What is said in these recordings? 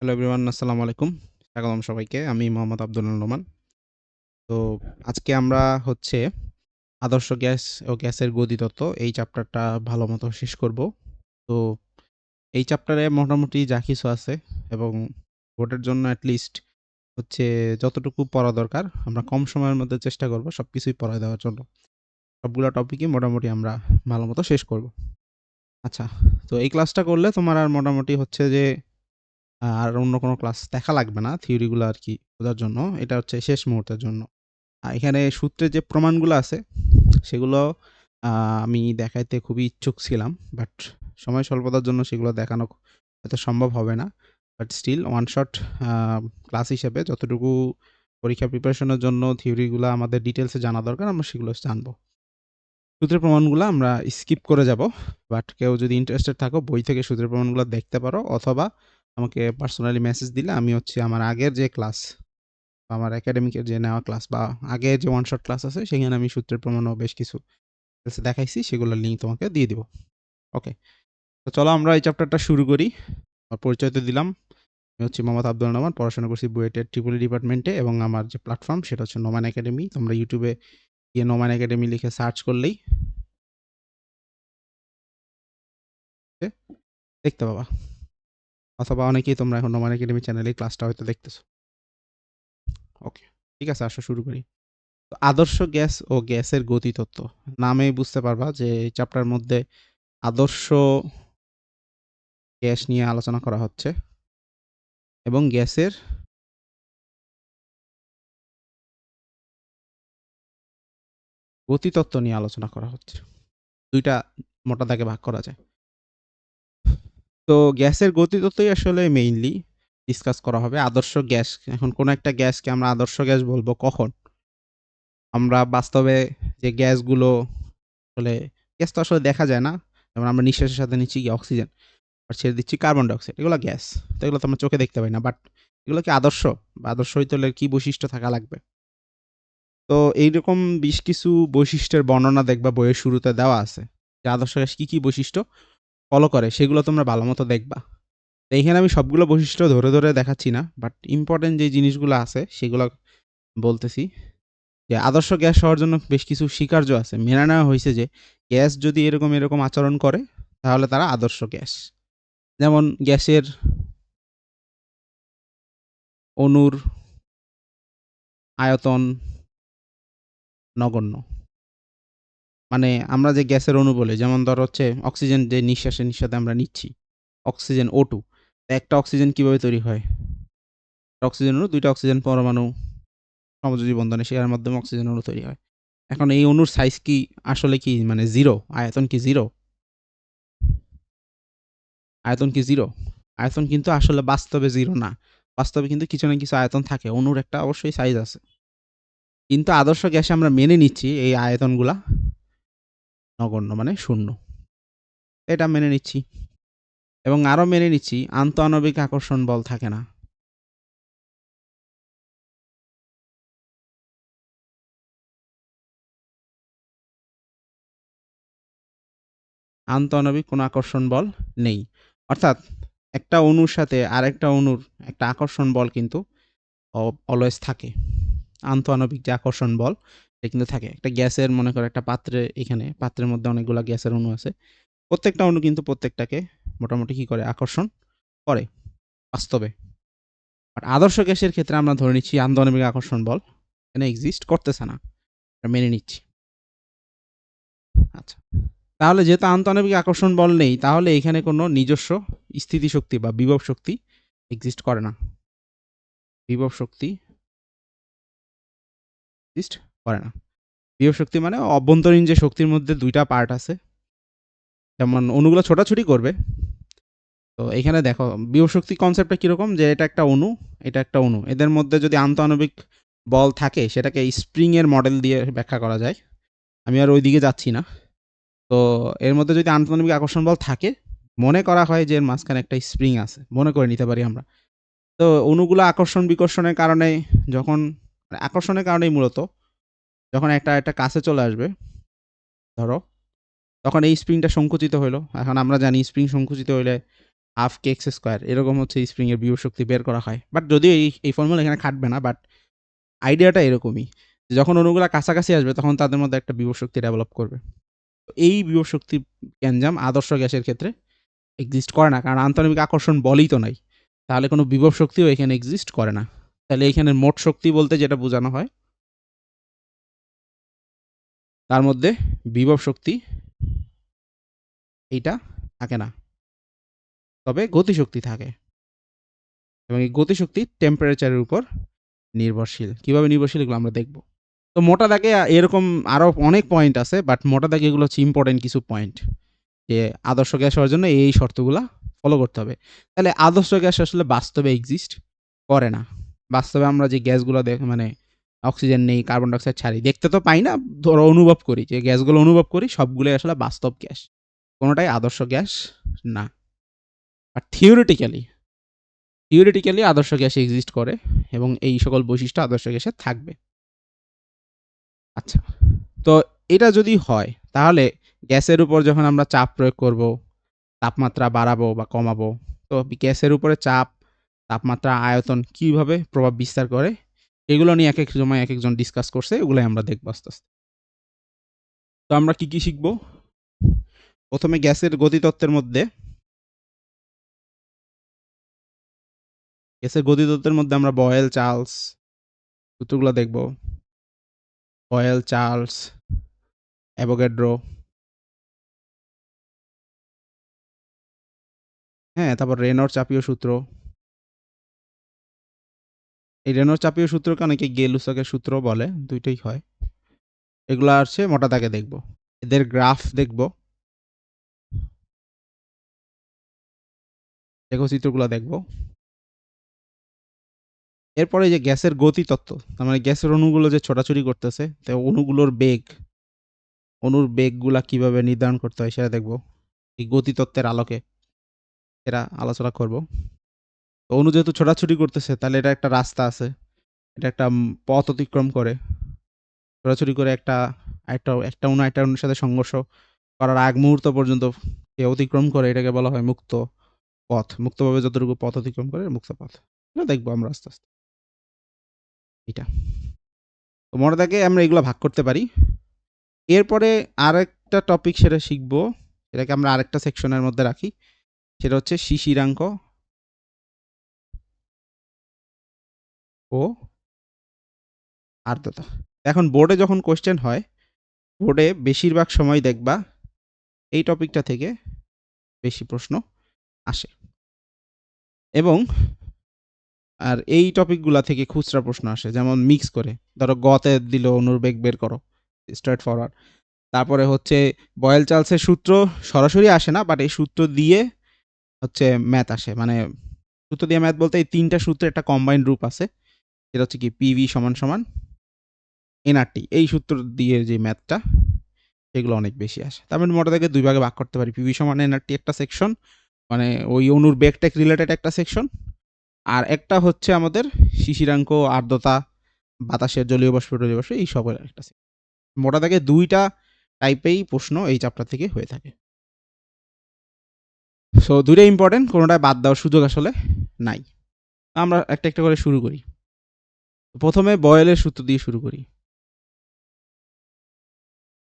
Hello everyone, আসসালামু আলাইকুম। স্বাগতম সবাইকে। আমি মোহাম্মদ আব্দুল নোমান। তো আজকে আমরা হচ্ছে আদর্শ গ্যাস ও গ্যাসের গতিতত্ত্ব এই চ্যাপ্টারটা ভালোমতো শেষ করব। তো এই চ্যাপ্টারে মোটামুটি যা কিছু আছে এবং বোর্ডের জন্য এট লিস্ট হচ্ছে যতটুকু পড়া দরকার আমরা কম সময়ের মধ্যে চেষ্টা করব সবকিছুই পড়ায় দেওয়ার জন্য। সবগুলা টপিকই মোটামুটি আমরা ভালোমতো শেষ করব। আচ্ছা, তো এই ক্লাসটা করলে তোমার আর মোটামুটি হচ্ছে যে আর অন্য কোনো ক্লাস দেখা লাগবে না থিওরিগুলো আরকি বোঝার জন্য। এটা হচ্ছে শেষ মুহূর্তের জন্য। এখানে সূত্রের যে প্রমাণগুলো আছে সেগুলো আ আমি দেখাইতে খুবই ইচ্ছুক ছিলাম। বাট সময় স্বল্পতার জন্য সেগুলো দেখানো হয়তো সম্ভব হবে না। But still one shot a class হিসেবে যতটুকু পরীক্ষা প্রিপারেশনের জন্য থিওরিগুলা আমাদের ডিটেইলসে জানা দরকার আমরা সেগুলো জানবো। সূত্রের প্রমাণগুলা আমরা স্কিপ করে যাবো। বাট কেউ যদি ইন্টারেস্টেড থাকো বই থেকে সূত্রের প্রমাণগুলা দেখতে পারো অথবা আমাকে পার্সোনালি মেসেজ দিলে আমি হচ্ছে আমার আগের যে ক্লাস আমার একাডেমিকের যে নেওয়া ক্লাস বা আগে যে ওয়ান শট ক্লাস আছে সেখানে আমি সূত্রের প্রমাণও বেশ কিছু দেখাইছি সেগুলোর লিঙ্ক তোমাকে দিয়ে দিব। ওকে, তো চলো আমরা এই চ্যাপ্টারটা শুরু করি। আমার পরিচয় তো দিলাম। আমি হচ্ছি মোহাম্মদ আব্দুল নোমান, পড়াশোনা করছি বুয়েটের ট্রিপলি ডিপার্টমেন্টে এবং আমার যে প্ল্যাটফর্ম সেটা হচ্ছে নোমান একাডেমি। তোমরা ইউটিউবে গিয়ে নোমান একাডেমি লিখে সার্চ করলেই দেখতে পাবা, অথবা অনেকেই তোমরা এখন নোমান একাডেমি চ্যানেলে ক্লাসটা হয়তো দেখতেছো। ওকে, ঠিক আছে, আসো শুরু করি। তো আদর্শ গ্যাস ও গ্যাসের গতিতত্ত্ব নামেই বুঝতে পারবা যে এই চ্যাপ্টার মধ্যে আদর্শ গ্যাস নিয়ে আলোচনা করা হচ্ছে এবং গ্যাসের গতিতত্ত্ব নিয়ে আলোচনা করা হচ্ছে। ২ টা মোটা দাগে ভাগ করা যায়। তো গ্যাসের গতিতত্ত্বই আসলে মেইনলি ডিসকাস করা হবে। আদর্শ গ্যাস, এখন কোন একটা গ্যাসকে আমরা আদর্শ গ্যাস বলবো কখন? আমরা বাস্তবে যে গ্যাসগুলো আসলে গ্যাস তো আসলে দেখা যায় না। যেমন আমরা নিঃশ্বাসের সাথে নিচ্ছি কি অক্সিজেন, আর ছেড়ে দিচ্ছি কার্বন ডাই অক্সাইড। এগুলো গ্যাস। তো এগুলো তো আমরা চোখে দেখতে পাই না। বাট এগুলো কি আদর্শ? বা আদর্শ হইতে হলে কি বৈশিষ্ট্য থাকা লাগবে? তো এইরকম বেশ কিছু বৈশিষ্ট্যের বর্ণনা দেখবা বইয়ের শুরুতে দেওয়া আছে। যে আদর্শ গ্যাস কি, কি বৈশিষ্ট্য ফলো করে সেগুলো তোমরা ভালোমতো দেখবা। তো এইখানে আমি সবগুলো বৈশিষ্ট্য ধরে, ধরে দেখাচ্ছি না। বাট ইম্পোর্টেন্ট যে জিনিসগুলো আছে সেগুলো বলতেছি। যে আদর্শ গ্যাস হওয়ার জন্য বেশ কিছু স্বীকার্য আছে। মেনে নেওয়া হইছে যে গ্যাস যদি এরকম, এরকম আচরণ করে তাহলে তারা আদর্শ গ্যাস। যেমন গ্যাসের অণুর আয়তন নগণ্য। মানে আমরা যে গ্যাসের অণু বলি, যেমন ধরো হচ্ছে অক্সিজেন যে নিঃশ্বাসে নিঃশ্বাসে আমরা নিচ্ছি, অক্সিজেন O2, একটা অক্সিজেন কিভাবে তৈরি হয়? অক্সিজেন অণু ২ টা অক্সিজেন পরমাণু সমযোজী বন্ধনে শেয়ার মাধ্যমে অক্সিজেন অণু তৈরি হয়। এখন এই অণুর সাইজ কি আসলে কি মানে 0? আয়তন কি 0? আয়তন কি 0? আয়তন কিন্তু আসলে বাস্তবে 0 না। বাস্তবে কিন্তু কিছু না কিছু আয়তন থাকে। অণুর একটা অবশ্যই সাইজ আছে। কিন্তু আদর্শ গ্যাসে আমরা মেনে নিচ্ছি এই আয়তনগুলা নগণ্য মানে 0। এটা মেনে নিচ্ছি এবং আরো মেনে নিচ্ছি আন্তঃআণবিক আকর্ষণ বল থাকে না। আন্তঃআণবিক কোনো আকর্ষণ বল নেই। অর্থাৎ একটা অণুর সাথে আরেকটা অণুর একটা আকর্ষণ বল কিন্তু অলওয়েজ থাকে। আন্তঃআণবিক যে আকর্ষণ বল এটা কিন্তু থাকে। একটা গ্যাসের মনে করো একটা পাত্রে, এখানে পাত্রের মধ্যে অনেকগুলা গ্যাসের অণু আছে। প্রত্যেকটা অণু কিন্তু প্রত্যেকটাকে মোটামুটি কি করে আকর্ষণ করে বাস্তবে। বাট আদর্শ গ্যাসের ক্ষেত্রে আমরা ধরে নিচ্ছি আন্তঃআণবিক আকর্ষণ বল এখানে এক্সিস্ট করতেছে না। এটা মেনে নিচ্ছি। আচ্ছা। তাহলে যেহেতু আন্তঃআণবিক আকর্ষণ বল নেই, তাহলে এখানে কোনো নিজস্ব স্থিতিশক্তি বা বিভব শক্তি এক্সিস্ট করে না। বিভব শক্তি এক্সিস্ট করে না। বিভব শক্তি মানে অভ্যন্তরীণ যে শক্তির মধ্যে ২ টা পার্ট আছে। যেমন অণুগুলো ছোটাছুটি করবে। তো এখানে দেখো বিভব শক্তি কনসেপ্টটা কিরকম, যে এটা একটা অণু, এটা একটা অণু। এদের মধ্যে যদি আন্তঃআণবিক বল থাকে সেটাকে স্প্রিং এর মডেল দিয়ে ব্যাখ্যা করা যায়। আমি আর ওইদিকে যাচ্ছি না। তো এর মধ্যে যদি আন্তঃআণবিক আকর্ষণ বল থাকে, মনে করা হয় যে এর মাঝখানে একটা স্প্রিং আছে। মনে করে নিতে পারি আমরা। তো অণুগুলো আকর্ষণ বিকর্ষণের কারণে যখন আকর্ষণের কারণেই মূলত যখন একটা কাছে চলে আসবে ধরো, তখন এই স্প্রিংটা সংকুচিত হইলো। এখন আমরা জানি স্প্রিং সংকুচিত হইলে হাফ কে এক্স স্কোয়ার, এরকম হচ্ছে স্প্রিং এর বিভব শক্তি বের করা হয়। বাট যদিও এই ফর্মুলা এখানে খাটবে না, বাট আইডিয়াটা এরকমই, যখন অণুগুলা কাছাকাছি আসবে তখন তাদের মধ্যে একটা বিভব শক্তি ডেভেলপ করবে। এই বিভব শক্তি গ্যাঞ্জাম আদর্শ গ্যাসের ক্ষেত্রে এক্সিস্ট করে না, কারণ আন্তঃনামিক আকর্ষণ বলই তো নাই, তাহলে কোনো বিভব শক্তিও এখানে এক্সিস্ট করে না। তাহলে এখানে মোট শক্তি বলতে যেটা বোঝানো হয়, তার মধ্যে বিভব শক্তি এইটা থাকে না, তবে গতিশক্তি থাকে, এবং এই গতিশক্তি টেম্পারেচারের উপর নির্ভরশীল। কিভাবে নির্ভরশীল এগুলো আমরা দেখব। তো মোটা দাগে এরকম আরও অনেক পয়েন্ট আছে, বাট মোটা দাগে এগুলো হচ্ছে ইম্পর্টেন্ট কিছু পয়েন্ট, যে আদর্শ গ্যাস হওয়ার জন্য এই শর্তগুলো ফলো করতে হবে। তাহলে আদর্শ গ্যাস আসলে বাস্তবে এক্সিস্ট করে না। বাস্তবে আমরা যে গ্যাসগুলো মানে অক্সিজেন নেই, কার্বন ডাইঅক্সাইড ছাড়ি, দেখতে তো পাই না, ধরো অনুভব করি, যে গ্যাসগুলো অনুভব করি সবগুলোই আসলে বাস্তব গ্যাস, কোনোটাই আদর্শ গ্যাস না। আর থিওরিটিক্যালি আদর্শ গ্যাস এক্সিস্ট করে, এবং এই সকল বৈশিষ্ট্য আদর্শ গ্যাসে থাকবে। আচ্ছা, তো এটা যদি হয়, তাহলে গ্যাসের উপর যখন আমরা চাপ প্রয়োগ করব, তাপমাত্রা বাড়াবো বা কমাবো, তো গ্যাসের উপরে চাপ, তাপমাত্রা, আয়তন কিভাবে প্রভাব বিস্তার করে, এগুলো নিয়ে এক এক সময় এক একজন ডিসকাস করছে, এগুলোই আমরা দেখবো আস্তে আস্তে। তো আমরা কি কি শিখবো? প্রথমে গ্যাসের গতিতত্ত্বের মধ্যে আমরা বয়েল চার্লস সূত্রগুলো দেখব। বয়েল চার্লস, অ্যাভোগাড্রো, হ্যাঁ, তারপর রেনর চাপীয় সূত্র। এই রেনর চাপীয় সূত্রকে অনেকে গেলুসকের সূত্র বলে, দুইটাই হয়। এগুলো হচ্ছে মোটা দাগে দেখব, এদের গ্রাফ দেখব, লেখচিত্রগুলো দেখব। এরপরে যে গ্যাসের গতিতত্ত্ব, তার মানে গ্যাসের অণুগুলো যে ছোটাছুটি করতেছে, তো অণুর বেগগুলা কিভাবে নির্ধারণ করতে হয় সেটা দেখব, এই গতিতত্ত্বের আলোকে এরা আলোচনা করব। তো অণু যেহেতু ছোটাছুটি করতেছে, তাহলে এটা একটা রাস্তা আছে, এটা একটা পথ অতিক্রম করে, ছোটাছুটি করে একটা একটা অণু একটা অণুর সাথে সংঘর্ষ করার আগ মুহূর্ত পর্যন্ত অতিক্রম করে, এটাকে বলা হয় মুক্ত পথ। মুক্তভাবে যতটুকু পথ অতিক্রম করে মুক্ত পথ, এটা দেখবো আমরা আস্তে আস্তে। এটা তো মনে থাকে আমরা এগুলো ভাগ করতে পারি। এরপরে আরেকটা টপিক সেটা শিখবো, সেটাকে আমরা আরেকটা সেকশনের মধ্যে রাখি, সেটা হচ্ছে শিশিরাঙ্ক ও আর্দ্রতা। এখন বোর্ডে যখন কোশ্চেন হয়, বোর্ডে বেশিরভাগ সময় দেখবা এই টপিকটা থেকে বেশি প্রশ্ন আসে, এবং আর এই টপিকগুলা থেকে খুচরা প্রশ্ন আসে, যেমন মিক্স করে, ধরো গতে দিল অণুর বেগ বের করো, স্ট্রেট ফরওয়ার্ড। তারপরে হচ্ছে বয়েল চার্লসের সূত্র সরাসরি আসে না, বাট এই সূত্র দিয়ে হচ্ছে ম্যাথ আসে, মানে সূত্র দিয়ে ম্যাথ বলতে এই তিনটা সূত্রের একটা কম্বাইন্ড রূপ আছে, সেটা হচ্ছে কি পিভি সমান সমান এনআরটি, এই সূত্র দিয়ে যে ম্যাথটা, সেগুলো অনেক বেশি আসে। তার মানে মোটা থেকে দুই ভাগে ভাগ করতে পারি, পিভি সমান এনআরটি একটা সেকশন, মানে ওই অণুর বেগটেক রিলেটেড একটা সেকশন, আর একটা হচ্ছে আমাদের শিশিরাঙ্ক, আর্দ্রতা, বাতাসের জলীয় বাষ্প টলীয় বাষ্প, এই সবের একটা সেকশন। মোটা থেকে দুইটা টাইপেই প্রশ্ন এই চ্যাপ্টার থেকে হয়ে থাকে। সো দুইটাই ইম্পর্টেন্ট, কোনোটায় বাদ দেওয়ার সুযোগ আসলে নাই। আমরা একটা একটা করে শুরু করি। প্রথমে বয়েলের সূত্র দিয়ে শুরু করি।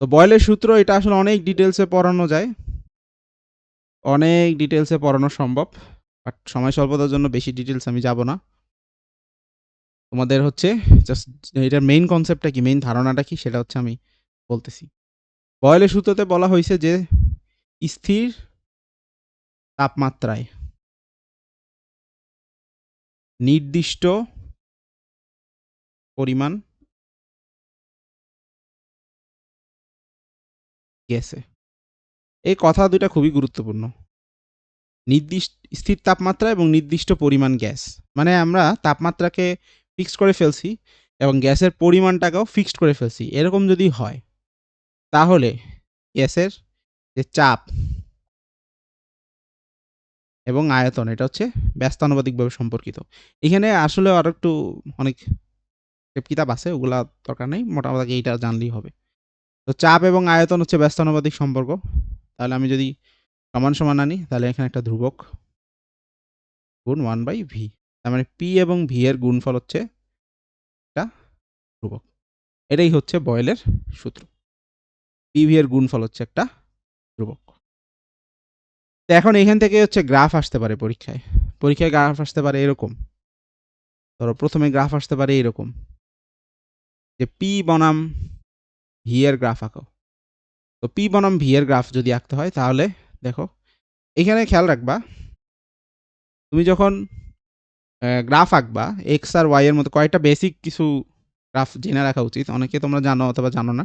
তো বয়েলের সূত্র এটা আসলে অনেক ডিটেলসে পড়ানো যায়, অনেক ডিটেলসে পড়ানো সম্ভব, বাট সময় স্বল্পতার জন্য বেশি ডিটেলস আমি যাব না। তোমাদের হচ্ছে জাস্ট এটার মেইন কনসেপ্টটা কি, মেইন ধারণাটা কি, সেটা হচ্ছে আমি বলতেছি। বয়েলের সূত্রতে বলা হয়েছে যে স্থির তাপমাত্রায় নির্দিষ্ট পরিমাণ গ্যাসে, এই কথা দুটা খুবই গুরুত্বপূর্ণ। নির্দিষ্ট স্থির তাপমাত্রা এবং নির্দিষ্ট পরিমাণ গ্যাস, মানে আমরা তাপমাত্রাকে ফিক্সড করে ফেলছি এবং গ্যাসের পরিমাণটাকেও ফিক্সড করে ফেলছি, এরকম যদি হয়, তাহলে গ্যাসের যে চাপ এবং আয়তন, এটা হচ্ছে ব্যস্তানুপাতিকভাবে সম্পর্কিত। এখানে আসলে আরো একটু অনেক কিতাব আছে, ওগুলা দরকার নেই, মোটামুটি এইটা জানলেই হবে। তো চাপ এবং আয়তন হচ্ছে ব্যস্তানুপাতিক সম্পর্ক। তাহলে আমি যদি সমান সমান আনি, তাহলে এখানে একটা ধ্রুবক, গুণ 1/v। তার মানে p এবং v এর গুণফল হচ্ছে একটা ধ্রুবক। এটাই হচ্ছে বয়েলের সূত্র। pv এর গুণফল হচ্ছে একটা ধ্রুবক। তো এখন এখান থেকে হচ্ছে গ্রাফ আসতে পারে পরীক্ষায়। পরীক্ষায় গ্রাফ আসতে পারে এরকম। ধরো প্রথমে গ্রাফ আসতে পারে এরকম যে p বনাম v এর গ্রাফ আঁকো। তো p বনাম v এর গ্রাফ যদি আঁকতে হয় তাহলে দেখো এখানে খেয়াল রাখবা, তুমি যখন গ্রাফ আঁকবা এক্স আর ওয়াই এর মতো কয়েকটা বেসিক কিছু গ্রাফ জেনে রাখা উচিত। অনেকে তোমরা জানো অথবা জানো না,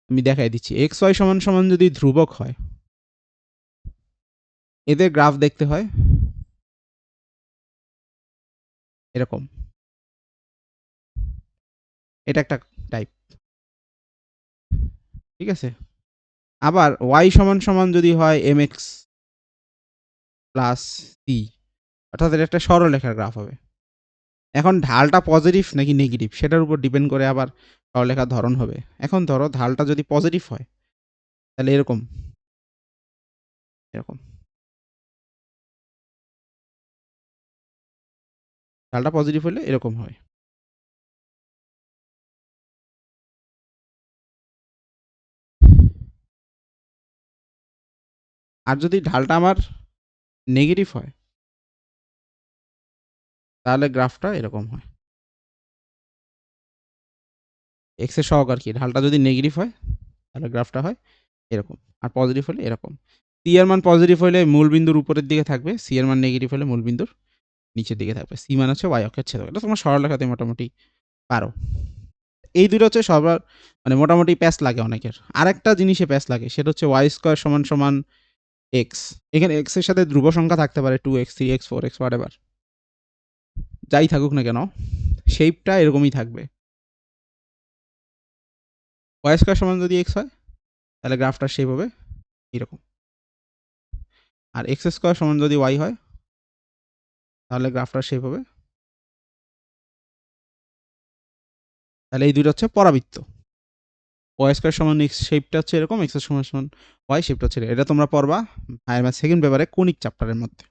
আমি দেখাই দিচ্ছি। এক্স ওয়াই সমান সমান যদি ধ্রুবক হয়, এদের গ্রাফ দেখতে হয় এরকম। এটা একটা টাইপ, ঠিক আছে। আবার ওয়াই সমান সমান যদি হয় এম এক্স প্লাস সি, অর্থাৎ এটা একটা সরলরেখার গ্রাফ হবে। এখন ঢালটা পজিটিভ নাকি নেগেটিভ সেটার উপর ডিপেন্ড করে আবার সরলরেখার ধরন হবে। এখন ধরো ঢালটা যদি পজিটিভ হয় তাহলে এরকম এরকম, ঢালটা পজিটিভ হলে এরকম হয়। আর যদি ঢালটা আমার নেগেটিভ হয় তাহলে গ্রাফটা এরকম হয়। এক্স এর সহগ আর কি, ঢালটা যদি নেগেটিভ হয় তাহলে গ্রাফটা হয় এরকম, আর পজিটিভ হলে এরকম। সি এর মান পজিটিভ হলে মূল বিন্দুর উপরের দিকে থাকবে, সি এর মান নেগেটিভ হলে মূল বিন্দুর নিচের দিকে থাকবে। সি মান হচ্ছে ওয়াই অক্ষের ছেদক। এটা তোমার সরলরেখাতে মোটামুটি পারো। এই দুটো হচ্ছে সবার মানে মোটামুটি প্যাচ লাগে অনেকের। আরেকটা জিনিসে প্যাচ লাগে, সেটা হচ্ছে ওয়াই স্কোয়ার সমান সমান এক্স। এখানে এক্স এর সাথে ধ্রুব সংখ্যা থাকতে পারে 2x 3x 4x হোয়াটএভার, যাই থাকুক না কেন শেপটা এরকমই থাকবে। ওয়াই স্কোয়ার সমান যদি এক্স হয় তাহলে গ্রাফটার শেপ হবে এরকম, আর এক্স স্কোয়ার সমান যদি ওয়াই হয় তাহলে গ্রাফটার শেপ হবে। তাহলে এই দুটো হচ্ছে পরাবৃত্ত। ওয়াই স্কোয়ার সমান এক্স শেপটা হচ্ছে এরকম, এক্স সমান সমান ওয়াই শেপটা হচ্ছে এটা তোমরা পড়বা হায়ার ম্যাথ সেকেন্ড পেপারে কোনিক চ্যাপ্টারের মধ্যে,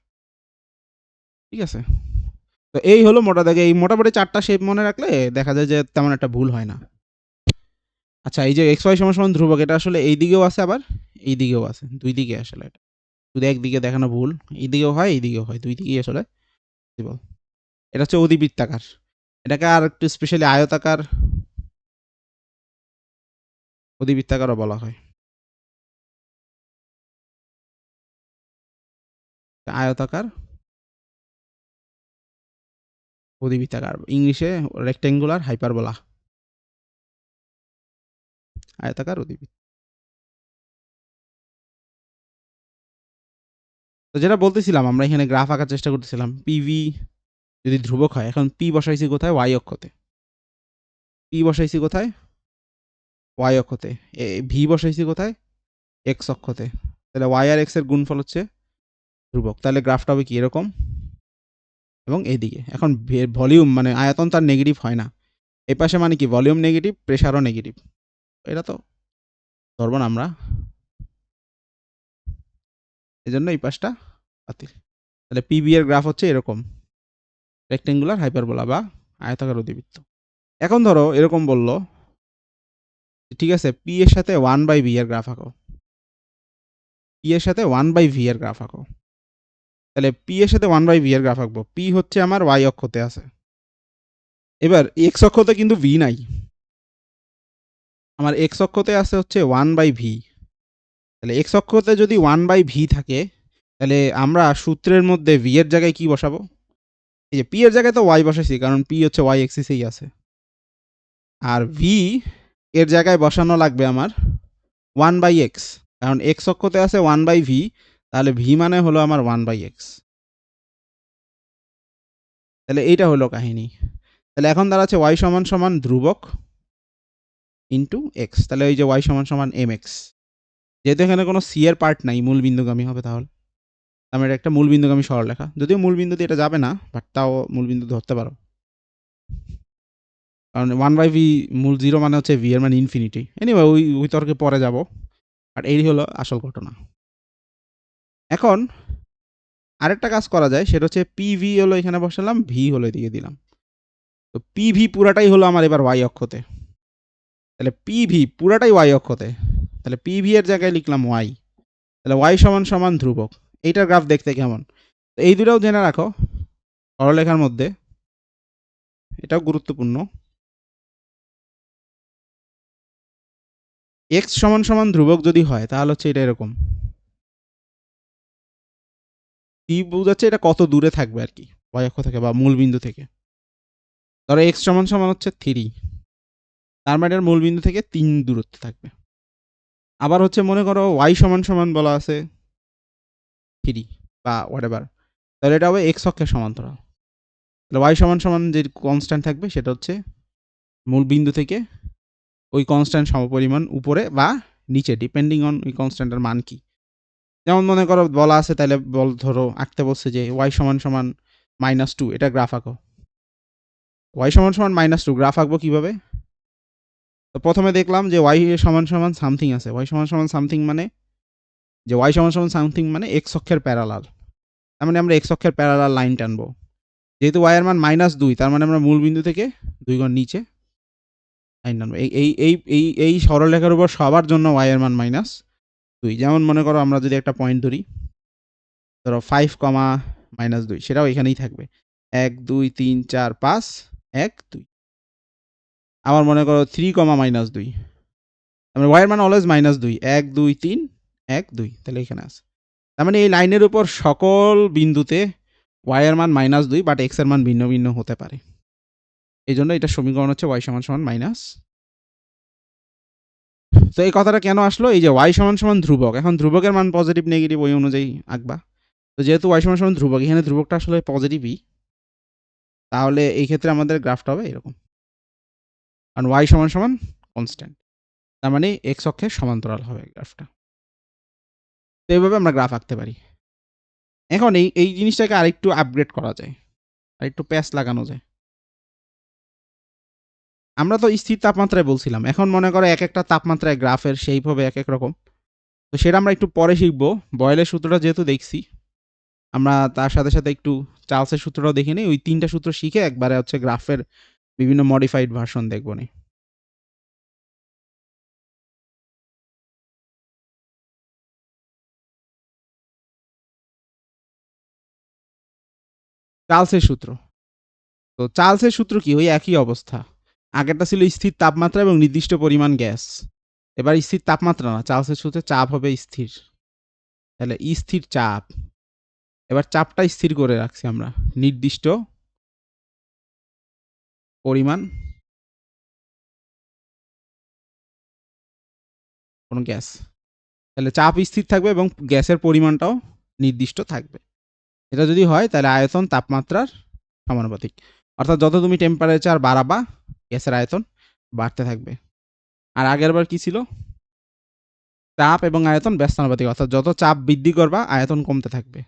ঠিক আছে। তো এই হলো মোটা দাগে, এই মোটামুটি 4টা শেপ মনে রাখলে দেখা যায় যে তেমন একটা ভুল হয় না। আচ্ছা, এই যে এক্স ওয়াই সমান সমান ধ্রুবক, এটা আসলে এই দিকেও আছে আবার এই দিকেও আছে, দুই দিকে আসলে এটা শুধু একদিকে দেখানো ভুল। এই দিকেও হয় এই দিকেও হয়, দুই দিকেই আসলে পসিবল। এটা হচ্ছে অধিবৃত্তাকার, এটাকে আর একটু স্পেশালি আয়তাকার, অধিবৃত্তাকারও বলা হয়। আয়তাকার, অধিবৃত্তাকার, ইংলিশে রেক্টেঙ্গুলার হাইপারবোলা, আয়তাকার অধিবৃত্ত। তো যেটা বলতেছিলাম, আমরা এখানে গ্রাফ আঁকার চেষ্টা করতেছিলাম। পিভি যদি ধ্রুবক হয়, এখন পি বসাইছি কোথায়? ওয়াই অক্ষতে। পি বসাইছি কোথায়? ওয়াই অক্ষতে। ভি বসাইছি কোথায়? এক্স অক্ষতে। তাহলে ওয়াই আর এক্স এর গুণফল হচ্ছে ধ্রুবক। তাহলে গ্রাফটা হবে কি এরকম, এবং এইদিকে এখন ভলিউম মানে আয়তন তার নেগেটিভ হয় না। এই পাশে মানে কি ভলিউম নেগেটিভ, প্রেশারও নেগেটিভ, এটা তো ধরবো না আমরা, এই জন্য এই পাশটা বাতিল। তাহলে পিবি এর গ্রাফ হচ্ছে এরকম, রেক্টেঙ্গুলার হাইপারবোলা বা আয়তাকার অধিবৃত্ত। এখন ধরো এরকম বললো, ঠিক আছে, পি এর সাথে 1/v এর গ্রাফ আঁকো। পি এর সাথে 1/v এর গ্রাফ আঁকো। তাহলে পি এর সাথে 1/v এর গ্রাফ আঁকবো। পি হচ্ছে আমার ওয়াই অক্ষতে আছে, এবার এক্স অক্ষতে কিন্তু ভি নাই, আমার এক্স অক্ষতে আছে হচ্ছে 1/v। তাহলে এক্স অক্ষতে যদি 1/v থাকে তাহলে আমরা সূত্রের মধ্যে ভি এর জায়গায় কি বসাবো? এই যে পি এর জায়গায় তো ওয়াই বসাইছি, কারণ পি হচ্ছে ওয়াই এক্সিসেই আছে। আর ভি এর জায়গায় বসানো লাগবে আমার 1/x, কারণ এক্স অক্ষতে আছে 1/v, তাহলে ভি মানে হলো আমার 1/x। তাহলে এইটা হলো কাহিনী। তাহলে এখন দাঁড়াচ্ছে ওয়াই সমান সমান ধ্রুবক ইন্টু এক্স। তাহলে ওই যে ওয়াই সমান সমান এম এক্স, যেহেতু এখানে কোনো সি এর পার্ট নাই, মূল বিন্দুগামী হবে, তাহলে আমার এটা একটা মূল বিন্দুগামী সরলরেখা। যদিও মূল বিন্দু দিয়ে এটা যাবে না, বাট তাও মূল বিন্দু ধরতে পারো, কারণ 1/v মূল জিরো মানে হচ্ছে ভি এর মানে ইনফিনিটি। এনিওয়ে ওই তর্কে পরে যাব, আর এই হলো আসল ঘটনা। এখন আরেকটা কাজ করা যায়, সেটা হচ্ছে পিভি হলো এখানে বসালাম, ভি হলো এদিকে দিলাম। তো পিভি পুরাটাই হলো আমার এবার ওয়াই অক্ষতে, তাহলে পিভি পুরাটাই ওয়াই অক্ষতে, তাহলে পিভি এর জায়গায় লিখলাম ওয়াই, তাহলে ওয়াই সমান সমান ধ্রুবক। এইটার গ্রাফ দেখতে কেমন, এই দুটাও জেনে রাখো সরলরেখার মধ্যে, এটাও গুরুত্বপূর্ণ। এক্স সমান সমান ধ্রুবক যদি হয় তাহলে হচ্ছে এটা এরকম, পি বোঝাচ্ছে এটা কত দূরে থাকবে আর কি ওয়াই অক্ষ থেকে বা মূল বিন্দু থেকে। ধরো এক্স সমান সমান হচ্ছে 3, তার মানে এর মূল বিন্দু থেকে 3 দূরত্বে থাকবে। আবার হচ্ছে মনে করো ওয়াই সমান সমান বলা আছে 3 বা হোয়াটএভার, তাহলে এটা হবে এক্স অক্ষের সমান্তরাল। তাহলে ওয়াই সমান সমান যে কনস্ট্যান্ট থাকবে সেটা হচ্ছে মূল বিন্দু থেকে ওই কনস্ট্যান্ট সমপরিমাণ উপরে বা নিচে, ডিপেন্ডিং অন ওই কনস্ট্যান্টের মান কি। যেমন মনে করো বলা আছে, তাহলে ধরো আঁকতে বলছে যে ওয়াই সমান সমান -2, এটা গ্রাফ আঁকো। ওয়াই সমান সমান -2 গ্রাফ আঁকবো কিভাবে? তো প্রথমে দেখলাম যে ওয়াই সমান সমান সামথিং আছে, ওয়াই সমান সমান সামথিং মানে যে ওয়াই সমান সমান সামথিং মানে এক্স অক্ষের প্যারালাল, তার মানে আমরা এক্স অক্ষের প্যারালাল লাইন টানবো। যেহেতু ওয়াই এর মান -2, তার মানে আমরা মূল বিন্দু থেকে 2 গুণ নিচে লাইন টানবো। এই সরলরেখার উপর সবার জন্য ওয়াই এর মান -2। যেমন মনে করো আমরা যদি একটা পয়েন্ট ধরি, ধরো 5, -2, সেটাও এখানেই থাকবে, 1 2 3 4 5 1 2। আবার মনে করো 3, -2, তার মানে ওয়াই এর মান অলওয়েজ -2, 1 2 3 1 2, তাহলে এখানে আছে। তার মানে এই লাইনের উপর সকল বিন্দুতে ওয়াই এর মান -2, বাট এক্স এর মান ভিন্ন ভিন্ন হতে পারে। এই জন্য এটা সমীকরণ হচ্ছে ওয়াই সমান সমান মাইনাস। তো এই কথাটা কেন আসলো, এই যে ওয়াই সমান সমান ধ্রুবক, এখন ধ্রুবকের মান পজিটিভ নেগেটিভ ওই অনুযায়ী আঁকবা। তো যেহেতু ওয়াই সমান সমান ধ্রুবক, এখানে ধ্রুবকটা আসলে পজিটিভই, তাহলে এই ক্ষেত্রে আমাদের গ্রাফটা হবে এরকম, কারণ ওয়াই সমান সমান কনস্ট্যান্ট, তার মানে এক্স অক্ষের সমান্তরাল হবে গ্রাফটা। তো এইভাবে আমরা গ্রাফ আঁকতে পারি। এখন এই জিনিসটাকে আরেকটু আপগ্রেড করা যায়, আরেকটু প্যাচ লাগানো যায়। আমরা তো স্থির তাপমাত্রায় বলছিলাম, এখন মনে করো এক একটা তাপমাত্রায় গ্রাফের শেপ হবে এক এক রকম। তো সেটা আমরা একটু পরে শিখবো। বয়েলের সূত্রটা যেহেতু দেখছি, আমরা তার সাথে সাথে একটু চার্লসের সূত্রটাও দেখে নিই। ওই 3টা সূত্র শিখে একবারে হচ্ছে গ্রাফের বিভিন্ন মডিফাইড ভার্সন দেখবো নি। চার্লসের সূত্র, তো চার্লসের সূত্র কি, ওই একই অবস্থা। আগেরটা ছিল স্থির তাপমাত্রা এবং নির্দিষ্ট পরিমাণ গ্যাস, এবার স্থির তাপমাত্রা না, চার্লসের সূত্রে চাপ হবে স্থির, তাহলে স্থির চাপ। এবার চাপটা স্থির করে রাখছি আমরা, নির্দিষ্ট পরিমাণ কোনো গ্যাস, তাহলে চাপ স্থির থাকবে এবং গ্যাসের পরিমাণটাও নির্দিষ্ট থাকবে। এটা যদি হয় তাহলে আয়তন তাপমাত্রার সমানুপাতিক, অর্থাৎ যত তুমি টেম্পারেচার বাড়াবা গ্যাসের আয়তন বাড়তে থাকবে। আর আগের বার কি ছিল, চাপ এবং আয়তন ব্যস্তানুপাতিক, অর্থাৎ যত চাপ বৃদ্ধি করবা আয়তন কমতে থাকবে,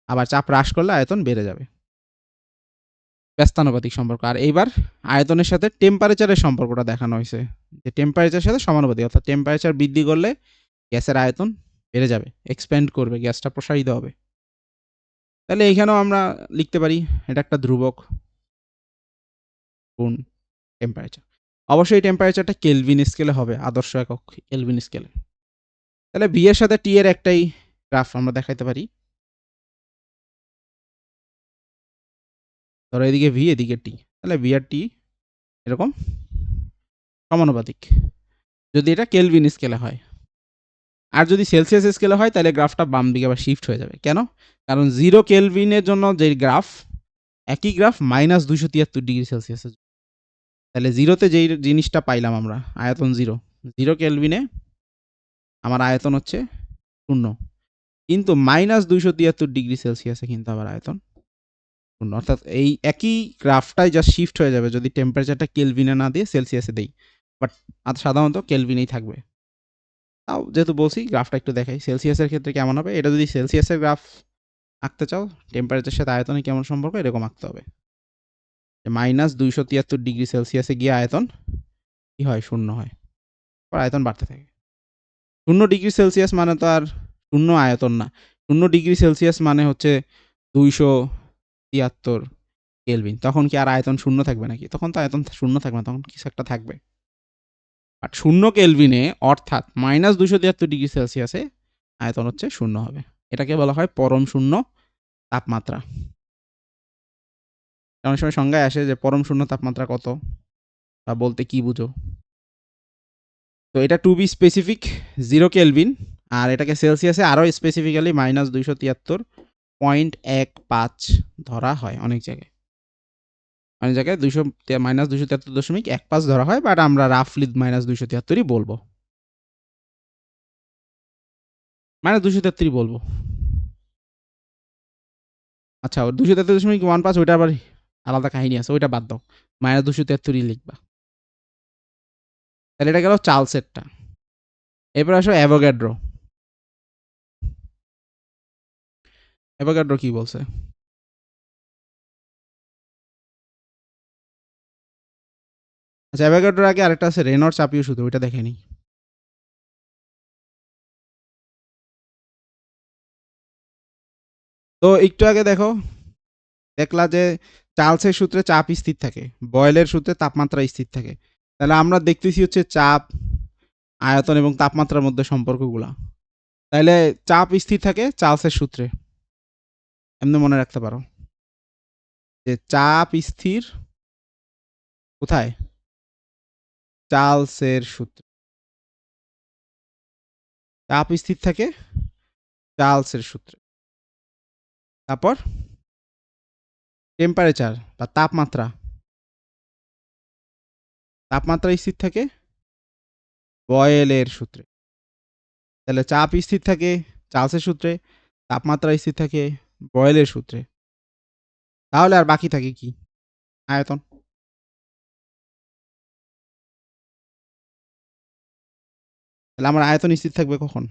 আবার চাপ হ্রাস করলে আয়তন বেড়ে যাবে, ব্যস্তানুপাতিক সম্পর্ক। আর এইবার আয়তনের সাথে টেম্পারেচারের সম্পর্কটা দেখানো হয়েছে, যে টেম্পারেচারের সাথে সমানুপাতিক, অর্থাৎ টেম্পারেচার বৃদ্ধি করলে গ্যাসের আয়তন বেড়ে যাবে, এক্সপ্যান্ড করবে, গ্যাসটা প্রসারিত হবে। তাহলে এইখানেও আমরা লিখতে পারি এটা একটা ধ্রুবক গুণ টেম্পারেচার। অবশ্যই টেম্পারেচারটা কেলভিন স্কেলে হবে, আদর্শ একক কেলভিন স্কেলে। তাহলে ভি এর সাথে টি এর একটাই গ্রাফ আমরা দেখাইতে পারি। ধরো এদিকে ভি এদিকে টি, তাহলে ভি আর টি এরকম সমানুপাতিক, যদি এটা কেলভিন স্কেলে হয়। আর যদি সেলসিয়াস স্কেলে হয় তাহলে গ্রাফটা বাম দিকে আবার শিফট হয়ে যাবে। কেন? কারণ 0 কেলভিনের জন্য যে গ্রাফ, একই গ্রাফ -273 ডিগ্রি সেলসিয়াসের, তাহলে জিরোতে যেই জিনিসটা পাইলাম আমরা আয়তন 0, 0 কেলভিনে আমার আয়তন হচ্ছে 0, কিন্তু -273 ডিগ্রি সেলসিয়াসে কিন্তু আবার আয়তন 0, অর্থাৎ এই একই গ্রাফটাই জাস্ট শিফট হয়ে যাবে যদি টেম্পারেচারটা কেলভিনে না দিয়ে সেলসিয়াসে দেই, বাট সাধারণত কেলভিনেই থাকবে। তাও যেহেতু বলছি গ্রাফটা একটু দেখাই, সেলসিয়াসের ক্ষেত্রে কেমন হবে। এটা যদি সেলসিয়াসের গ্রাফ আঁকতে চাও, টেম্পারেচারের সাথে আয়তনের কেমন সম্পর্ক, এরকম আঁকতে হবে। -273 ডিগ্রি সেলসিয়াসে গিয়ে আয়তন কি হয়, 0 হয়, পর আয়তন বাড়তে থাকে। 0 ডিগ্রি সেলসিয়াস মানে তো আর 0 আয়তন না, 0 ডিগ্রি সেলসিয়াস মানে হচ্ছে 273 কেলভিন, তখন কি আর আয়তন শূন্য থাকবে নাকি? তখন তো আয়তন শূন্য থাকবে না, তখন কিছু একটা থাকবে। বাট 0 কেলভিনে অর্থাৎ -273 ডিগ্রি সেলসিয়াসে আয়তন হচ্ছে শূন্য হবে। এটাকে বলা হয় পরম শূন্য তাপমাত্রা। অনেক সময় সংজ্ঞায় আসে যে পরম শূন্য তাপমাত্রা কত বা বলতে কি বুঝো। তো এটা টু বি স্পেসিফিক 0 কেলভিন, আর এটাকে সেলসিয়াসে আরও স্পেসিফিক্যালি -273.15 ধরা হয় অনেক জায়গায়। অনেক জায়গায় -273.15 ধরা হয়, বাট আমরা রাফলি -273ই বলবো। -273 বলবো। আচ্ছা, 273.15 ওইটা আবার আলাদা কাহিনী আছে, ওইটা বাদ দাও। -273ই লিখবা। তাহলে এটা গেল চার্লসেরটা। এরপর আসো অ্যাভোগাড্রো। অ্যাভোগাড্রো কি বলছে? আচ্ছা, অ্যাভোগাড্রোর আগে আরেকটা আছে রেনল্ডস চাপীয় সূত্র, ওইটা দেখে নিই। তো একটু আগে দেখলা যে চার্লসের সূত্রে চাপ স্থির থাকে, বয়েলের সূত্রে তাপমাত্রা স্থির থাকে। তাহলে আমরা দেখতেছি হচ্ছে চাপ, আয়তন এবং তাপমাত্রার মধ্যে সম্পর্কগুলা। তাহলে চাপ স্থির থাকে চার্লসের সূত্রে, এমনি মনে রাখতে পারো যে চাপ স্থির কোথায়? চার্লসের সূত্রে। চাপ স্থির থাকে চার্লসের সূত্রে। তারপর টেম্পারেচার বা তাপমাত্রা স্থির থাকে বয়েলের সূত্রে। তাহলে চাপ স্থির থাকে চার্লসের সূত্রে, তাপমাত্রা স্থির থাকে বয়েলের সূত্রে। তাহলে আর বাকি থাকে কি? আয়তন। তাহলে আমার আয়তন স্থির থাকবে কখন?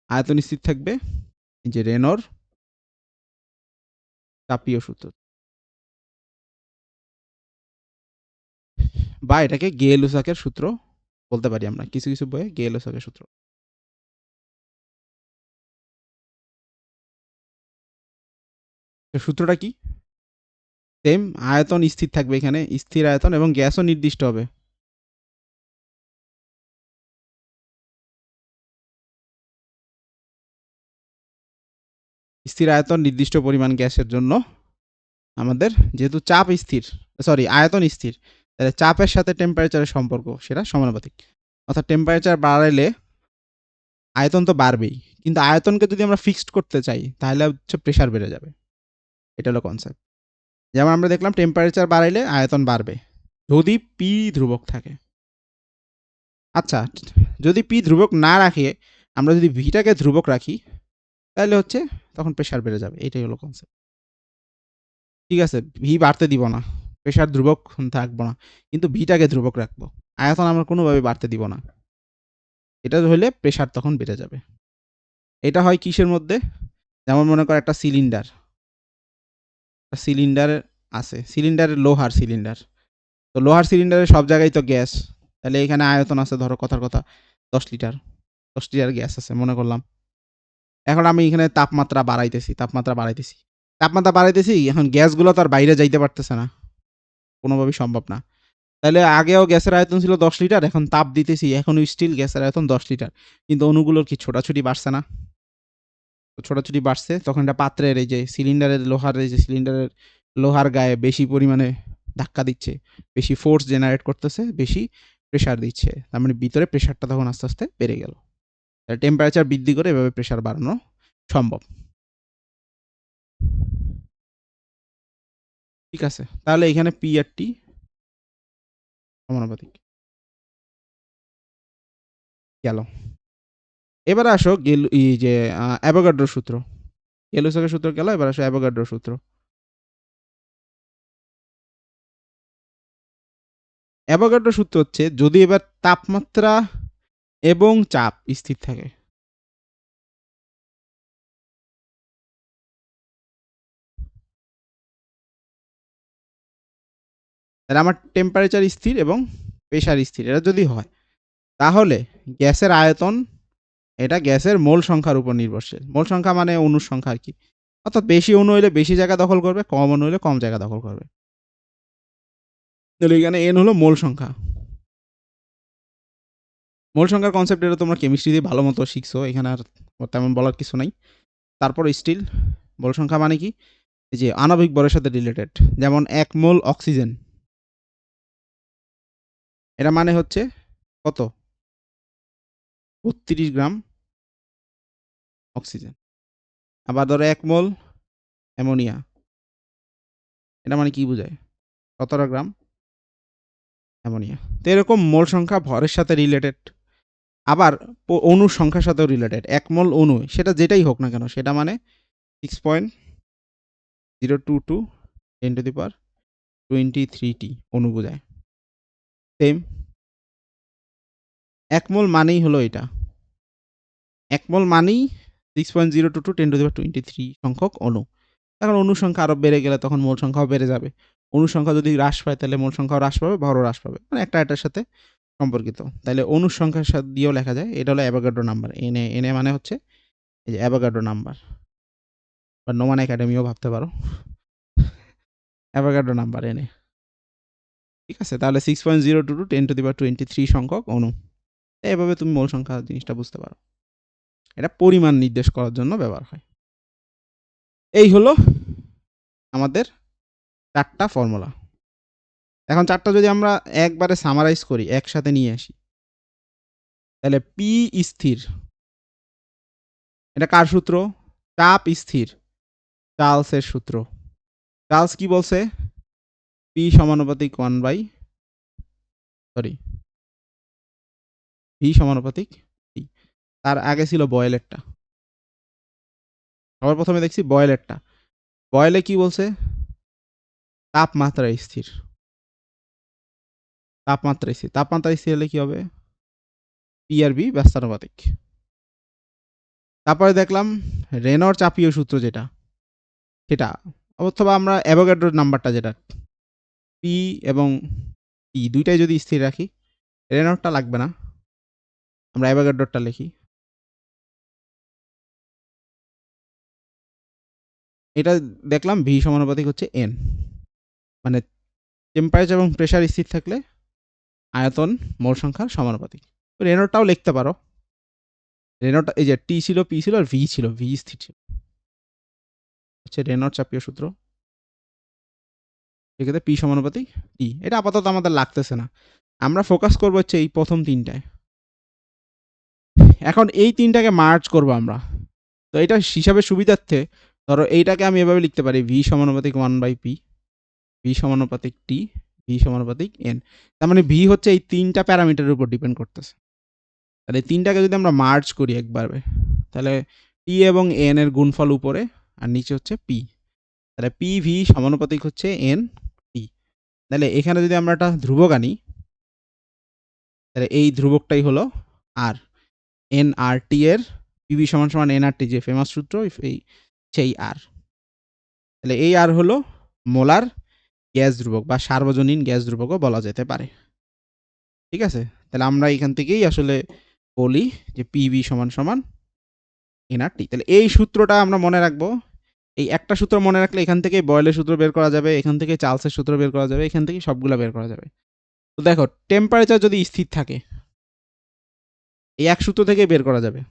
আয়তন স্থির থাকবে এই যে রেনর চাপীয় সূত্র, বা এটাকে গে-লুসাকের সূত্র বলতে পারি আমরা, কিছু কিছু বইয়ে গে-লুসাকের সূত্র। সূত্রটা কি? সেম, আয়তন স্থির থাকবে এখানে, স্থির আয়তন, এবং গ্যাসও নির্দিষ্ট হবে। স্থির আয়তন নির্দিষ্ট পরিমাণ গ্যাসের জন্য আমাদের যেহেতু চাপ স্থির, সরি আয়তন স্থির, তাহলে চাপের সাথে টেম্পারেচারের সম্পর্ক সেটা সমানুপাতিক। অর্থাৎ টেম্পারেচার বাড়াইলে আয়তন তো বাড়বেই, কিন্তু আয়তনকে যদি আমরা ফিক্সড করতে চাই তাহলে হচ্ছে প্রেশার বেড়ে যাবে। এটা হলো কনসেপ্ট। যেমন আমরা দেখলাম টেম্পারেচার বাড়াইলে আয়তন বাড়বে যদি পি ধ্রুবক থাকে। আচ্ছা, যদি পি ধ্রুবক না রাখে, আমরা যদি ভিটাকে ধ্রুবক রাখি, তাহলে হচ্ছে তখন প্রেশার বেড়ে যাবে। এটাই হলো কনসেপ্ট। ঠিক আছে, ভি বাড়তে দিব না, প্রেশার ধ্রুবক থাকবো না, কিন্তু ভিটাকে ধ্রুবক রাখবো। আয়তন আমরা কোনোভাবে বাড়তে দিব না। এটা হলে প্রেশার তখন বেড়ে যাবে। এটা হয় কিসের মধ্যে? যেমন মনে কর একটা সিলিন্ডার আছে, সিলিন্ডারের লোহার সিলিন্ডার। তো লোহার সিলিন্ডারে সব জায়গায় তো গ্যাস, তাহলে এখানে আয়তন আছে ধরো কথার কথা 10 লিটার, 10 লিটার গ্যাস আছে মনে করলাম। এখন আমি এখানে তাপমাত্রা বাড়াইতেছি, এখন গ্যাসগুলো তো আর বাইরে যাইতে পারতেছে না, কোনোভাবেই সম্ভব না। তাহলে আগেও গ্যাসের আয়তন ছিল 10 লিটার, এখন তাপ দিতেছি, এখনও স্টিল গ্যাসের আয়তন 10 লিটার, কিন্তু অণুগুলোর কি ছোটাছুটি বাড়ছে না? ছোটাছুটি বাড়ছে, তখন এটা পাত্রের এই যে সিলিন্ডারের লোহার গায়ে বেশি পরিমাণে ধাক্কা দিচ্ছে, বেশি ফোর্স জেনারেট করতেছে, বেশি প্রেশার দিচ্ছে, তার মানে ভিতরে প্রেশারটা তখন আস্তে আস্তে বেড়ে গেল। টেম্পারেচার বৃদ্ধি করে এভাবে প্রেশার বাড়ানো সম্ভব। ঠিক আছে, তাহলে এখানে পি আর টি সমানুপাতিক গেল। এবার আসো এই যে অ্যাভোগাড্রোর সূত্র, গেলুসকের সূত্র গেল, এবার আসো অ্যাভোগাড্রোর সূত্র। অ্যাভোগাড্রোর সূত্র হচ্ছে যদি এবার তাপমাত্রা এবং চাপ স্থির থাকে, তাহলে আমার টেম্পারেচার স্থির এবং প্রেশার স্থির, এটা যদি হয়, তাহলে গ্যাসের আয়তন, এটা গ্যাসের মোল সংখ্যার উপর নির্ভরশীল। মোল সংখ্যা মানে অণুর সংখ্যা আর কি। অর্থাৎ বেশি অণু হইলে বেশি জায়গা দখল করবে, কম অণু হইলে কম জায়গা দখল করবে। তাহলে এখানে n হলো মোল সংখ্যা। মোল সংখ্যার কনসেপ্ট এটা তোমরা কেমিস্ট্রিতে ভালো মতো শিখছো, এখানে আর তেমন বলার কিছু নাই। তারপর স্টিল মোল সংখ্যা মানে কি, এই যে আণবিক ভরের সাথে রিলেটেড। যেমন 1 মোল অক্সিজেন, এটা মানে হচ্ছে কত, 32 গ্রাম অক্সিজেন। আবার ধরো 1 মোল অ্যামোনিয়া, এটা মানে কি বোঝায়, 17 গ্রাম অ্যামোনিয়া। তো এরকম মোল সংখ্যা ভরের সাথে রিলেটেড, আবার অণুর সংখ্যার সাথেও রিলেটেড। 1 মোল অণু সেটা যেটাই হোক না কেন, সেটা মানে 6.022 10^23 অণু বোঝায়। সেম 1 মোল মানেই হলো এটা, 1 মোল মানেই 6.022 10^23 সংখ্যক অণু। এখন অণুর সংখ্যা আরো বেড়ে গেলে তখন মোল সংখ্যাও বেড়ে যাবে। অণুর সংখ্যা যদি হ্রাস পায় তাহলে মোল সংখ্যাও হ্রাস পাবে, ভরও হ্রাস পাবে, মানে একটা এটার সাথে সম্পর্কিত। তাহলে অণুর সংখ্যার সাথে দিয়েও লেখা যায়, এটা হলো অ্যাভোগাড্রো নাম্বার। এনে মানে হচ্ছে এই যে অ্যাভোগাড্রো নাম্বার, বা নোমান একাডেমিও ভাবতে পারো, অ্যাভোগাড্রো নাম্বার এনে। ঠিক আছে, তাহলে 6.022 10^23 সংখ্যক অণু। এভাবে তুমি মোল সংখ্যা জিনিসটা বুঝতে পারো, এটা পরিমাণ নির্দেশ করার জন্য ব্যবহার হয়। এই হলো আমাদের 4টা ফর্মুলা। এখন 4টা যদি আমরা একবারে সামারাইজ করি, একসাথে নিয়ে আসি, তাহলে পি স্থির, এটা কার সূত্র, চাপ স্থির, চার্লসের সূত্র। চার্লস কি বলছে, পি সমানুপাতিক 1 বাই ভি সমানুপাতিক টি। তার আগে ছিল বয়েলেরটা, সবার প্রথমে দেখছি বয়েলেরটা। বয়েলে কি বলছে, তাপমাত্রা স্থির, তাপমাত্রা স্থির। তাপমাত্রা স্থির হলে কি হবে, পি আর বি ব্যস্তানুপাতিক। তারপরে দেখলাম রেনর চাপীয় সূত্র যেটা, সেটা অথবা আমরা অ্যাভোগাড্রোর নাম্বারটা যেটা, পি এবং টি দুইটাই যদি স্থির রাখি, রেনরটা লাগবে না, আমরা অ্যাভোগাড্রোরটা লিখি। এটা দেখলাম ভি সমানুপাতিক হচ্ছে এন, মানে টেম্পারেচার এবং প্রেশার স্থির থাকলে আয়তন মোল সংখ্যার সমানুপাতিক। রেনরটাও লিখতে পারো, রেনরটা এই যে টি ছিল, পি ছিল, আর ভি ছিল, ভি স্থির ছিল, হচ্ছে রেনর চাপীয় সূত্র। সেক্ষেত্রে পি সমানুপাতিক টি, এটা আপাতত আমাদের লাগতেছে না, আমরা ফোকাস করবো হচ্ছে এই প্রথম 3টায়। এখন এই 3টাকে মার্জ করবো আমরা, তো এটা হিসাবে সুবিধার্থে ধরো এইটাকে আমি এভাবে লিখতে পারি, ভি সমানুপাতিক 1 বাই পি, ভি সমানুপাতিক টি, ভি সমানুপাতিক এন। তার মানে ভি হচ্ছে এই 3টা প্যারামিটারের উপর ডিপেন্ড করতেছে। তাহলে 3টাকে যদি আমরা মার্জ করি একবারে, তাহলে টি এবং এন এর গুণফল উপরে আর নিচে হচ্ছে পি, তাহলে পি ভি সমানুপাতিক হচ্ছে এন টি। তাহলে এখানে যদি আমরা একটা ধ্রুবক আনি, তাহলে এই ধ্রুবকটাই হলো আর, এন আর টি এর, পিভি সমান সমান এন আর টি, যে ফেমাস সূত্র, এই সেই আর। তাহলে এই আর হলো মোলার গ্যাস ধ্রুবক বা সার্বজনীন গ্যাস ধ্রুবকও বলা যেতে পারে। ঠিক আছে, তাহলে আমরা এখান থেকেই আসলে বলি যে পিভি সমান সমান এন আর টি। তাহলে এই সূত্রটা আমরা মনে রাখবো, এই একটা সূত্র মনে রাখলে এখান থেকে বয়েলের সূত্র বের করা যাবে, এখান থেকে চার্লসের সূত্র বের করা যাবে, এখান থেকে সবগুলা বের করা যাবে। তো দেখো টেম্পারেচার যদি স্থির থাকে, এই এক সূত্র থেকে বের করা যাবে।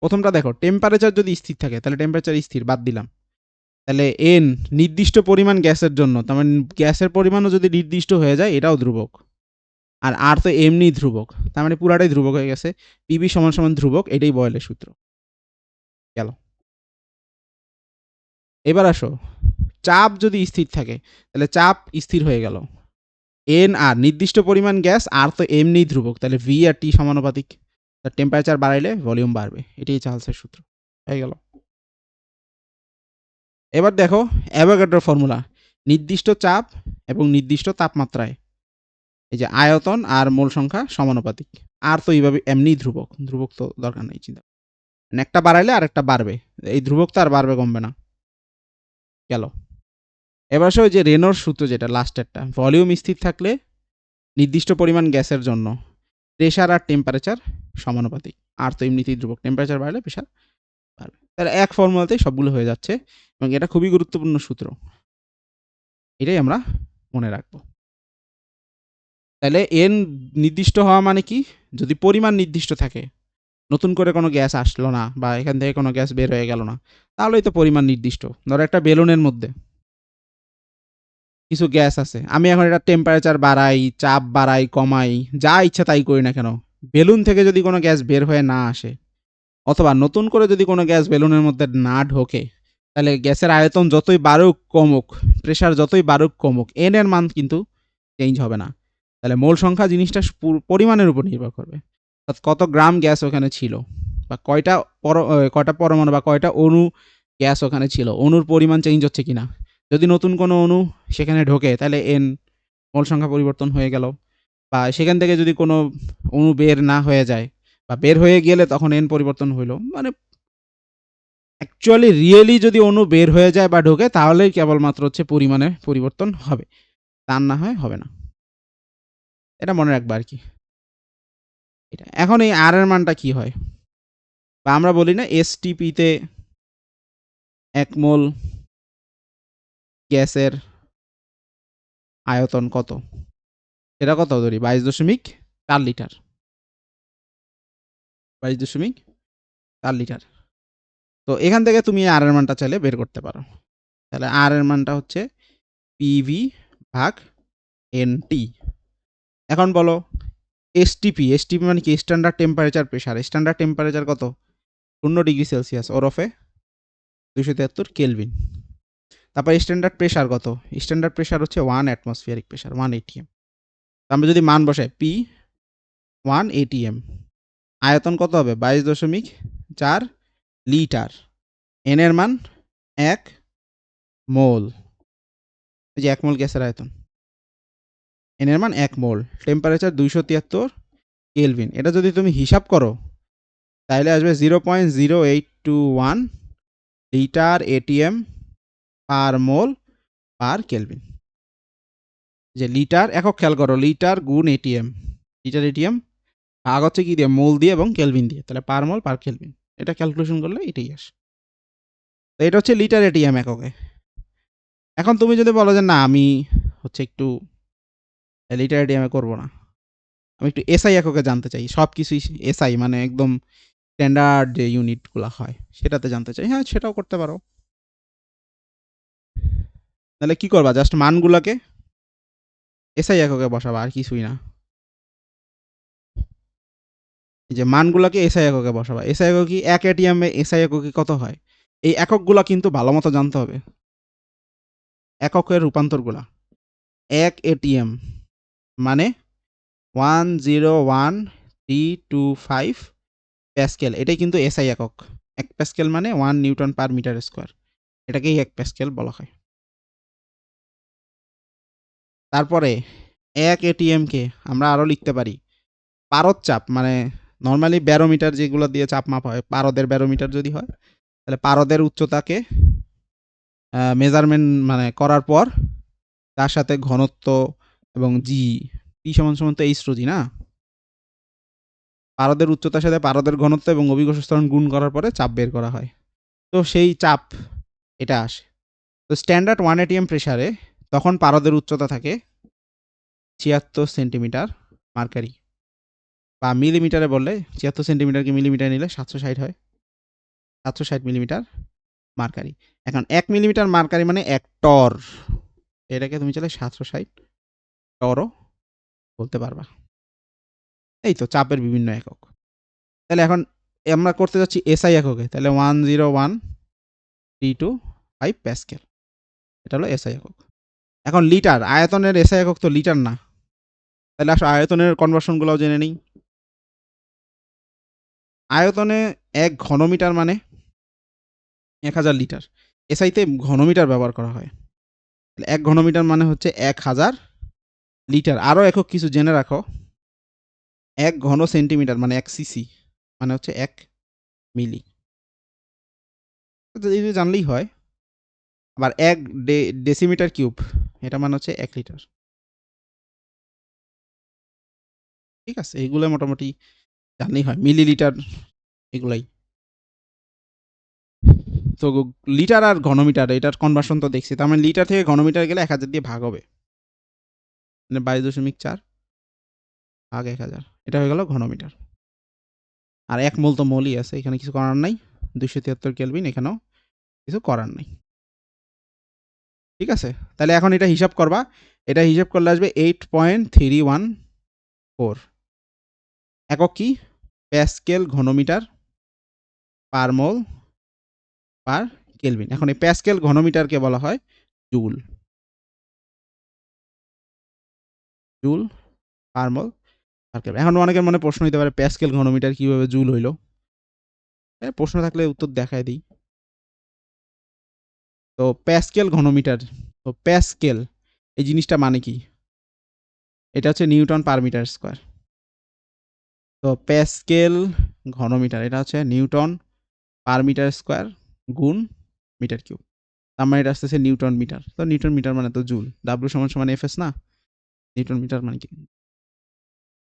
প্রথমটা দেখো, টেম্পারেচার যদি স্থির থাকে, তাহলে টেম্পারেচার স্থির বাদ দিলাম, তাহলে এন নির্দিষ্ট পরিমাণ গ্যাসের জন্য, তার মানে গ্যাসের পরিমাণও যদি নির্দিষ্ট হয়ে যায়, এটাও ধ্রুবক। আর আর তো এমনি ধ্রুবক, তার মানে পুরাটাই ধ্রুবক হয়ে গেছে, পিবি সমান সমান ধ্রুবক, এটাই বয়েলের সূত্র গেল। এবার আসো, চাপ যদি স্থির থাকে, তাহলে চাপ স্থির হয়ে গেল, এন আর নির্দিষ্ট পরিমাণ গ্যাস, আর তো এমনি ধ্রুবক, তাহলে ভি আর টি সমানুপাতিক, টেম্পারেচার বাড়াইলে ভলিউম বাড়বে, এটাই চার্লসের সূত্র হয়ে গেল। এবার দেখো অ্যাভোগাড্রোর ফর্মুলা, নির্দিষ্ট চাপ এবং নির্দিষ্ট তাপমাত্রায় এই যে আয়তন আর মোল সংখ্যা সমানুপাতিক। আর তো এইভাবে এমনি ধ্রুবক, ধ্রুবক তো দরকার নেই চিন্তা, মানে একটা বাড়াইলে আর একটা বাড়বে, এই ধ্রুবক তো আর বাড়বে কমবে না গেল। এবার আসো যে রেনর সূত্র যেটা লাস্টেরটা, ভলিউম স্থির থাকলে নির্দিষ্ট পরিমাণ গ্যাসের জন্য প্রেশার আর টেম্পারেচার সমানুপাতিক, আর তো এমনিতেই ধ্রুবক, টেম্পারেচার বাড়লে প্রেশার পারবে। তাহলে এক ফর্মুলাতেই সবগুলো হয়ে যাচ্ছে এবং এটা খুবই গুরুত্বপূর্ণ সূত্র। এটাই আমরা মনে রাখবো। তাহলে n নির্দিষ্ট হওয়া মানে কি? যদি পরিমাণ নির্দিষ্ট থাকে, নতুন করে কোনো গ্যাস আসলো না বা এখান থেকে কোনো গ্যাস বের হয়ে গেল না, তাহলেই তো পরিমাণ নির্দিষ্ট। ধরো একটা বেলুনের মধ্যে কিছু গ্যাস আছে, আমি এখন এটা টেম্পারেচার বাড়াই, চাপ বাড়াই, কমাই, যা ইচ্ছা তাই করি না কেন, বেলুন থেকে যদি কোনো গ্যাস বের হয়ে না আসে অথবা নতুন করে যদি কোনো গ্যাস বেলুনের মধ্যে না ঢোকে, তাহলে গ্যাসের আয়তন যতই বাড়ুক কমুক, প্রেশার যতই বাড়ুক কমুক, এন এর মান কিন্তু চেঞ্জ হবে না। তাহলে মোল সংখ্যা জিনিসটা পরিমাণের উপর নির্ভর করবে, অর্থাৎ কত গ্রাম গ্যাস ওখানে ছিল বা কয়টা পরমাণু বা কয়টা অণু গ্যাস ওখানে ছিল, অণুর পরিমাণ চেঞ্জ হচ্ছে কিনা। যদি নতুন কোনো অণু সেখানে ঢোকে তাহলে এন মোল সংখ্যা পরিবর্তন হয়ে গেল, বা সেখান থেকে যদি কোনো অণু বের না হয়ে যায় বা বের হয়ে গেলে তখন এন পরিবর্তন হইল, মানে অ্যাকচুয়ালি রিয়েলি যদি অণু বের হয়ে যায় বা ঢোকে তাহলেই কেবলমাত্র হচ্ছে পরিমাণে পরিবর্তন হবে, তা না হয় হবে না। এটা মনে রাখবা আর কি। এটা এখন এই আর এর মানটা কি হয়, বা আমরা বলি না এসটিপিতে 1 মোল গ্যাসের আয়তন কত, এটা কত ধরি 22.4 লিটার, 22.4 লিটার। তো এখান থেকে তুমি আর এর মানটা চাইলে বের করতে পারো। তাহলে আর এর মানটা হচ্ছে পিভি ভাগ এনটি। এখন বলো এসটিপি, এসটিপি মানে কি? Standard temperature pressure. Standard temperature কত? 0 ডিগ্রি সেলসিয়াস ওরফে 273 কেলভিন। তারপর স্ট্যান্ডার্ড প্রেসার কত? স্ট্যান্ডার্ড প্রেসার হচ্ছে 1 অ্যাটমসফিয়ারিক প্রেসার, 1 atm। আমরা যদি মান বসাই পি 1 atm, আয়তন কত হবে? 22.4 লিটার। এন এর মান 1 মোল, এই যে 1 মোল গ্যাসের আয়তন, এন এর মান 1 মোল, টেম্পারেচার 273 কেলভিন। এটা যদি তুমি হিসাব করো তাহলে আসবে 0.0821 লিটার এটিএম পার মোল পার কেলভিন। যে লিটার একক খেয়াল করো, লিটার গুণ এটিএম, লিটার এটিএম ভাগ হচ্ছে কি দিয়ে? মোল দিয়ে এবং কেলভিন দিয়ে, তাহলে পার মোল পার কেলভিন। এটা ক্যালকুলেশন করলে এটাই আসে। তো এটা হচ্ছে লিটার এটিএম এককে। এখন তুমি যদি বলো যে না আমি হচ্ছে একটু লিটার এটিএম করবো না, আমি একটু এসআই এককে জানতে চাই, সব কিছুই এসআই মানে একদম স্ট্যান্ডার্ড যে ইউনিটগুলো হয় সেটাতে জানতে চাই, হ্যাঁ সেটাও করতে পারো। তাহলে কি করবা? জাস্ট মানগুলোকে এসআই এককে বসাবা, আর কিছুই না। এই যে মানগুলোকে এসআই এককে বসাবা। এসআই একক কি? 1 এটিএম এ এসআই একক কত হয়, এই এককগুলো কিন্তু ভালো মতো জানতে হবে, এককের রূপান্তরগুলা। 1 এটিএম মানে 101.325 প্যাসকেল, এটাই কিন্তু এসআই একক। 1 প্যাসকেল মানে 1 নিউটন/মিটার স্কোয়ার, এটাকেই 1 প্যাসকেল বলা হয়। তারপরে 1 এটিএম কে আমরা আরো লিখতে পারি পারদ চাপ, মানে নর্মালি ব্যারোমিটার যেগুলো দিয়ে চাপ মাপা হয়, পারদের ব্যারোমিটার যদি হয় তাহলে পারদের উচ্চতাকে মেজারমেন্ট মানে করার পর তার সাথে ঘনত্ব এবং জি, পি সমান সমান তো এইচ রো জি না, পারদের উচ্চতার সাথে পারদের ঘনত্ব এবং অভিকর্ষ ত্বরণ গুণ করার পরে চাপ বের করা হয়। তো সেই চাপ এটা আসে। তো স্ট্যান্ডার্ড 1 এটিএম প্রেসারে তখন পারদের উচ্চতা থাকে 76 সেন্টিমিটার মার্কারি, বা মিলিমিটারে বললে 76 সেন্টিমিটারকে মিলিমিটার নিলে 760 হয়, 760 মিলিমিটার মার্কারি। এখন 1 মিলিমিটার মার্কারি মানে 1 টর, এটাকে তুমি চাইলে 760 টরও বলতে পারবা। এই তো চাপের বিভিন্ন একক। তাহলে এখন আমরা করতে যাচ্ছি এসআই এককে, তাহলে 101.325 প্যাসকেল, এটা হলো এসআই একক। এখন লিটার, আয়তনের এসআই একক তো লিটার না, তাহলে আসলে আয়তনের কনভার্সনগুলোও জেনে নিই। আয়তনে 1 ঘনমিটার মানে 1000 লিটার, এসআইতে ঘনমিটার ব্যবহার করা হয়। 1 ঘনমিটার মানে হচ্ছে 1000 লিটার। আরও একক কিছু জেনে রাখো, 1 ঘন সেন্টিমিটার মানে 1 সিসি, মানে হচ্ছে 1 মিলি, এই জানলেই হয়। আবার 1 ডেসিমিটার কিউব, এটা মানে হচ্ছে 1 লিটার। ঠিক আছে, এইগুলো মোটামুটি জানলেই হয়, মিলিলিটার এগুলাই। তো লিটার আর ঘনমিটার এটার কনভার্সন তো দেখছি, তার মানে লিটার থেকে ঘনমিটার গেলে 1000 দিয়ে ভাগ হবে, মানে 22.4 ভাগ 1000, এটা হয়ে গেল ঘনমিটার। আর 1 মোল তো মোলই আছে, এখানে কিছু করার নাই। 273 কেলভিন, এখানেও কিছু করার নাই। ঠিক আছে, তাহলে এখন এটা হিসাব করবা, এটা হিসাব করলে আসবে 8.314। একক কি? প্যাসকেল ঘনমিটার পার মোল পার কেলভিন। এখন এই প্যাসকেল ঘনমিটারকে বলা হয় জুল, জুল পার মোল পার কেলভিন। এখন অনেকের মনে প্রশ্ন হইতে পারে প্যাসকেল ঘনমিটার কিভাবে জুল হইলো? প্রশ্ন থাকলে উত্তর দেখায় দিই। তো প্যাসকেল ঘনমিটার, তো প্যাসকেল এই জিনিসটা মানে কি? এটা হচ্ছে নিউটন পার মিটার স্কোয়ার। তো প্যাসকেল ঘনমিটার এটা হচ্ছে নিউটন পার মিটার স্কোয়ার গুণ মিটার কিউব। তার মানে এটা আসতেছে নিউটন মিটার। তো নিউটন মিটার মানে তো জুল, ডাব্লিউ সমান সমান এফএস না, নিউটন মিটার মানে কি?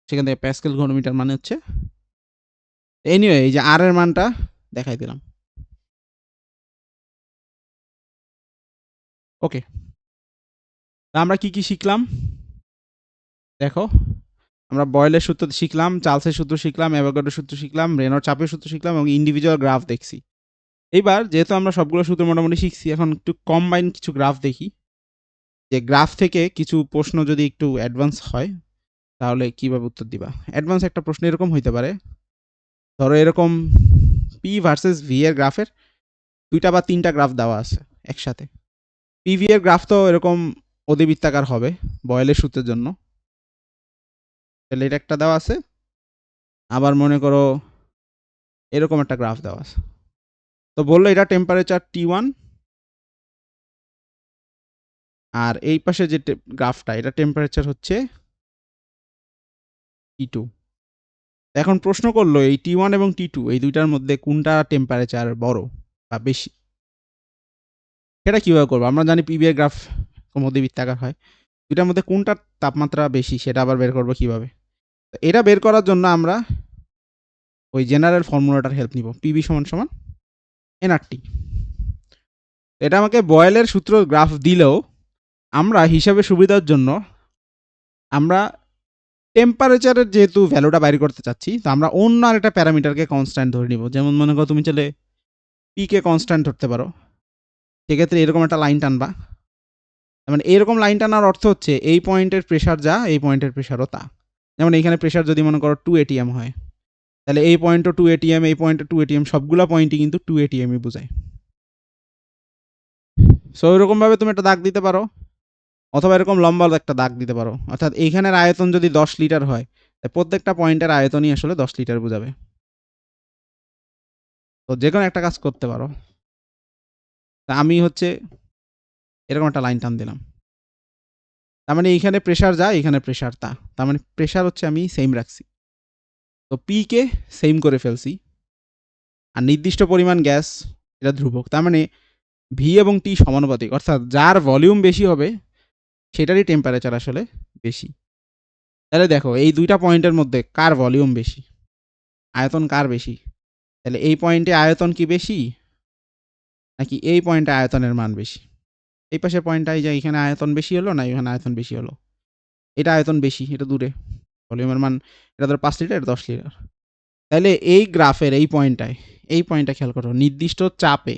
সেখান থেকে প্যাসকেল ঘনমিটার মানে হচ্ছে, এনিওয়ে এই যে আর এর মানটা দেখাই দিলাম। ওকে, আমরা কি কি শিখলাম দেখো। আমরা বয়েলের সূত্র শিখলাম, চার্লসের সূত্র শিখলাম, অ্যাভোগাড্রোর সূত্র শিখলাম, রেনল্ডস চাপের সূত্র শিখলাম এবং ইন্ডিভিজুয়াল গ্রাফ দেখছি। এইবার যেহেতু আমরা সবগুলো সূত্র মোটামুটি শিখছি, এখন একটু কম্বাইন কিছু গ্রাফ দেখি, যে গ্রাফ থেকে কিছু প্রশ্ন যদি একটু অ্যাডভান্স হয় তাহলে কিভাবে উত্তর দিবা। অ্যাডভান্স একটা প্রশ্ন এরকম হইতে পারে, ধরো এরকম পি ভার্সেস ভি এর গ্রাফের 2টা বা 3টা গ্রাফ দেওয়া আছে একসাথে। পিভি এর গ্রাফ তো এরকম অধিবৃত্তাকার হবে বয়েলের সূত্রের জন্য, তাহলে এটা একটা দেওয়া আছে। আবার মনে করো এরকম একটা গ্রাফ দেওয়া আছে, তো বললো এটা টেম্পারেচার T1, আর এই পাশে যে গ্রাফটা এটা টেম্পারেচার হচ্ছে T2। এখন প্রশ্ন করলো এই T1 এবং T2 এই দুইটার মধ্যে কোনটা টেম্পারেচার বড় বা বেশি, সেটা কিভাবে করবো? আমরা জানি পিভি এর গ্রাফ মধ্যবৃত্তাকার হয়, দুইটার মধ্যে কোনটার তাপমাত্রা বেশি সেটা আবার বের করবো কিভাবে? এটা বের করার জন্য আমরা ওই জেনারেল ফর্মুলাটার হেল্প নিব, পিভি সমান সমান এনআরটি। এটা আমাকে বয়েলের সূত্র গ্রাফ দিলেও আমরা হিসাবে সুবিধার জন্য আমরা টেম্পারেচারের যেহেতু ভ্যালুটা বাইর করতে চাচ্ছি, তো আমরা অন্য আরেকটা প্যারামিটারকে কনস্ট্যান্ট ধরে নিব। যেমন মনে করো তুমি চলে পি কে কনস্ট্যান্ট ধরতে পারো, সেক্ষেত্রে এরকম একটা লাইন টানবা। মানে এরকম লাইন টানার অর্থ হচ্ছে এই পয়েন্টের প্রেশার যা, এই পয়েন্টের প্রেশারও তা। যেমন এইখানে প্রেশার যদি মনে করো 2 ATM হয়, তাহলে এই পয়েন্টও 2 ATM, এই পয়েন্টও 2 ATM, সবগুলা পয়েন্টই কিন্তু 2 ATM-ই বোঝায়। সো এরকমভাবে তুমি একটা দাগ দিতে পারো, অথবা এরকম লম্বা একটা দাগ দিতে পারো। অর্থাৎ এইখানের আয়তন যদি 10 লিটার হয়, প্রত্যেকটা পয়েন্টের আয়তনই আসলে 10 লিটার বোঝাবে। তো যে কোনো একটা কাজ করতে পারো। তা আমি হচ্ছে এরকম একটা লাইন টান দিলাম, তার মানে এইখানে প্রেশার যা, এখানে প্রেশার তা, তার মানে প্রেশার হচ্ছে আমি সেম রাখছি। তো পি কে সেম করে ফেলছি, আর নির্দিষ্ট পরিমাণ গ্যাস এটা ধ্রুবক, তার মানে ভি এবং টি সমানুপাতিক, অর্থাৎ যার ভলিউম বেশি হবে সেটারই টেম্পারেচার আসলে বেশি। তাহলে দেখো এই দুইটা পয়েন্টের মধ্যে কার ভলিউম বেশি, আয়তন কার বেশি? তাহলে এই পয়েন্টে আয়তন কি বেশি, নাকি এই পয়েন্টে আয়তনের মান বেশি? এই পাশের পয়েন্টটাই যে এখানে আয়তন বেশি হলো না এখানে আয়তন বেশি হলো? এটা আয়তন বেশি, এটা দূরে, ভলিউমের মান এটা ধর 5 লিটার, 10 লিটার। তাহলে এই গ্রাফের এই পয়েন্টটায়, এই পয়েন্টটা খেয়াল করো, নির্দিষ্ট চাপে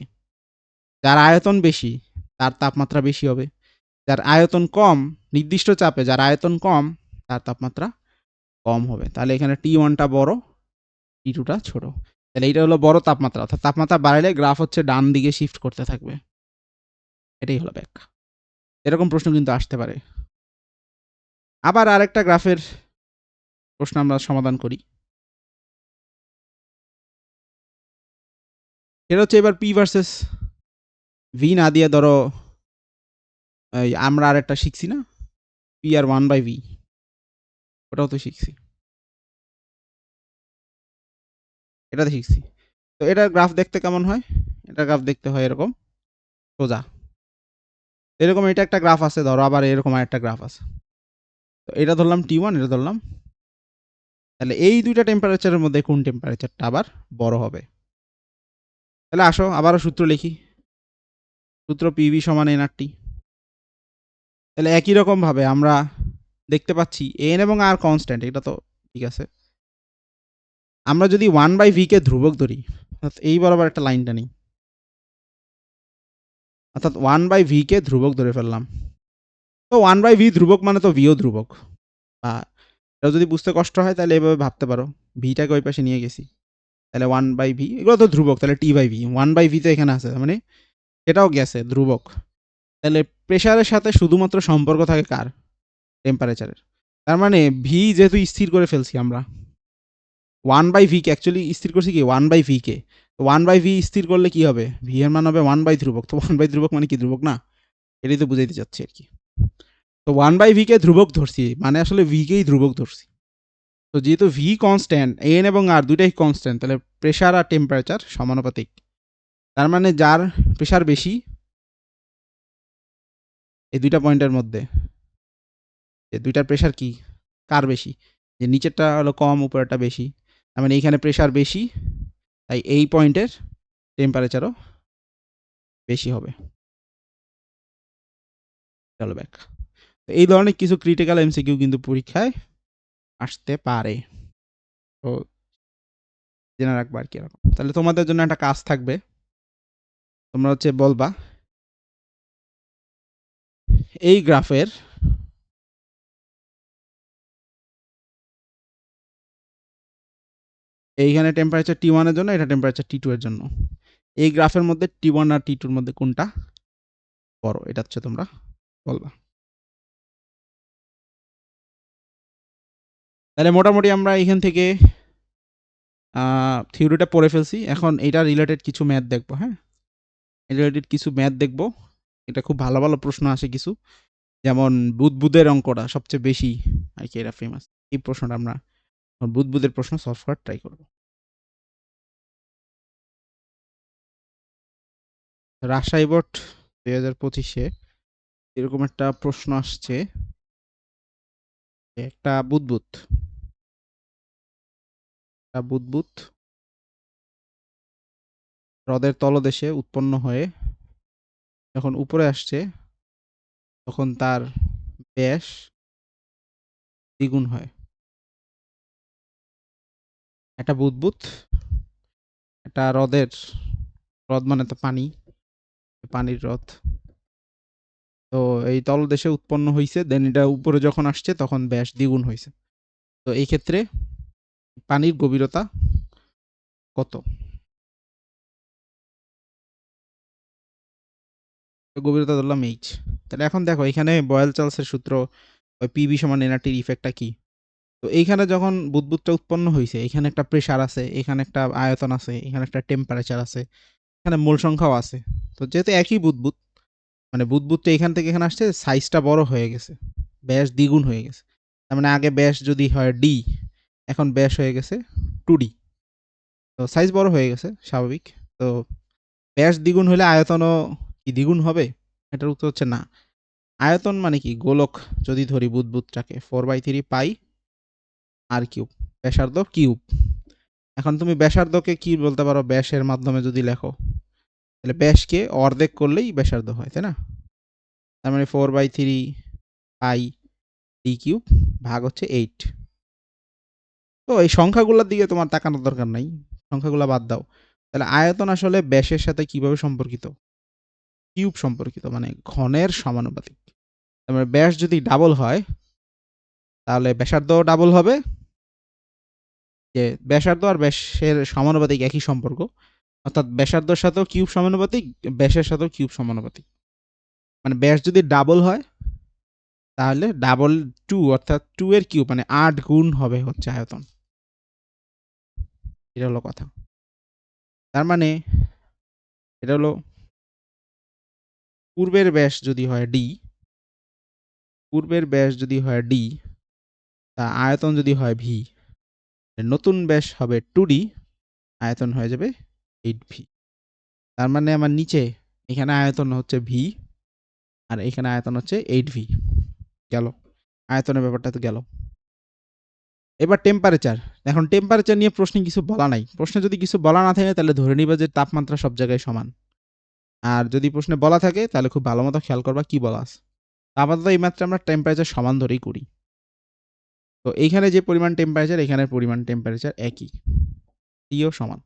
যার আয়তন বেশি তার তাপমাত্রা বেশি হবে, যার আয়তন কম, নির্দিষ্ট চাপে যার আয়তন কম তার তাপমাত্রা কম হবে। তাহলে এখানে T1টা বড়, T2টা ছোট। তাহলে এইটা হলো বড় তাপমাত্রা, অর্থাৎ তাপমাত্রা বাড়লে গ্রাফ হচ্ছে ডান দিকে শিফট করতে থাকবে। এটাই হলো ব্যাখ্যা। এরকম প্রশ্ন কিন্তু আসতে পারে। আবার আরেকটা গ্রাফের প্রশ্ন আমরা সমাধান করি, এটা হচ্ছে এবার পি ভার্সেস ভি না দিয়ে ধরো আমরা আরেকটা শিখছি না, পি আর 1/v, ওটাও তো শিখছি, এটাতে শিখছি। তো এটার গ্রাফ দেখতে কেমন হয়? এটার গ্রাফ দেখতে হয় এরকম সোজা, এরকম এটা একটা গ্রাফ আছে ধরো, আবার এরকম আরেকটা গ্রাফ আছে। তো এটা ধরলাম T1, এটা ধরলাম, তাহলে এই দুইটা টেম্পারেচারের মধ্যে কোন টেম্পারেচারটা আবার বড় হবে? তাহলে আসো আবারও সূত্র লিখি। সূত্র পিভি সমান এনআরটি। তাহলে একই রকম ভাবে আমরা দেখতে পাচ্ছি এন এবং আর কনস্ট্যান্ট, এটা তো ঠিক আছে। আমরা যদি 1/v কে ধ্রুবক ধরি, এই বরাবর একটা লাইনটা নেই, অর্থাৎ 1/v কে ধ্রুবক ধরে ফেললাম। তো 1/v ধ্রুবক মানে তো ভিও ধ্রুবক। বা এটা যদি বুঝতে কষ্ট হয় তাহলে এভাবে ভাবতে পারো, ভিটাকে ওই পাশে নিয়ে গেছি, তাহলে 1/v, এগুলো তো ধ্রুবক, তাহলে t/v, 1/v তো এখানে আছে, মানে এটাও গেছে ধ্রুবক। তাহলে প্রেশারের সাথে শুধুমাত্র সম্পর্ক থাকে কার? টেম্পারেচারের। তার মানে ভি যেহেতু স্থির করে ফেলছি আমরা, 1/v কে অ্যাকচুয়ালি স্থির করছি কি 1/v কে, তো 1/v স্থির করলে কি হবে? ভি এর মান হবে 1/, ধ্রুবক, তো 1/, ধ্রুবক মানে কি ধ্রুবক না? এটাই তো বুঝাইতে চাচ্ছি আর কি। তো 1/v কে ধ্রুবক ধরছি, মানে আসলে ভি কেই ধ্রুবক ধরছি। তো যেহেতু ভি কনস্ট্যান্ট, এন এবং আর দুইটাই কনস্ট্যান্ট, তাহলে প্রেশার আর টেম্পারেচার সমানুপাতিক। তার মানে যার প্রেশার বেশি এই দুইটা পয়েন্টের মধ্যে, এই দুইটার প্রেশার কি কার বেশি? যে নিচেরটা হলো কম, উপরেরটা বেশি। তার মানে এইখানে প্রেশার বেশি, তাই এই পয়েন্টের টেম্পারেচারও বেশি হবে। চলো ব্যাক। এই ধরনের কিছু ক্রিটিক্যাল এমসিকিউ কিন্তু পরীক্ষায় আসতে পারে, তো জেনে রাখবা আর কি এরকম। তাহলে তোমাদের জন্য একটা কাজ থাকবে, তোমরা হচ্ছে বলবা এই গ্রাফের এইখানে টেম্পারেচার T1 এর জন্য, এটা টেম্পারেচার T2 এর জন্য। এই গ্রাফের মধ্যে T1 আর T2 এর মধ্যে কোনটা বড়, এটা হচ্ছে তোমরা বলবা। তাহলে মোটামুটি আমরা এখান থেকে থিওরিটা পড়ে ফেলছি। এখন এটা রিলেটেড কিছু ম্যাথ দেখবো। হ্যাঁ, রিলেটেড কিছু ম্যাথ দেখবো। এটা খুব ভালো ভালো প্রশ্ন আসে কিছু, যেমন বুদবুদের অঙ্কটা সবচেয়ে বেশি আর কি, এটা ফেমাস। এই প্রশ্নটা আমরা বুদবুদের প্রশ্ন সলভ করার ট্রাই করবো। রাজশাহী বোর্ড 2025-এ এরকম একটা প্রশ্ন আসছে, একটা বুদবুদ, হ্রদের তলদেশে উৎপন্ন হয়ে যখন উপরে আসছে তখন তার ব্যাস দ্বিগুণ হয়। একটা বুদবুদ, একটা হ্রদের, হ্রদ মানে তো পানি, পানির হ্রদ, তো এই তলদেশে উৎপন্ন হয়েছে, দেন এটা উপরে যখন আসছে তখন ব্যাস দ্বিগুণ হয়েছে। তো এই ক্ষেত্রে পানির গভীরতা কত? গভীরতা ধরলাম এইচ। তাহলে এখন দেখো এখানে বয়েল চার্লসের সূত্র, পিভি সমান এনআরটির ইফেক্টটা কি? তো এইখানে যখন বুদবুদটা উৎপন্ন হয়েছে, এখানে একটা প্রেশার আছে, এখানে একটা আয়তন আছে, এখানে একটা টেম্পারেচার আছে, এখানে মোল সংখ্যাও আছে। তো যেহেতু একই বুদবুদ, মানে বুদবুদটা এখান থেকে এখানে আসছে, সাইজটা বড় হয়ে গেছে, ব্যাস দ্বিগুণ হয়ে গেছে। তার মানে আগে ব্যাস যদি হয় ডি, এখন ব্যাস হয়ে গেছে 2D। তো সাইজ বড় হয়ে গেছে স্বাভাবিক। তো ব্যাস দ্বিগুণ হলে আয়তনও কি দ্বিগুণ হবে? এটার উত্তর হচ্ছে না। আয়তন মানে কি, গোলক যদি ধরি বুদবুদটাকে, 4/3 পাই আর কিউব, ব্যাসার্ধ কিউব। এখন তুমি ব্যাসার্ধকে কি বলতে পারো, ব্যাসের মাধ্যমে যদি লেখো, তাহলে ব্যাসকে অর্ধেক করলেই ব্যাসার্ধ হয়, তাই না? তার মানে 4/3 পাই ডি কিউব ভাগ হচ্ছে 8। তো এই সংখ্যাগুলোর দিকে তোমার তাকানোর দরকার নাই, সংখ্যাগুলো বাদ দাও। তাহলে আয়তন আসলে ব্যাসের সাথে কিভাবে সম্পর্কিত? কিউব সম্পর্কিত, মানে ঘনের সমানুপাতিক। তার মানে ব্যাস যদি ডাবল হয় তাহলে ব্যাসার্ধ ডাবল হবে, যে ব্যাসার্ধ আর ব্যাসের সমানুপাতিক একই সম্পর্ক, অর্থাৎ ব্যাসার্ধর সাথেও কিউব সমানুপাতিক, ব্যাসের সাথেও কিউব সমানুপাতিক। মানে ব্যাস যদি ডাবল হয় তাহলে ডাবল 2, অর্থাৎ 2 এর কিউব মানে 8 গুণ হবে হচ্ছে আয়তন। এটা হলো কথা। তার মানে এটা হলো পূর্বের ব্যাস যদি হয় ডি, পূর্বের ব্যাস যদি হয় ডি, তা আয়তন যদি হয় ভি, নতুন ব্যাস হবে 2D, আয়তন হয়ে যাবে 8V। তার মানে আমার নিচে এখানে আয়তন হচ্ছে ভি, আর এখানে আয়তন হচ্ছে 8V। গেল, আয়তনের ব্যাপারটা তো গেল। এবার টেম্পারেচার। এখন টেম্পারেচার নিয়ে প্রশ্নে কিছু বলা নাই। প্রশ্নে যদি কিছু বলা না থাকে তাহলে ধরে নিবা যে তাপমাত্রা সব জায়গায় সমান। আর যদি প্রশ্নে বলা থাকে তাহলে খুব ভালো মতো খেয়াল করবা কি বলা আছে। আপাতত এই মাত্রা আমরা টেম্পারেচার সমান ধরেই করি। তো এইখানে যে পরিমাণ টেম্পারেচার এখানের পরিমাণ টেম্পারেচার একই, টিও সমান।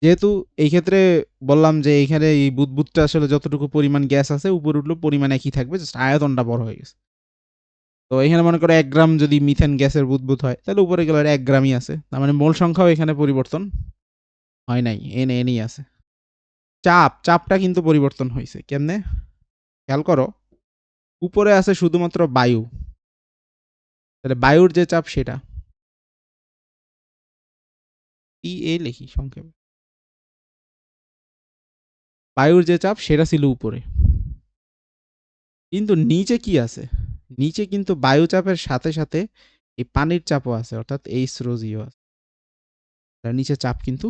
যেহেতু এই ক্ষেত্রে বললাম যে এইখানে এই বুদবুদটা আসলে যতটুকু পরিমাণ গ্যাস আছে উপরে উঠলেও পরিমাণ একই থাকবে, জাস্ট আয়তনটা বড় হয়ে গেছে। তো এখানে মনে করো 1 গ্রাম যদি মিথেন গ্যাসের বুদবুদ হয় তাহলে উপরে গেলে 1 গ্রামই আছে, তার মানে মোল সংখ্যাও এখানে পরিবর্তন হয় নাই, এনই আছে। চাপটা কিন্তু পরিবর্তন হয়েছে কেমনে খেয়াল করো, উপরে আছে শুধুমাত্র বায়ু, তাহলে বায়ুর যে চাপ সেটা টিএ লিখি সংক্ষেপে, বায়ুর যে চাপ সেটা ছিল উপরে, কিন্তু নিচে কি আছে, নিচে কিন্তু বায়ু চাপের সাথে সাথে এই পানির চাপও আছে, অর্থাৎ এইচ রো জিও আছে, তার নিচে চাপ কিন্তু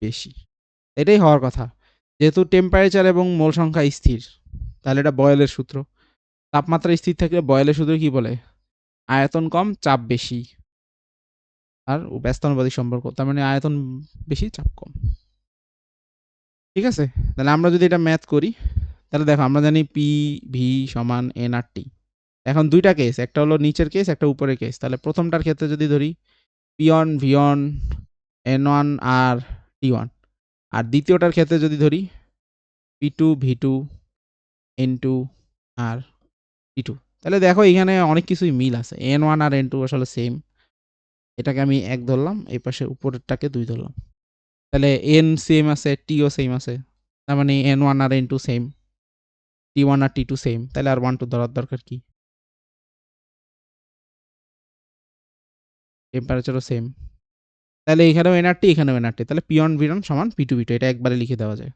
বেশি। এটাই হওয়ার কথা, যেহেতু টেম্পারেচার এবং মোল সংখ্যা স্থির তাহলে এটা বয়েলের সূত্র। তাপমাত্রা স্থির থাকলে বয়েলের সূত্র কি বলে, আয়তন কম চাপ বেশি, আর ব্যস্তানুপাতিক সম্পর্ক, তার মানে আয়তন বেশি চাপ কম। ঠিক আছে, তাহলে আমরা যদি এটা ম্যাথ করি তাহলে দেখো আমরা জানি পি ভি সমান এন আর টি। এখন দুইটা কেস, একটা হলো নিচের কেস একটা উপরের কেস, তাহলে প্রথমটার ক্ষেত্রে যদি ধরি P one V one N one আর টি ওয়ান, আর দ্বিতীয়টার ক্ষেত্রে যদি ধরি P two V two N two আর টি টু, তাহলে দেখো এখানে অনেক কিছুই মিল আছে, এন ওয়ান আর এন টু আসলে সেম, এটাকে আমি 1 ধরলাম, এই পাশে উপরেরটাকে 2 ধরলাম, তাহলে এন সেম আছে টিও সেম আছে, তার মানে এন ওয়ান আর N two same, T one আর টি টু সেম, তাহলে আর 1 2 ধরার দরকার কি, টেম্পারেচারও সেম, তাহলে এখানেও এনআরটি এখানেও এনআরটি, তাহলে পি ওয়ান ভি ওয়ান সমান পি টু ভি টু, এটা একবারে লিখে দেওয়া যায়।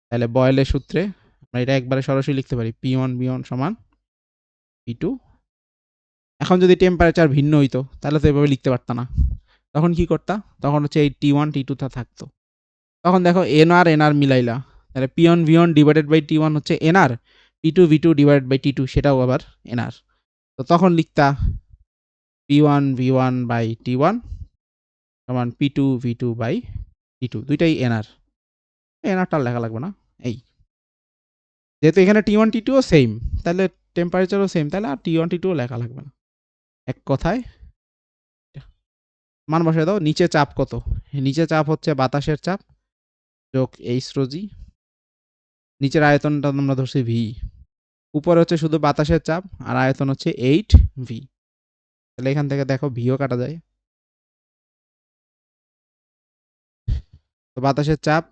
তাহলে বয়েলের সূত্রে আমরা এটা একবারে সরাসরি লিখতে পারি পি ওয়ান ভি ওয়ান সমান পি টু। এখন যদি টেম্পারেচার ভিন্ন হইতো তাহলে তো এভাবে লিখতে পারতাম না, তখন কি করতা, তখন হচ্ছে এই টি ওয়ান টি টু থাকতো, তখন দেখো এনআর মিলাইলা, তাহলে P one V one divided by T one হচ্ছে NR, P two V two divided by T two সেটাও আবার এনআর, তো তখন লিখতা P one V one by T one সমান P two V two by T two, দুইটাই NR, এনআরটা লেখা লাগবে না, এই যেহেতু এখানে টি ওয়ান টি টুও সেম তাহলে টেম্পারেচারও সেম, তাহলে আর টি ওয়ান টি টুও লেখা লাগবে না, এক কথায় মান বসায় দাও। নিচে চাপ কত, নিচে চাপ হচ্ছে বাতাসের চাপ যোগ এইচ রো জি, নিচের আয়তনটা আমরা ধরছি ভি, উপরে হচ্ছে শুধু বাতাসের চাপ আর আয়তন হচ্ছে 8 ভি, তাহলে এখান থেকে দেখো ভিও কাটা যায়, তো বাতাসের চাপ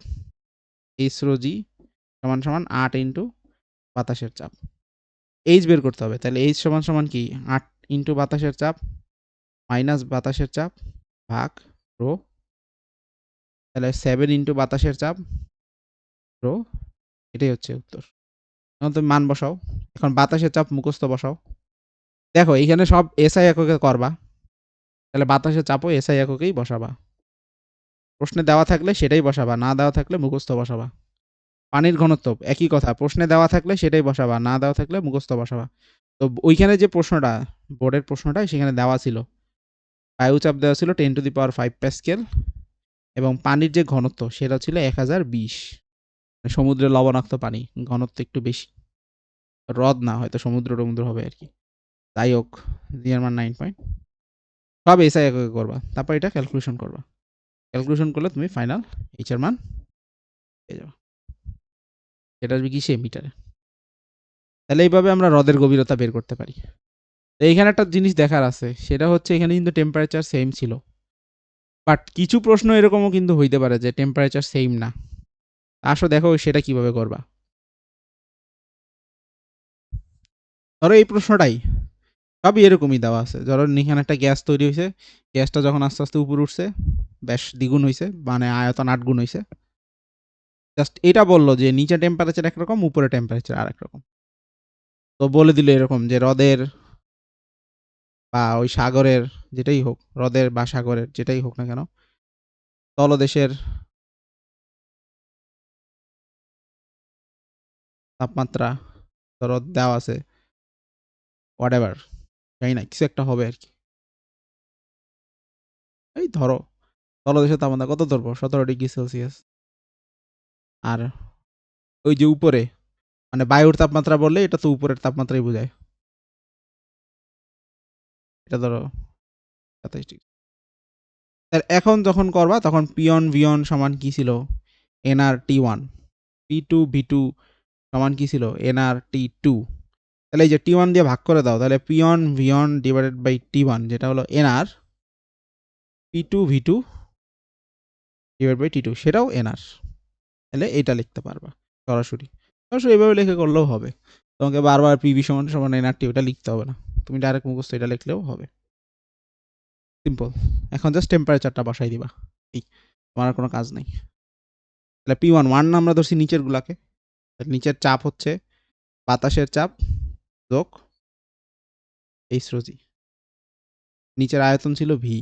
এইচ রো জি সমান সমান 8 ইন্টু বাতাসের চাপ, এইচ বের করতে হবে, তাহলে এইচ সমান সমান কি 8 ইন্টু বাতাসের চাপ মাইনাস বাতাসের চাপ ভাগ রো, তাহলে 7 ইন্টু বাতাসের চাপ রো, এটাই হচ্ছে উত্তর। এখন তুমি মান বসাও, এখন বাতাসের চাপ মুখস্থ বসাও, দেখো এখানে সব এসআই এককে করবা, তাহলে বাতাসের চাপও এসআই এককেই বসাবা, প্রশ্নে দেওয়া থাকলে সেটাই বসাবা, না দেওয়া থাকলে মুখস্থ বসাবা। পানির ঘনত্ব একই কথা, প্রশ্নে দেওয়া থাকলে সেটাই বসাবা, না দেওয়া থাকলে মুখস্থ বসাবা। তো ওইখানে যে প্রশ্নটা বোর্ডের প্রশ্নটা সেখানে দেওয়া ছিল বায়ুচাপ দেওয়া ছিল 10⁵ প্যাসকেল এবং পানির যে ঘনত্ব সেটা ছিল 1020, সমুদ্রের লবণাক্ত পানি, ঘনত্ব একটু বেশি, হ্রদ না হয়তো সমুদ্র টমুদ্র হবে আর কি। যাই হোক, জিয়ার মান 9 সব এসআই এককে করবা, তারপর এটা ক্যালকুলেশন করবা, ক্যালকুলেশন করলে তুমি ফাইনাল এইচ এর মান পেয়ে যাবে, এটা আসবে কিসে মিটারে। তাহলে এইভাবে আমরা হ্রদের গভীরতা বের করতে পারি। তো এইখানে একটা জিনিস দেখার আছে, সেটা হচ্ছে এখানে কিন্তু টেম্পারেচার সেম ছিল, বাট কিছু প্রশ্ন এরকমও কিন্তু হইতে পারে যে টেম্পারেচার সেম না, আসো দেখো সেটা কিভাবে করবা। ধরো এই প্রশ্নটাই সবই এরকমই দেওয়া আছে, ধরো এখানে একটা গ্যাস তৈরি হয়েছে, গ্যাসটা যখন আস্তে আস্তে উপরে উঠছে বেশ দ্বিগুণ হয়েছে, মানে আয়তন 8 গুণ হয়েছে, জাস্ট এটা বললো যে নিচে টেম্পারেচার একরকম উপরে টেম্পারেচার আরেক রকম, তো বলে দিল এরকম যে হ্রদের বা ওই সাগরের যেটাই হোক, হ্রদের বা সাগরের যেটাই হোক না কেন, তলদেশের তাপমাত্রা ধরো দেওয়া আছে হোয়াট এভার, জানি না কিছু একটা হবে আর কি, এই ধরো তলদেশের তাপমাত্রা কত ধরবো 17 ডিগ্রি সেলসিয়াস। আর ওই যে উপরে মানে বায়ুর তাপমাত্রা বললে এটা তো উপরের তাপমাত্রাই বোঝায়, এটা ধরো 27 ডিগ্রি। এখন যখন করবা তখন পিয়ন ভিয়ন সমান কি ছিল এনআর টি1, P2 V2 সমান কি ছিল এনআর টি2। তাহলে এই যে টি1 দিয়ে ভাগ করে দাও, তাহলে পিয়ন ভিয়ন ডিভাইডেড বাই টি1 যেটা হলো NR P2 V2 divide by টি2 সেটাও এনআর। তাহলে এটা লিখতে পারবা সরাসরি, সরাসরি এভাবে লিখে করলেও হবে। তোমাকে বারবার পিভি সমান সমান এনআরটি ওটা লিখতে হবে না, তুমি ডাইরেক্ট মুখস্থ এটা লিখলেও হবে, সিম্পল। এখন জাস্ট টেম্পারেচারটা বসাই দিবা, এই তোমার আর কোনো কাজ নেই। তাহলে P1 আমরা ধরছি নিচের গুলাকে, নিচের চাপ হচ্ছে বাতাসের চাপ যোগ এইচরোজি, নিচের আয়তন ছিল ভি,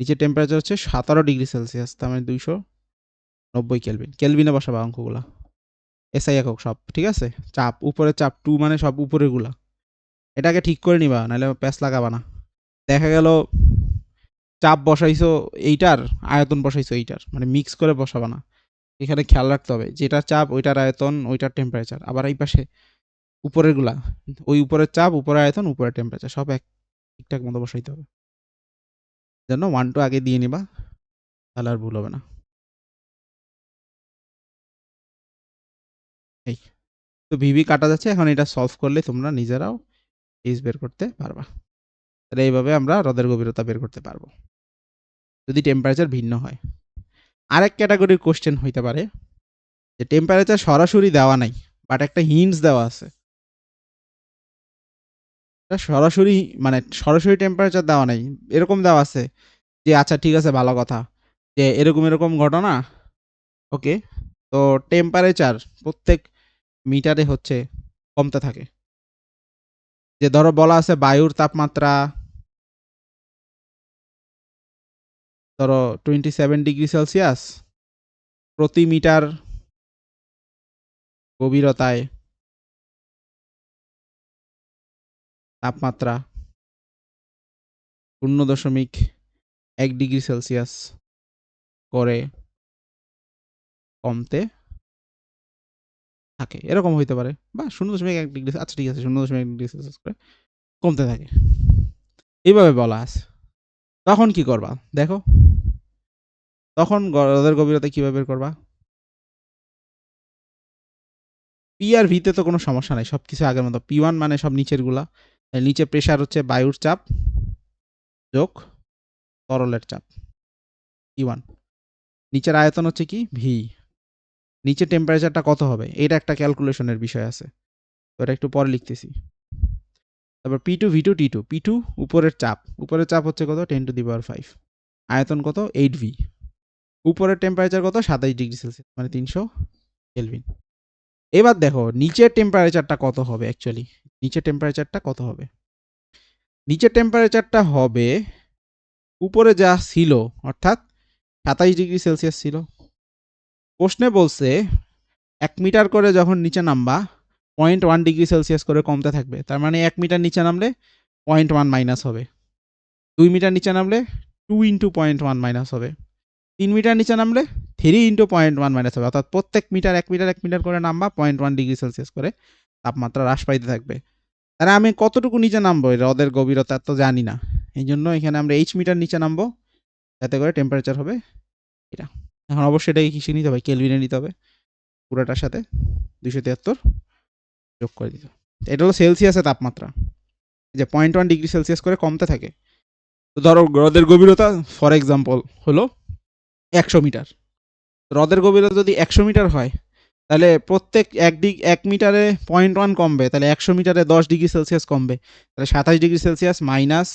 নিচের টেম্পারেচার হচ্ছে 17 ডিগ্রি সেলসিয়াস, তার মানে 290 কেলভিন। কেলভিনে বসাবা অঙ্কগুলা, এসআই একক সব ঠিক আছে। চাপ উপরের চাপ 2 মানে সব উপরের গুলা, এটাকে ঠিক করে নিবা, নাহলে প্যাস লাগাবা না। দেখা গেল চাপ বসাইছো এইটার, আয়তন বসাইছো এইটার, মানে মিক্স করে বসাবা না। এখানে খেয়াল রাখতে হবে যেটার চাপ ওইটার আয়তন ওইটার টেম্পারেচার, আবার এই পাশে উপরের গুলা ওই উপরের চাপ উপরের আয়তন উপরের টেম্পারেচার সব এক ঠিকঠাক মতো বসাইতে হবে। জন্য 1 2 আগে দিয়ে নিবা, তাহলে আর ভুল হবে না। এই তো ভিভি কাটা যাচ্ছে, এখন এটা সলভ করলে তোমরা নিজেরাও এইচ বের করতে পারবা। তাহলে এইভাবে আমরা হ্রদের গভীরতা বের করতে পারবো যদি টেম্পারেচার ভিন্ন হয়। আরেক ক্যাটাগরির কোশ্চেন হইতে পারে যে টেম্পারেচার সরাসরি দেওয়া নাই, বাট একটা হিন্টস দেওয়া আছে। সরাসরি মানে সরাসরি টেম্পারেচার দেওয়া নাই, এরকম দেওয়া আছে যে আচ্ছা ঠিক আছে ভালো কথা, যে এরকম এরকম ঘটনা, ওকে। তো টেম্পারেচার প্রত্যেক মিটারে হচ্ছে কমতে থাকে। যে ধরো বলা আছে বায়ুর তাপমাত্রা ধরো 27 ডিগ্রি সেলসিয়াস প্রতি মিটার গভীরতায় তাপমাত্রা 0.1 ডিগ্রি সেলসিয়াস করে কমতে থাকে, এরকম হইতে পারে, বা 0.1 ডিগ্রি, আচ্ছা ঠিক আছে 0.1 ডিগ্রি সেলসিয়াস করে কমতে থাকে, এইভাবে বলা আছে। তখন কি করবা দেখো, তখন হ্রদের গভীরতা কিভাবে বের করবা? পি আর ভিতে তো কোনো সমস্যা নাই, সবকিছু আগের মতো। P1 মানে সব নিচের গুলা, নিচে প্রেসার হচ্ছে বায়ুর চাপ যোগ তরলের চাপ P1, নিচের আয়তন হচ্ছে কি ভি, নিচে টেম্পারেচারটা কত হবে এটা একটা ক্যালকুলেশনের বিষয় আছে, তো এটা একটু পরে লিখতেছি। তারপর P2 V2 T2, P2 উপরের চাপ হচ্ছে কত 10⁵, আয়তন কত 8V, উপরের টেম্পারেচার কত 27 ডিগ্রি সেলসিয়াস মানে 300 কেলভিন। এবার দেখো নিচের টেম্পারেচারটা কত হবে, অ্যাকচুয়ালি নিচের টেম্পারেচারটা কত হবে, নিচের টেম্পারেচারটা হবে উপরে যা ছিল অর্থাৎ 27 ডিগ্রি সেলসিয়াস ছিল। প্রশ্নে বলছে 1 মিটার করে যখন নিচে নামবা 0.1 ডিগ্রি সেলসিয়াস করে কমতে থাকবে, তার মানে 1 মিটার নিচে নামলে 0.1 মাইনাস হবে, 2 মিটার নিচে নামলে 2 ইন্টু 0.1 মাইনাস হবে, 3 মিটার নিচে নামলে 3 ইন্টু 0.1 মাইনাস হবে, অর্থাৎ প্রত্যেক মিটার 1 মিটার করে নামবা 0.1 ডিগ্রি সেলসিয়াস করে তাপমাত্রা হ্রাস পাইতে থাকবে। তাহলে আমি কতটুকু নিচে নামবো হ্রদের গভীরতা তো জানি না, এই জন্য এখানে আমরা এইচ মিটার নিচে নামবো, যাতে করে টেম্পারেচার হবে এটা। এখন অবশ্যই এটাকে কিসে নিতে হবে, কেলভিনে নিতে হবে, পুরোটার সাথে 273 যোগ করে দিতে হবে। এটা হলো সেলসিয়াসের তাপমাত্রা, যে 0.1 ডিগ্রি সেলসিয়াস করে কমতে থাকে। তো ধরো হ্রদের গভীরতা ফর এক্সাম্পল হলো 100 মিটার, হ্রদের গভীরতা যদি 100 মিটার হয় তাহলে প্রত্যেক 1 মিটারে 0.1 কমবে, তাহলে 100 মিটারে 10 ডিগ্রি সেলসিয়াস কমবে, তাহলে 27 ডিগ্রি সেলসিয়াস মাইনাস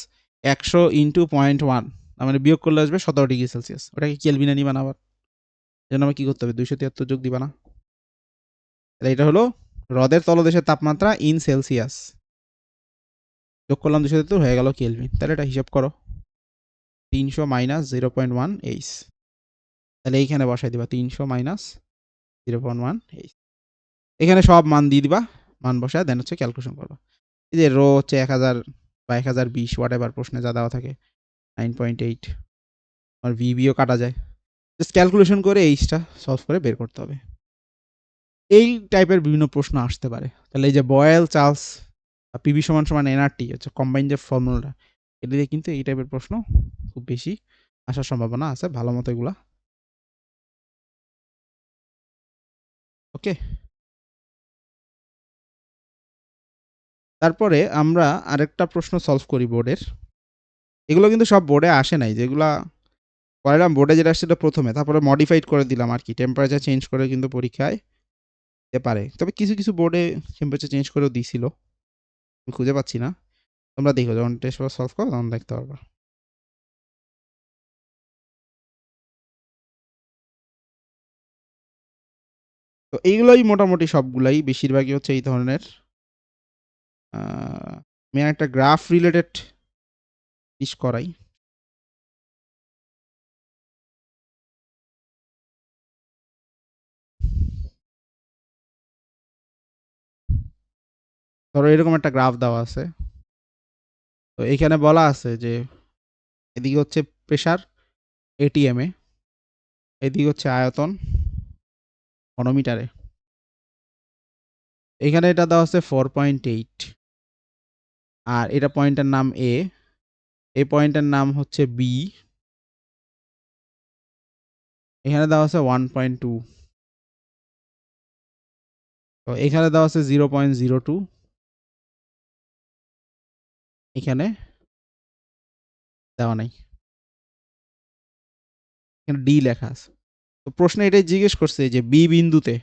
100 ইন্টু 0.1, তার মানে বিয়োগ করলে আসবে 17 ডিগ্রি সেলসিয়াস। ওটাকে কেলভিনে নিবা না, আবার জন্য আমার কি করতে হবে 273 যোগ দিবা না। তাহলে এটা হলো হ্রদের তলদেশের তাপমাত্রা ইন সেলসিয়াস, যোগ করলাম 273 হয়ে গেল কেলভিন। তাহলে এটা হিসাব করো 300 মাইনাস 0.1H, তাহলে এইখানে বসাই দিবা 300 মাইনাস 0.1H, এখানে সব মান দিয়ে দিবা, মান বসায় দেন হচ্ছে ক্যালকুলেশন করবা। এই যে রো হচ্ছে 1000 বা 1020 হোয়াট এভার প্রশ্নে যা দেওয়া থাকে 9.8 আর ভিবিও কাটা যায়। জাস্ট ক্যালকুলেশন করে এইচটা সলভ করে বের করতে হবে। এই টাইপের বিভিন্ন প্রশ্ন আসতে পারে। তাহলে এই যে বয়েল, চার্লস, পিভি সমান সমান এনআরটি হচ্ছে কম্বাইন যে ফর্মুলাটা, এটা দিয়ে কিন্তু এই টাইপের প্রশ্ন খুব বেশি আসার সম্ভাবনা আছে। ভালো মতো এগুলা ওকে। তারপরে আমরা আরেকটা প্রশ্ন সলভ করি বোর্ডের। এগুলো কিন্তু সব বোর্ডে আসে নাই, যেগুলা করালাম বোর্ডে যেটা আসছে প্রথমে, তারপরে মডিফাইড করে দিলাম আর কি, টেম্পারেচার চেঞ্জ করে কিন্তু পরীক্ষায় দিতে পারে। তবে কিছু কিছু বোর্ডে টেম্পারেচার চেঞ্জ করেও দিছিল, আমি খুঁজে পাচ্ছি না। তোমরা দেখো যখন টেস্ট পেপার সলভ করো তখন দেখতে পারবা। তো এইগুলোই মোটামুটি সবগুলাই, বেশিরভাগই হচ্ছে এই ধরনের। আমি একটা গ্রাফ রিলেটেড জিনিস করাই। ধরো এরকম একটা গ্রাফ দেওয়া আছে, তো এইখানে বলা আছে যে এদিকে হচ্ছে প্রেসার এটিএম এ, এদিকে হচ্ছে আয়তন ঘনমিটারে। এখানে এটা দেওয়া আছে 4.8, আর এটা পয়েন্টের নাম এ, এই পয়েন্টের নাম হচ্ছে বি, এখানে দেওয়া আছে 1.2, তো এখানে দেওয়া আছে 0.02, এখানে দেওয়া নাই, এখানে ডি লেখা আছে। তো প্রশ্ন এটাই জিজ্ঞেস করছে যে বি বিন্দুতে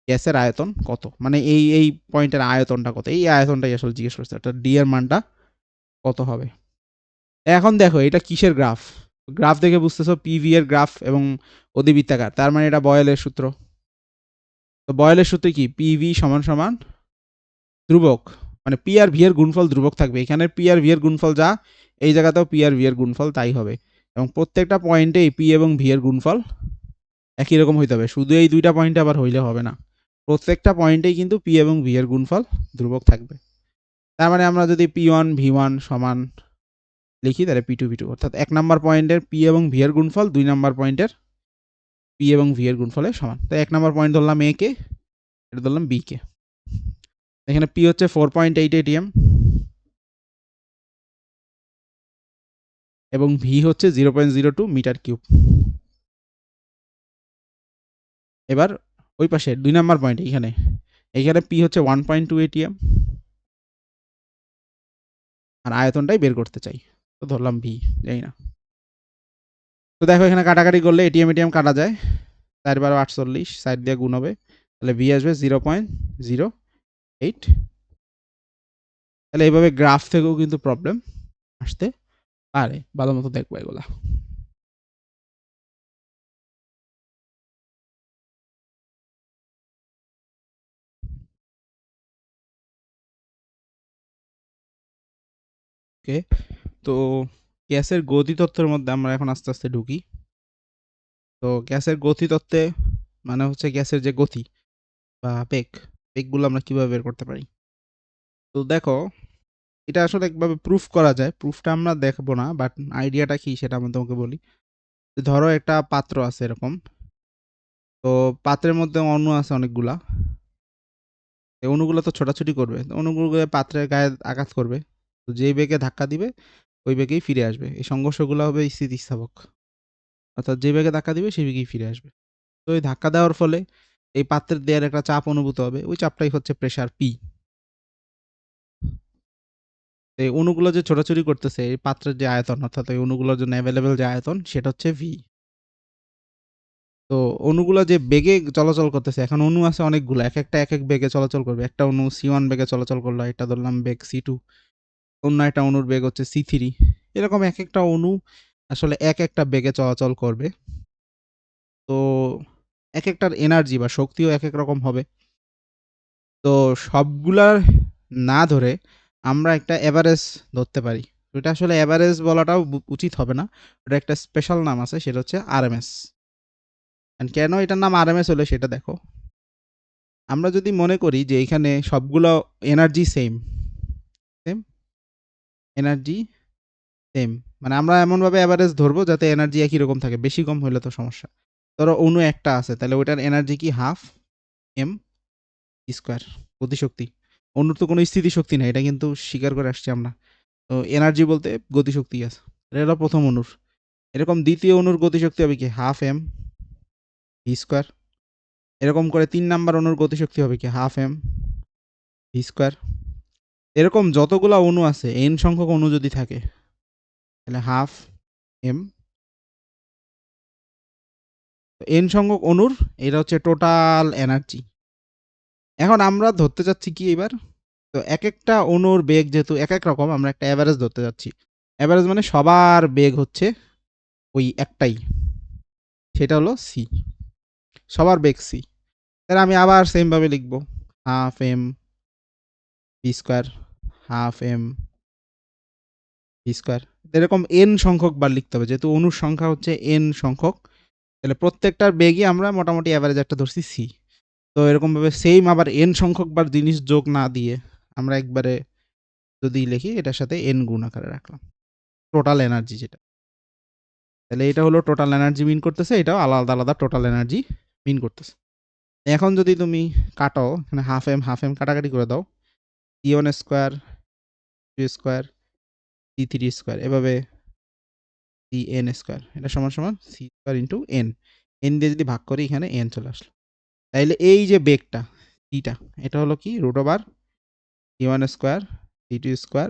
গ্যাসের আয়তন কত, মানে এই পয়েন্টের আয়তনটা কত, এই আয়তনটাই আসলে জিজ্ঞেস করছে, অর্থাৎ ডি এর মানটা কত হবে। এখন দেখো এটা কিসের গ্রাফ, গ্রাফ দেখে বুঝতেছো পিভি এর গ্রাফ এবং অধিবৃত্তাকার, তার মানে এটা বয়েলের সূত্র। তো বয়েলের সূত্রে কি, পিভি সমান সমান ধ্রুবক, মানে পি আর ভি এর গুণফল ধ্রুবক থাকবে, এখানে পি আর ভি এর গুণফল যা, এই জায়গাতেও পি আর ভি এর গুণফল তাই হবে, এবং প্রত্যেকটা পয়েন্টেই পি এবং ভি এর গুণফল একই রকম হইতে হবে। শুধু এই দুইটা পয়েন্টে আবার হইলে হবে না, প্রত্যেকটা পয়েন্টেই কিন্তু পি এবং ভি এর গুণফল ধ্রুবক থাকবে। তার মানে আমরা যদি পি ওয়ান ভি ওয়ান সমান লিখি, তাহলে পি টু ভি টু, অর্থাৎ 1 নম্বর পয়েন্টের পি এবং ভি এর গুণফল 2 নম্বর পয়েন্টের পি এবং ভি এর গুণফলের সমান। তাই 1 নম্বর পয়েন্ট ধরলাম এ কে, এটা ধরলাম বি কে। এখানে পি হচ্ছে 4.8 এটিএম এবং ভি হচ্ছে 0.02 মিটার কিউব। এবার ওই পাশে 2 নম্বর পয়েন্ট, এখানে এখানে পি হচ্ছে 1.2 এটিএম, আর আয়তনটাই বের করতে চাই, তো ধরলাম ভি, জানি না। তো দেখো এখানে কাটাকাটি করলে এটিএম এটিএম কাটা যায়, 4×48 সাইড দিয়ে গুণ হবে, তাহলে ভি আসবে 0.08। তাহলে এইভাবে গ্রাফ থেকেও কিন্তু প্রবলেম আসতে পারে, ভালো মতো দেখবো এগুলা। ওকে, তো গ্যাসের গতিতত্ত্বের মধ্যে আমরা এখন আস্তে আস্তে ঢুকি। তো গ্যাসের গতিতত্ত্বে মানে হচ্ছে গ্যাসের যে গতি বা বেগ, বেগগুলো আমরা কিভাবে বের করতে পারি। তো দেখো এটা আসলে একভাবে প্রুফ করা যায়, প্রুফটা আমরা দেখবো না, বাট আইডিয়াটা কি সেটা আমি তোমাকে বলি। ধরো একটা পাত্র আছে এরকম, তো পাত্রের মধ্যে অণু আছে অনেকগুলা, এই অণুগুলো তো ছোটাছুটি করবে, তো অণুগুলো পাত্রের গায়ে আঘাত করবে, তো যেই বেগে ধাক্কা দিবে ওই বেগেই ফিরে আসবে, এই সংঘর্ষগুলো হবে স্থিতিস্থাপক, অর্থাৎ যে বেগে ধাক্কা দিবে সেই বেগেই ফিরে আসবে। তো এই ধাক্কা দেওয়ার ফলে এই পাত্রের দেয়ার একটা চাপ অনুভূত হবে, ওই চাপটাই হচ্ছে প্রেসার পি। এই অণুগুলো যে ছোটাছুটি করতেছে, এই পাত্রের যে আয়তন, অর্থাৎ এই অণুগুলোর জন্য অ্যাভেলেবেল যে আয়তন, সেটা হচ্ছে ভি। তো অণুগুলো যে বেগে চলাচল করতেছে, এখন অণু আছে অনেকগুলো, এক একটা এক এক বেগে চলাচল করবে। একটা অণু সি1 বেগে চলাচল করলো, এটা ধরলাম বেগ সি2, অন্য একটা অণুর বেগ হচ্ছে সি3, এরকম এক একটা অণু আসলে এক একটা বেগে চলাচল করবে। তো এক একটার এনার্জি বা শক্তিও এক এক রকম হবে। তো সবগুলার না ধরে আমরা একটা এভারেজ ধরতে পারি। এটা আসলে এভারেজ বলাটাও উচিত হবে না, ওটা একটা স্পেশাল নাম আছে, সেটা হচ্ছে আরএমএস। কেন এটার নাম আরএমএস হলো সেটা দেখো। আমরা যদি মনে করি যে এখানে সবগুলো energy same, same energy same, মানে আমরা এমনভাবে অ্যাভারেজ ধরবো যাতে এনার্জি একই রকম থাকে, বেশি কম হলে তো সমস্যা। ধরো অণু একটা আছে, তাহলে ওইটার এনার্জি কি হাফ এম স্কোয়ার গতিশক্তি। অণুর তো কোনো স্থিতিশক্তি নেই, এটা কিন্তু স্বীকার করে আসছি আমরা। তো এনার্জি বলতে গতিশক্তি আছে, এটা হলো প্রথম অণুর। এরকম দ্বিতীয় অণুর গতিশক্তি হবে কি হাফ এম ভি স্কোয়ার। এরকম করে 3 নাম্বার অণুর গতিশক্তি হবে কি হাফ এম ভি স্কোয়ার। এরকম যতগুলা অণু আছে, এন সংখ্যক অণু যদি থাকে, তাহলে হাফ এম। এন সংখ্যক অণুর এটা হচ্ছে টোটাল এনার্জি। এখন আমরা ধরতে চাচ্ছি কি এবার, তো এক একটা অণুর বেগ যেহেতু এক এক রকম, আমরা একটা অ্যাভারেজ ধরতে যাচ্ছি। অ্যাভারেজ মানে সবার বেগ হচ্ছে ওই একটাই, সেটা হলো সি। সবার বেগ সি। তাহলে আমি আবার সেম ভাবে লিখবো half M V square, half M V square. এরকম এন সংখ্যক বার লিখতে হবে, যেহেতু অণুর সংখ্যা হচ্ছে এন সংখ্যক, তাহলে প্রত্যেকটার বেগই আমরা মোটামুটি অ্যাভারেজ একটা ধরছি সি। তো এরকমভাবে সেম আবার এন সংখ্যক বার জিনিস যোগ না দিয়ে আমরা একবারে যদি লিখি এটার সাথে এন গুণ আকারে রাখলাম টোটাল এনার্জি যেটা, তাহলে এটা হলো টোটাল এনার্জি মিন করতেছে, এটাও আলাদা আলাদা টোটাল এনার্জি মিন করতেছে। এখন যদি তুমি কাটো, এখানে হাফ এম কাটাকাটি করে দাও, T one square, two square, T three square, এভাবে সি এন স্কোয়ার, এটা সমান সমান C square into N. N দিয়ে যদি ভাগ করি এখানে এন চলে আসলো। তাইলে এই যে বেগটা টিটা, এটা হলো কি root over T one square, T two square,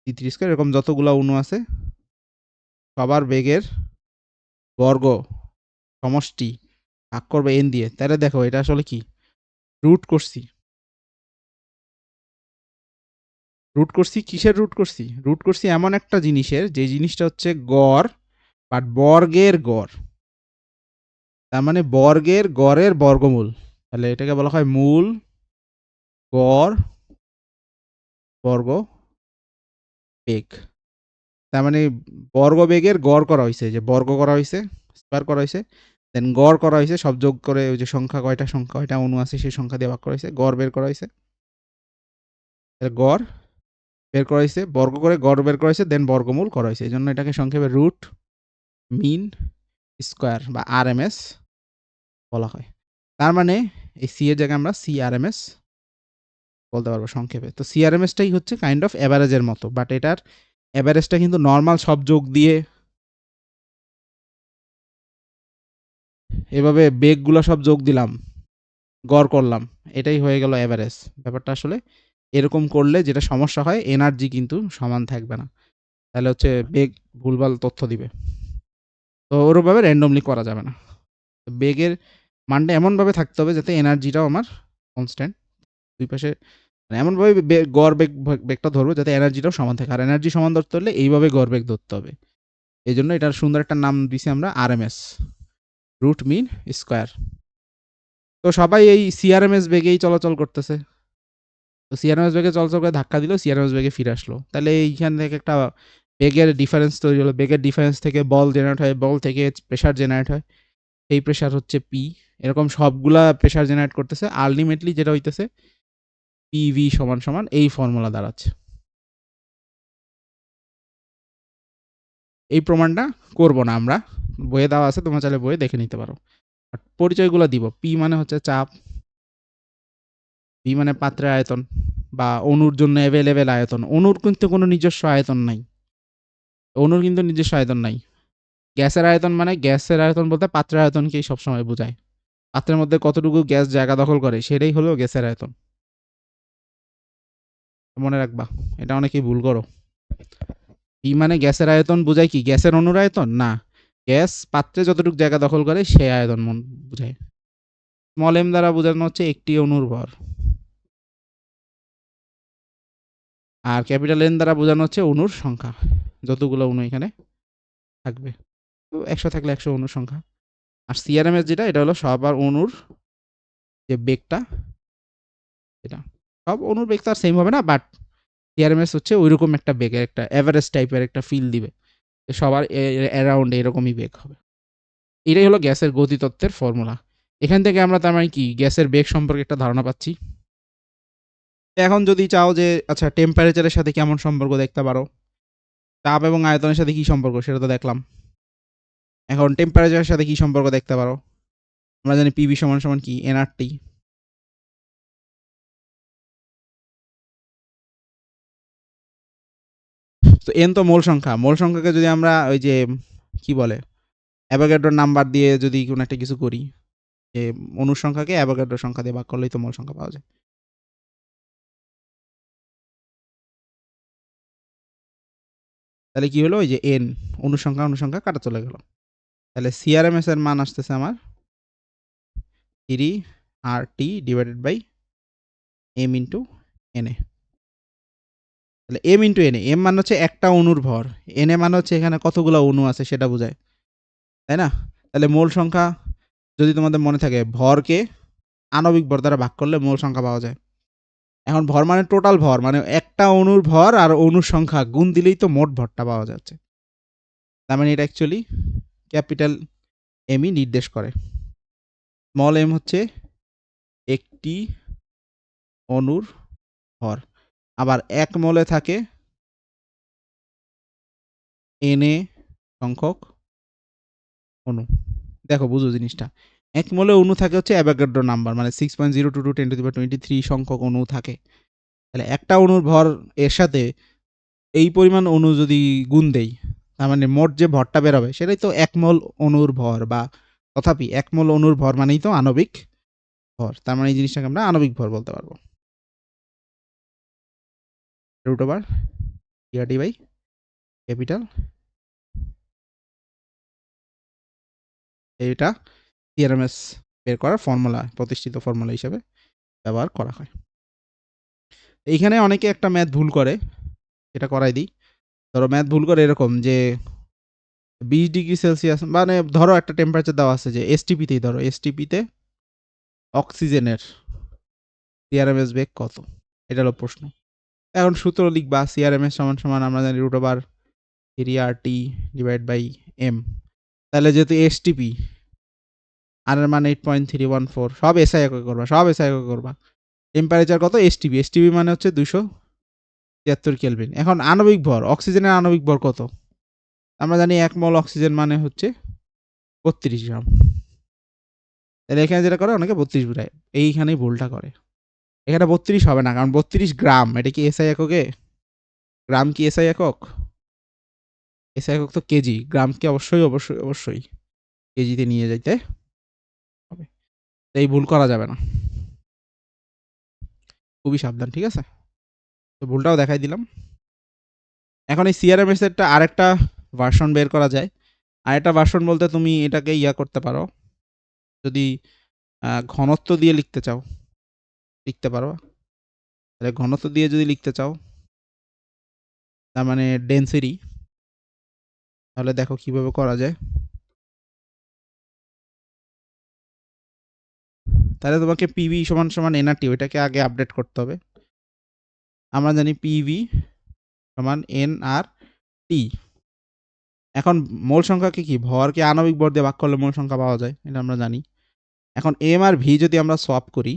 T three square, এরকম যতগুলো অণু আছে সবার বেগের বর্গ সমষ্টি ভাগ করবে এন দিয়ে। তাহলে দেখো এটা আসলে কি রুট করছি। রুট করছি কিসের রুট করছি? রুট করছি এমন একটা জিনিসের, যে জিনিসটা হচ্ছে গড়, বাট বর্গের গড়। তার মানে বর্গের গড়ের বর্গমূল। তাহলে এটাকে বলা হয় মূল গড় বর্গ বেগ। তার মানে বর্গ বেগের গড় করা হয়েছে, যে বর্গ করা হয়েছে, স্কোয়ার করা হয়েছে, দেন গড় করা হয়েছে, সব যোগ করে ওই যে সংখ্যা কয়টা অণু আছে সেই সংখ্যা দিয়ে ভাগ করা হয়েছে, গড় বের করা হয়েছে। গড় বের করা হয়েছে, বর্গ করে গড় বের করা হয়েছে, দেন বর্গমূল করা হয়েছে। এই জন্য এটাকে সংক্ষেপে রুট মিন স্কোয়ার বা আরএমএস বলা হয়। তার মানে এই সি এর জায়গায় আমরা সিআরএমএস বলতে পারবো সংক্ষেপে। তো সিআরএমএসটাই হচ্ছে কাইন্ড অফ অ্যাভারেজের মতো, বাট এটার অ্যাভারেজটা কিন্তু নর্মাল সব যোগ দিয়ে এভাবে বেগগুলো সব যোগ দিলাম, গড় করলাম, এটাই হয়ে গেল অ্যাভারেজ। ব্যাপারটা আসলে এরকম করলে যেটা সমস্যা হয়, এনার্জি কিন্তু সমান থাকবে না, তাহলে হচ্ছে বেগ ভুলভাল তথ্য দিবে। তো ওরকমভাবে র্যান্ডমলি করা যাবে না। বেগের মানটা এমনভাবে থাকতে হবে যাতে এনার্জিটাও আমার কনস্ট্যান্ট, দুই পাশে মানে এমনভাবে গড় বেগটা ধরবো যাতে এনার্জিটাও সমান থাকে। আর এনার্জি সমান ধরতে হলে এইভাবে গড় বেগ ধরতে হবে। এই জন্য এটার সুন্দর একটা নাম দিছি আমরা আরএমএস, রুট মিন স্কোয়ার। তো সবাই এই সিআরএমএস বেগেই চলাচল করতেছে। তো সিআরএমএস বেগে চলাচল করে ধাক্কা দিল, সিআরএমএস বেগে ফিরে আসলো। তাহলে এইখান থেকে একটা বেগের ডিফারেন্স তৈরি হলো। বেগের ডিফারেন্স থেকে বল জেনারেট হয়, বল থেকে প্রেশার জেনারেট হয়, এই প্রেশার হচ্ছে পি। এরকম সবগুলা প্রেশার জেনারেট করতেছে, আলটিমেটলি যেটা হইতেছে পিভি সমান সমান এই ফর্মুলা দাঁড়াচ্ছে। এই প্রমাণটা করব না আমরা, বইয়ে দেওয়া আছে, তোমরা চাইলে বইয়ে দেখে নিতে পারো। পরিচয়গুলো দিব। পি মানে হচ্ছে চাপ, পি মানে পাত্রের আয়তন বা অণুর জন্য অ্যাভেলেবেল আয়তন। অণুর কিন্তু কোনো নিজস্ব আয়তন নাই, অণুর কিন্তু নিজস্ব আয়তন নাই। গ্যাসের আয়তন মানে গ্যাসের আয়তন বলতে পাত্রের আয়তনকেই সবসময় বোঝায়। পাত্রের মধ্যে কতটুকু গ্যাস জায়গা দখল করে সেটাই হলো গ্যাসের আয়তন। মনে রাখবা, এটা অনেকেই ভুল করো। পি মানে গ্যাসের আয়তন বোঝায় কি গ্যাসের অণুর আয়তন না, গ্যাস পাত্রে যতটুকু জায়গা দখল করে সেই আয়তন বোঝায়। স্মল এম দ্বারা বোঝানো হচ্ছে একটি অণুর ভর, আর ক্যাপিটাল এন দ্বারা বোঝানো হচ্ছে অণুর সংখ্যা, যতগুলো অণু এখানে থাকবে। তো 100 থাকলে 100 অণুর সংখ্যা। আর সিআরএমএস যেটা, এটা হলো সবার অণুর যে বেগটা, এটা সব অণুর বেগ তো আর সেম হবে না, বাট সিআরএমএস হচ্ছে ওইরকম একটা বেগের একটা এভারেজ টাইপের একটা ফিল দিবে, সবার অ্যারাউন্ড এরকমই বেগ হবে। এটাই হলো গ্যাসের গতিতত্ত্বের ফর্মুলা। এখান থেকে আমরা তার মানে কি গ্যাসের বেগ সম্পর্কে একটা ধারণা পাচ্ছি। এখন যদি চাও যে আচ্ছা টেম্পারেচারের সাথে কেমন সম্পর্ক দেখতে পারো, চাপ এবং আয়তনের সাথে কি সম্পর্ক সেটা তো দেখলাম। এখন টেম্পারেচারের সাথে কি সম্পর্ক দেখতে পারো। আমরা জানি পিভি সমান সমান কি এনআরটি। তো এন তো মোল সংখ্যা, মোল সংখ্যাকে যদি আমরা ওই যে কি বলে অ্যাভোগাড্রোর নাম্বার দিয়ে যদি কোনো একটা কিছু করি, যে অণুর সংখ্যাকে অ্যাভোগাড্রোর সংখ্যা দিয়ে ভাগ করলেই তো মোল সংখ্যা পাওয়া যায়। তাহলে কি হলো, ওই যে এন অনুসংখ্যা কাটা চলে গেল। তাহলে সিআরএমএস এর মান আসতেছে আমার 3 RT divided by M into NA. তাহলে এম ইন্টু এনএ, এম মানে হচ্ছে একটা অণুর ভর, এনএ মানে হচ্ছে এখানে কতগুলো অণু আছে সেটা বোঝায়, তাই না? তাহলে মোল সংখ্যা যদি তোমাদের মনে থাকে, ভরকে আণবিক ভর দ্বারা ভাগ করলে মোল সংখ্যা পাওয়া যায়। এখন ভর মানে টোটাল ভর, মানে একটা অণুর ভর আর অণুর সংখ্যা গুণ দিলেই তো মোট ভরটা পাওয়া যাচ্ছে। তার মানে এটা অ্যাকচুয়ালি ক্যাপিটাল এমই নির্দেশ করে। স্মল এম হচ্ছে একটি অণুর ভর, আবার এক মোলে থাকে এনএ সংখ্যক অণু। দেখো বুঝো জিনিসটা, এক মোলে অণু থাকে হচ্ছে অ্যাভোগাড্রো নাম্বার, মানে 6.022 10⁻23 সংখ্যক অণু থাকে। তাহলে একটা অণুর ভর এর সাথে এই পরিমাণ অণু যদি গুণ দেই, তার মানে মোট যে ভরটা বেরোবে সেটাই তো এক মোল অণুর ভর, বা তথাপি এক মোল অণুর ভর মানেই তো আণবিক ভর। তার মানে এই জিনিসটাকে আমরা আণবিক ভর বলতে পারবো। Root over TRT by capital, এটা সিআরএমএস বের করার ফর্মুলা, প্রতিষ্ঠিত ফর্মুলা হিসেবে ব্যবহার করা হয়। এইখানে অনেকে একটা ম্যাথ ভুল করে, এটা করাই দিই। ধরো ম্যাথ ভুল করে এরকম যে 20 ডিগ্রি সেলসিয়াস, মানে ধরো একটা টেম্পারেচার দেওয়া আছে যে এসটিপিতেই, ধরো এসটিপিতে অক্সিজেনের সিআরএমএস বেগ কত, এটা হলো প্রশ্ন। এখন সূত্র লিখবা, সিআরএমএস সমান সমান আমরা জানি root over 3RT divide by M. তাহলে যেহেতু এসটিপি, আর এর মান 8.314, সব এসআই একক করবা, সব এসআই একক করবা। টেম্পারেচার কত, এসটিপি, এসটিপি মানে হচ্ছে 273 কেলভিন। এখন আণবিক ভর, অক্সিজেনের আণবিক ভর কত, আমরা জানি 1 মোল অক্সিজেন মানে হচ্ছে 32 গ্রাম। তাহলে এখানে যেটা করে অনেকে 32 বোঝায়, এইখানেই ভুলটা করে। এখানে 32 হবে না, কারণ 32 গ্রাম, এটা কি এসআই এককে? গ্রাম কি এসআই একক? এসআই একক তো কেজি, গ্রামকে অবশ্যই অবশ্যই অবশ্যই কেজিতে নিয়ে যাইতে হবে। এই ভুল করা যাবে না, খুবই সাবধান, ঠিক আছে? তো ভুলটাও দেখাই দিলাম। এখন এই সিআরএমএস এরটা আরেকটা ভার্সন বের করা যায়। আরেকটা ভার্সন বলতে তুমি এটাকে ইয়া করতে পারো, যদি ঘনত্ব দিয়ে লিখতে চাও লিখতে পারো। তাহলে ঘনত্ব দিয়ে যদি লিখতে চাও, তার মানে ডেন্সিটি, তাহলে দেখো কিভাবে করা যায়। তাহলে তোমাকে পিভি সমান সমান এনআরটি, ওইটাকে আগে আপডেট করতে হবে। আমরা জানি পিভি সমান এন আর টি। এখন মোল সংখ্যাকে কি, ভরকে আণবিক ভর দিয়ে ভাগ করলে মোল সংখ্যা পাওয়া যায়, এটা আমরা জানি। এখন এম আর ভি যদি আমরা সোয়াপ করি,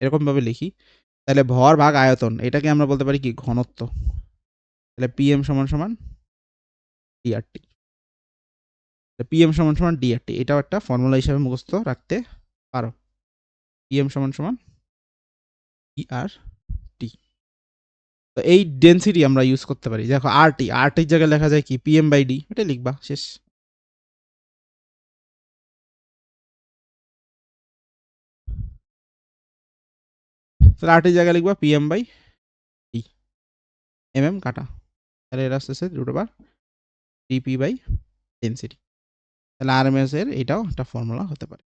এরকম ভাবে লিখি, তাহলে ভর ভাগ আয়তন, এটাকে আমরা বলতে পারি কি, ঘনত্ব। তাহলে পিএম সমান সমান ডিআরটি, পিএম সমান সমান ডিআরটি, এটাও একটা ফর্মুলা হিসেবে মুখস্থ রাখতে পারো। পিএম সমান সমান ডিআরটি। তো এই ডেন্সিটি আমরা ইউজ করতে পারি। দেখো আরটি, আরটির জায়গায় লেখা যায় কি, পিএম বাই ডি, এটা লিখবা, শেষ। তাহলে আরটির জায়গায় লিখবা পিএম বাই ডি, এম কাটা, তাহলে এটা আসতেছে root over DP by density. তাহলে আরএমএস এর এটাও একটা ফর্মুলা হতে পারে।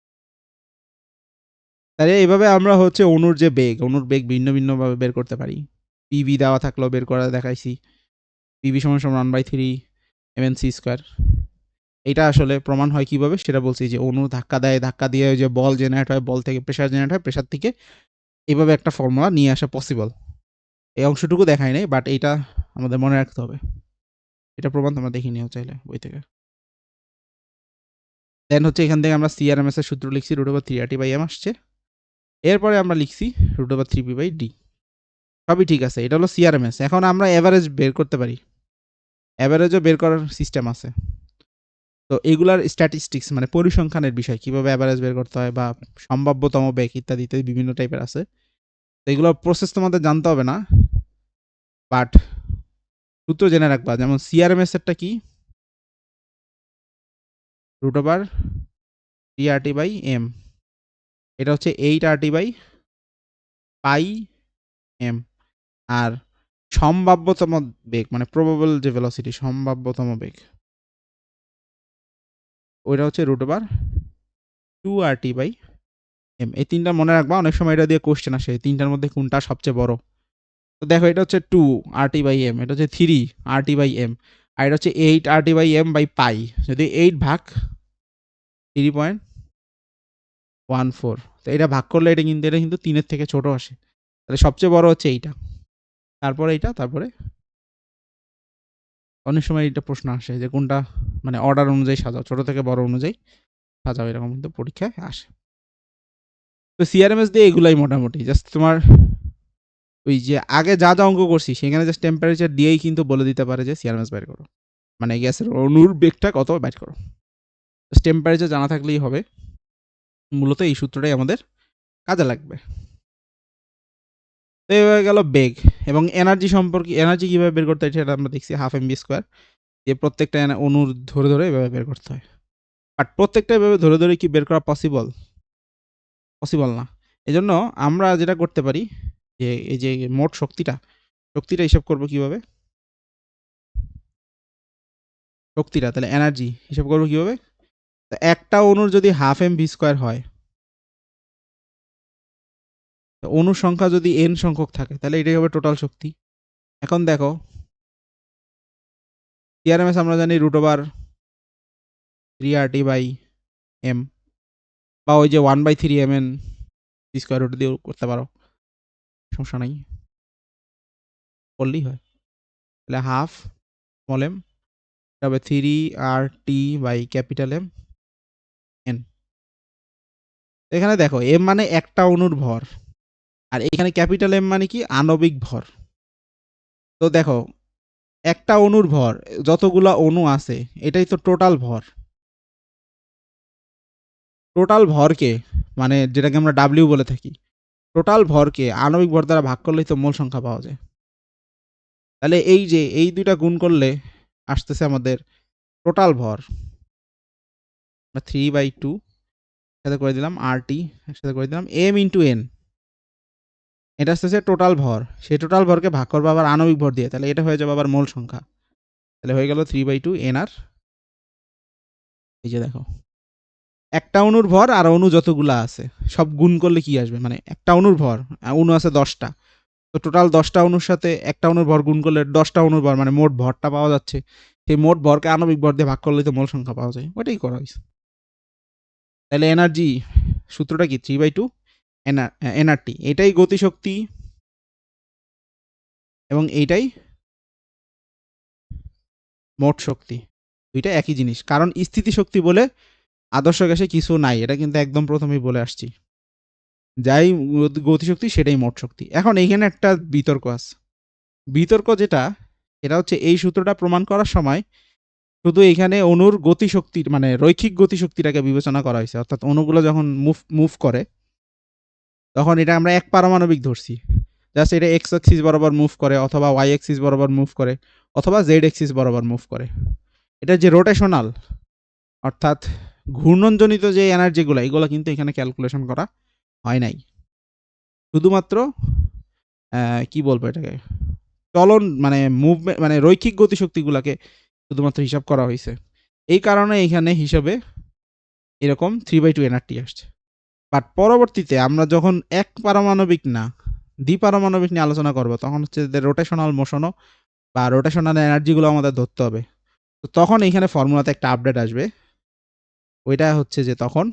তাহলে এইভাবে আমরা হচ্ছে অণুর যে বেগ, অণুর বেগ ভিন্ন ভিন্নভাবে বের করতে পারি। পিভি দেওয়া থাকলেও বের করা দেখাইছি, পিভি সমান সমান 1/3 এমএনসি স্কোয়ার। এটা আসলে প্রমাণ হয় কিভাবে সেটা বলছি, যে অণু ধাক্কা দেয়, ধাক্কা দিয়ে যে বল জেনারেট হয়, বল থেকে প্রেশার জেনারেট হয়, প্রেশার থেকে এইভাবে একটা ফর্মুলা নিয়ে আসা পসিবল। এই অংশটুকু দেখাই নাই, বাট এইটা আমাদের মনে রাখতে হবে। এটা প্রমাণ তোমরা দেখে নিও চাইলে বই থেকে। দেন হচ্ছে এখান থেকে আমরা সিআরএমএস এর সূত্র লিখছি, root over 3RT by M আসছে। এরপরে আমরা লিখছি root over 3P by D. সবই ঠিক আছে, এটা হলো সিআরএমএস। এখন আমরা এভারেজ বের করতে পারি, এভারেজও বের করার সিস্টেম আছে। তো এগুলার স্ট্যাটিস্টিক্স মানে পরিসংখ্যানের বিষয়, কিভাবে এভারেজ বের করতে হয় বা সম্ভাব্যতম বেগ ইত্যাদি ইত্যাদি বিভিন্ন টাইপের আছে। তো এগুলোর প্রসেস তোমাদের জানতে হবে না, বাট সূত্র জেনে রাখবা। যেমন সিআরএমএস এরটা কি, root over 3RT by M, এটা হচ্ছে 8RT বাই পাই এম। আর সম্ভাব্যতম বেগ মানে প্রবাবল যে ভেলোসিটি, সম্ভাব্যতম বেগ, ওইটা হচ্ছে root over 2RT by M. এই তিনটা মনে রাখবা, অনেক সময় এটা দিয়ে কোশ্চেন আসে, তিনটার মধ্যে কোনটা সবচেয়ে বড়। তো দেখো, এটা হচ্ছে 2RT বাই এম, এটা হচ্ছে 3RT বাই এম, আর এটা হচ্ছে 8RT by M by pi. যদি 8 ভাগ 3.14, তো এটা ভাগ করলে এটা কিন্তু 3-এর থেকে ছোট আসে। তাহলে সবচেয়ে বড় হচ্ছে এইটা, তারপরে এইটা, তারপরে অনেক সময় এটা প্রশ্ন আসে যে কোনটা মানে অর্ডার অনুযায়ী সাজাও, ছোট থেকে বড় অনুযায়ী সাজাও, এরকম কিন্তু পরীক্ষায় আসে। তো সিআরএমএস দিয়ে এগুলাই মোটামুটি জাস্ট তোমার ওই যে আগে যা যা অঙ্ক করছি সেখানে জাস্ট টেম্পারেচার দিয়েই কিন্তু বলে দিতে পারে যে সিআরএমএস বের করো, মানে গ্যাসের অণুর বেগটা কত বের করো। টেম্পারেচার জানা থাকলেই হবে। মূলত এই সূত্রটাই আমাদের কাজে লাগবে। তো এবার গেল বেগ এবং এনার্জি সম্পর্কে। এনার্জি কিভাবে বের করতে হয় সেটা আমরা দেখছি, হাফ এম বি স্কোয়ার দিয়ে প্রত্যেকটা অণুর ধরে ধরে এভাবে বের করতে হয়। বাট প্রত্যেকটা এভাবে ধরে ধরে কি বের করা পসিবল? পসিবল না। এজন্য আমরা যেটা করতে পারি যে এই যে মোট শক্তিটা হিসাব করবো কিভাবে, শক্তিটা তাহলে এনার্জি হিসাব করবো কিভাবে। একটা অণুর যদি হাফ এম ভি স্কোয়ার হয়, অণুর সংখ্যা যদি এন সংখ্যক থাকে তাহলে এটাই হবে টোটাল শক্তি। এখন দেখো টিআরএমএস আমরা জানি root over 3RT by M, বা ওই যে 1/3 mn স্কোয়ার রুট দিয়েও করতে পারো, সমস্যা নাই, করলেই হয়। তাহলে হাফ স্মল এম, তবে 3RT by capital M N. এখানে দেখো এম মানে একটা অণুর ভর, আর এখানে ক্যাপিটাল এম মানে কি আণবিক ভর। তো দেখো একটা অণুর ভর, যতগুলা অণু আছে এটাই তো টোটাল ভর। টোটাল ভরকে মানে যেটাকে আমরা ডাব্লিউ বলে থাকি, টোটাল ভরকে আণবিক ভর দ্বারা ভাগ করলেই তো মোল সংখ্যা পাওয়া যায়। তাহলে এই যে এই দুইটা গুণ করলে আসতেছে আমাদের টোটাল ভর, 3/2 সাথে করে দিলাম RT, একসাথে করে দিলাম এম ইন্টু এন, এটা আসতেছে টোটাল ভর। সেই টোটাল ভরকে ভাগ করবো আবার আণবিক ভর দিয়ে, তাহলে এটা হয়ে যাবে আবার মোল সংখ্যা। তাহলে হয়ে গেল 3/2 NR। এই যে দেখো একটা অণুর ভর আর অণু যতগুলা আছে সব গুণ করলে কি আসবে, মানে একটা অণুর ভর, অণু আছে 10টা, তো টোটাল 10টা অণুর সাথে একটা অণুর ভর গুণ করলে 10টা অণুর ভর মানে মোট ভরটা পাওয়া যাচ্ছে। সেই মোট ভরকে আণবিক ভর দিয়ে ভাগ করলে তো মোল সংখ্যা পাওয়া যায়, ওইটাই করা হয়েছে। তাহলে এনার্জি সূত্রটা কি 3/2 এনআরটি, এটাই গতিশক্তি এবং এইটাই মোট শক্তি, দুইটা একই জিনিস। কারণ স্থিতিশক্তি বলে আদর্শ গ্যাসে কিছু নাই, এটা কিন্তু একদম প্রথমেই বলে আসছি। যাই গতিশক্তি সেটাই মোট শক্তি। এখন এইখানে একটা বিতর্ক আছে, বিতর্ক যেটা এটা হচ্ছে এই সূত্রটা প্রমাণ করার সময় শুধু এখানে অণুর গতিশক্তির মানে রৈখিক গতিশক্তিটাকে বিবেচনা করা হয়েছে, অর্থাৎ অণুগুলো যখন মুভ করে তখন এটা আমরা এক পারমাণবিক ধরছি, জাস্ট এটা এক্স অ্যাক্সিস বরাবর মুভ করে অথবা ওয়াই অ্যাক্সিস বরাবর মুভ করে অথবা জেড অ্যাক্সিস বরাবর মুভ করে। এটা যে রোটেশনাল অর্থাৎ ঘূর্ণনজনিত যে এনার্জিগুলো, এগুলো কিন্তু এখানে ক্যালকুলেশন করা হয় নাই। শুধুমাত্র কি বলবো এটাকে, চলন মানে মুভমেন্ট মানে রৈখিক গতিশক্তিগুলোকে শুধুমাত্র হিসাব করা হয়েছে। এই কারণে এখানে হিসাবে এরকম 3/2 এনআরটি আসছে। বাট পরবর্তীতে আমরা যখন এক পারমাণবিক না দ্বিপারমাণবিক নিয়ে আলোচনা করব তখন হচ্ছে যে রোটেশনাল মোশনও বা রোটেশনাল এনার্জিগুলো আমাদের ধরতে হবে। তো তখন এইখানে ফর্মুলাতে একটা আপডেট আসবে, ওইটা হচ্ছে যে তখন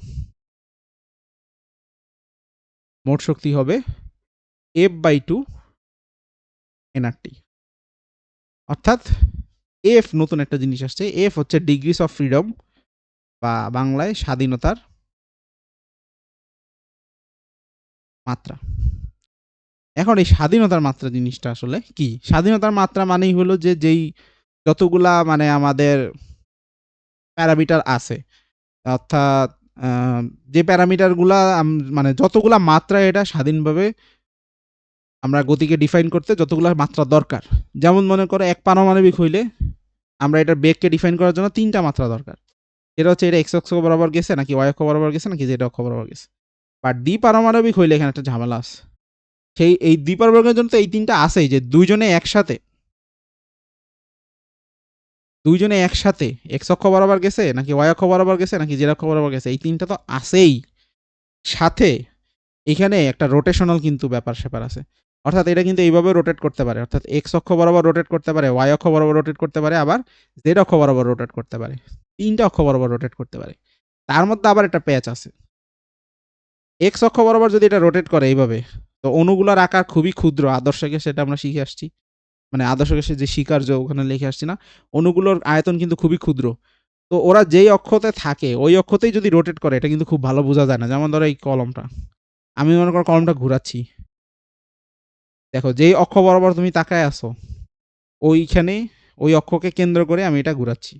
মোট শক্তি হবে F/2 এনআরটি। অর্থাৎ এফ নতুন একটা জিনিস আসছে, এফ হচ্ছে ডিগ্রিস অফ ফ্রিডম বা বাংলায় স্বাধীনতার মাত্রা। এখন এই স্বাধীনতার মাত্রা জিনিসটা আসলে কি? স্বাধীনতার মাত্রা মানেই হলো যে যেই যতগুলা মানে আমাদের প্যারামিটার আছে, অর্থাৎ আ যে প্যারামিটারগুলা মানে যতগুলা মাত্রা এটা স্বাধীনভাবে আমরা গতিকে ডিফাইন করতে যতগুলা মাত্রা দরকার। যেমন মনে করো এক পারমাণবিক হইলে আমরা এটার বেগকে ডিফাইন করার জন্য ৩ টা মাত্রা দরকার। এটা হচ্ছে এটা x অক্ষ বরাবর গেছে নাকি y অক্ষ বরাবর গেছে নাকি z অক্ষ বরাবর গেছে। বাট দ্বিপারমাণবিক হইলে এখানে একটা ঝামেলা আছে। এই দ্বিপারমাণবিকের জন্য তো এই ৩ টা আছেই, যে দুইজনে একসাথে x অক্ষ বরাবর গেছে নাকি y অক্ষ বরাবর গেছে নাকি z অক্ষ বরাবর গেছে, এই ৩ টা তো আছেই। সাথে এখানে একটা রোটেশনাল কিন্তু ব্যাপার-স্যাপার আছে। অর্থাৎ এটা কিন্তু এইভাবে রোটেট করতে পারে। অর্থাৎ x অক্ষ বরাবর রোটেট করতে পারে, y অক্ষ বরাবর রোটেট করতে পারে, আবার z অক্ষ বরাবর রোটেট করতে পারে। ৩ টা অক্ষ বরাবর রোটেট করতে পারে। তার মধ্যে আবার একটা প্যাচ আছে। x অক্ষ বরাবর যদি এটা রোটেট করে এইভাবে, তো অণুগুলোর আকার খুবই ক্ষুদ্র। আদর্শ গ্যাস সেটা আমরা শিখে আসছি। মানে আদর্শ গ্যাসের যে শিকার ওখানে লিখে আসছি না? অণুগুলোর আয়তন কিন্তু খুবই ক্ষুদ্র। তো ওরা যেই অক্ষতে থাকে ওই অক্ষতেই যদি রোটেট করে এটা কিন্তু খুব ভালো বোঝা যায় না। যেমন ধরো এই কলমটা। আমি মনে করো কলমটা ঘুরাচ্ছি। দেখো যেই অক্ষ বরাবর তুমি তাকায় আছো, ওইখানে ওই অক্ষকে কেন্দ্র করে আমি এটা ঘুরাচ্ছি।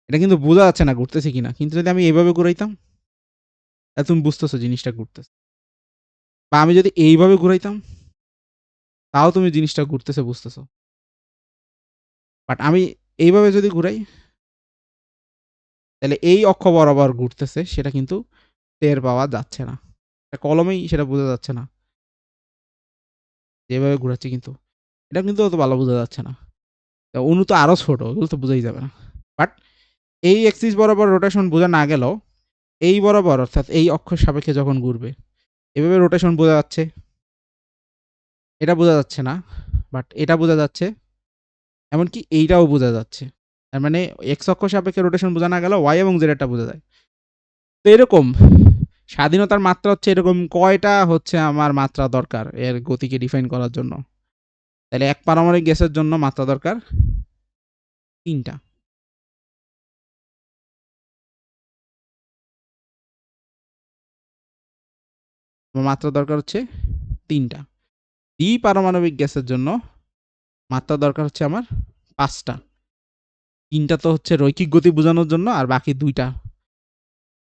এটা কিন্তু বোঝা যাচ্ছে না ঘুরতেছে কিনা। কিন্তু যদি আমি এইভাবে ঘুরাইতাম, তাহলে তুমি বুঝতেছো জিনিসটা ঘুরতেছে। বা আমি যদি এইভাবে ঘুরাইতাম, তাও তুমি জিনিসটা ঘুরতেছে বুঝতেছো। বাট আমি এইভাবে যদি ঘুরাই, তাহলে এই অক্ষ বরাবর ঘুরতেছে সেটা কিন্তু টের পাওয়া যাচ্ছে না। কলমেই সেটা বোঝা যাচ্ছে না। যেভাবে ঘুরাচ্ছি কিন্তু। এটা কিন্তু অত ভালো বোঝা যাচ্ছে না। অণু তো আরো ছোট, ওগুলো তো বোঝাই যাবে না। বাট এই এক্সিস বরাবর রোটেশন বোঝা না গেলেও এই বরাবর অর্থাৎ এই অক্ষের সাপেক্ষে যখন ঘুরবে, এভাবে রোটেশন বোঝা যাচ্ছে। এটা বোঝা যাচ্ছে না। বাট এটা বোঝা যাচ্ছে। এমনকি এইটাও বোঝা যাচ্ছে। তার মানে এক্স অক্ষ সাপেক্ষে রোটেশন বোঝা না গেলেও y এবং z টা বোঝা যায়। তো এরকম স্বাধীনতার মাত্রা হচ্ছে এরকম কয়টা হচ্ছে আমার মাত্রা দরকার এর গতিকে ডিফাইন করার জন্য। তাহলে এক পারমাণবিক গ্যাসের জন্য মাত্রা দরকার ৩ টা। মাত্রা দরকার হচ্ছে ৩ টা। দ্বিপারমাণবিক গ্যাসের জন্য মাত্রা দরকার হচ্ছে আমার ৫ টা। ৩ টা তো হচ্ছে রৈখিক গতি বোঝানোর জন্য, আর বাকি ২ টা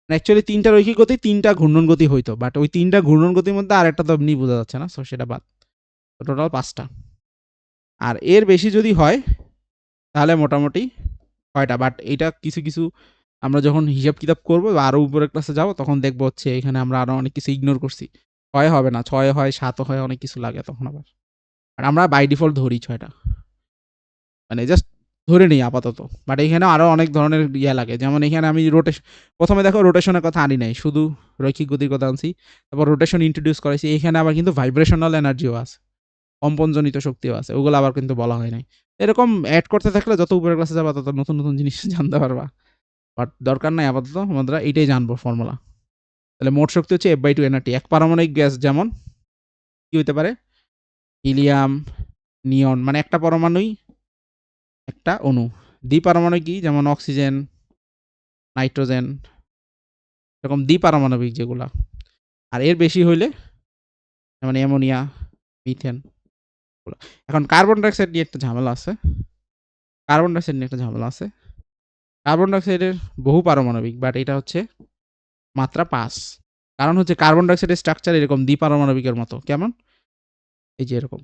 অ্যাকচুয়ালি ৩ টা রৈখিক গতি, ৩ টা ঘূর্ণন গতি হইতো। বাট ওই ৩ টা ঘূর্ণন গতির মধ্যে আরেকটা তো এমনি বোঝা যাচ্ছে না। সো সেটা বাদ। টোটাল ৫ টা। আর এর বেশি যদি হয় তাহলে মোটামুটি ৬ টা। বাট এইটা কিছু আমরা যখন হিসাব কিতাব করব বা আরো উপরের ক্লাসে যাব তখন দেখব হচ্ছে এখানে আমরা আরো অনেক কিছু ইগনোর করছি। ৬ হবে না, ৬ হয়, ৭ ও হয়, অনেক কিছু লাগে তখন আবার। আর আমরা বাই ডিফল্ট ধরি ৬ টা। মানে জাস্ট ধরে নিই আপাতত। বাট এখানে আরো অনেক ধরনের লাগে। যেমন এখানে আমি প্রথমে দেখো রোটেশনের কথা আনি নাই। শুধু রৈখিক গতির কথা আনছি। তারপর রোটেশন ইন্ট্রোডিউস করেছি। এখানে আবার কিন্তু ভাইব্রেশনাল এনার্জিও আছে। কম্পনজনিত শক্তিও আছে। ওগুলো আবার কিন্তু বলা হয় নাই। এরকম এড করতে থাকলে যত উপরের ক্লাসে যাবা তত নতুন জিনিস জানতে পারবা। বাট দরকার নাই আপাতত আমরা এইটাই জানবো ফর্মুলা। তাহলে মোট শক্তি হচ্ছে F/2 nRT। এক পারমাণবিক গ্যাস যেমন কি হইতে পারে? হিলিয়াম, নিয়ন, মানে একটা পরমাণুই একটা অণু। দ্বিপারমাণবিক কি? যেমন অক্সিজেন, নাইট্রোজেন, এরকম দ্বিপারমাণবিক যেগুলা। আর এর বেশি হইলে যেমন অ্যামোনিয়া, মিথেন। এখন কার্বন ডাইঅক্সাইড নিয়ে একটা ঝামেলা আছে। কার্বন ডাইঅক্সাইডের বহু পারমাণবিক, বাট এটা হচ্ছে মাত্রা ৫। কারণ হচ্ছে কার্বন ডাইঅক্সাইডের স্ট্রাকচার এরকম দ্বিপারমাণবিকের মতো। কেমন? এই যে এরকম।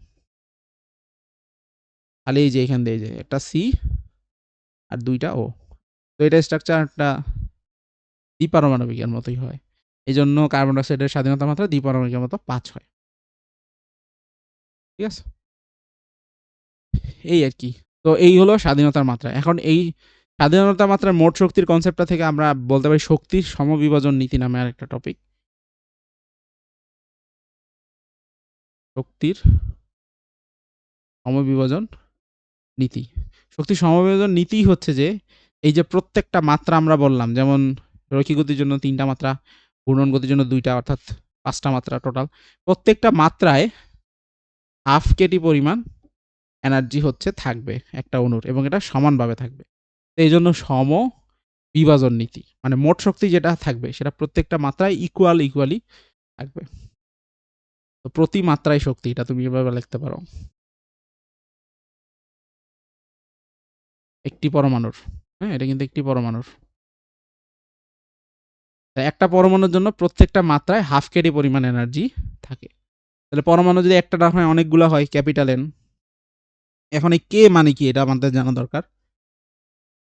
খালি এই যে এখান দিয়ে যে একটা সি আর ২ টা ও। তো এটা স্ট্রাকচার একটা দ্বিপারমাণবিকের মতোই হয়। এজন্য কার্বন ডাইঅক্সাইডের স্বাধীনতার মাত্রা দ্বিপারমাণবিকের মতো ৫ হয়। ঠিক আছে? এই আরকি। তো এই হলো স্বাধীনতার মাত্রা। এখন এই স্বাধীনতার মাত্রার মোট শক্তির কনসেপ্টটা থেকে আমরা বলতে পারি শক্তির সমবিভাজন নীতি নামে আরেকটা টপিক। শক্তির সমবিভাজন নীতি। শক্তির সমবিভাজন নীতি হচ্ছে যে এই যে প্রত্যেকটা মাত্রা আমরা বললাম, যেমন রৈখিক গতির জন্য ৩ টা মাত্রা, ঘূর্ণন গতির জন্য ২ টা, অর্থাৎ ৫ টা মাত্রা টোটাল। প্রত্যেকটা মাত্রায় হাফ কেটি পরিমাণ এনার্জি হচ্ছে থাকবে একটা অণুর, এবং এটা সমানভাবে থাকবে। তো এইজন্য বিভাজন নীতি। মানে মোট শক্তি যেটা থাকবে সেটা প্রত্যেকটা মাত্রায় ইকুয়ালি থাকবে। তো প্রতি মাত্রায় শক্তি, এটা তুমি এভাবে লিখতে পারো একটি পরমাণুর। হ্যাঁ, এটা কিন্তু একটি পরমাণুর। একটা পরমাণুর জন্য প্রত্যেকটা মাত্রায় হাফ কেডি পরিমাণ এনার্জি থাকে। তাহলে পরমাণু যদি একটা না হয় অনেকগুলো হয়, ক্যাপিটাল এন। এখন এই কে মানে কি এটা আমাদের জানা দরকার।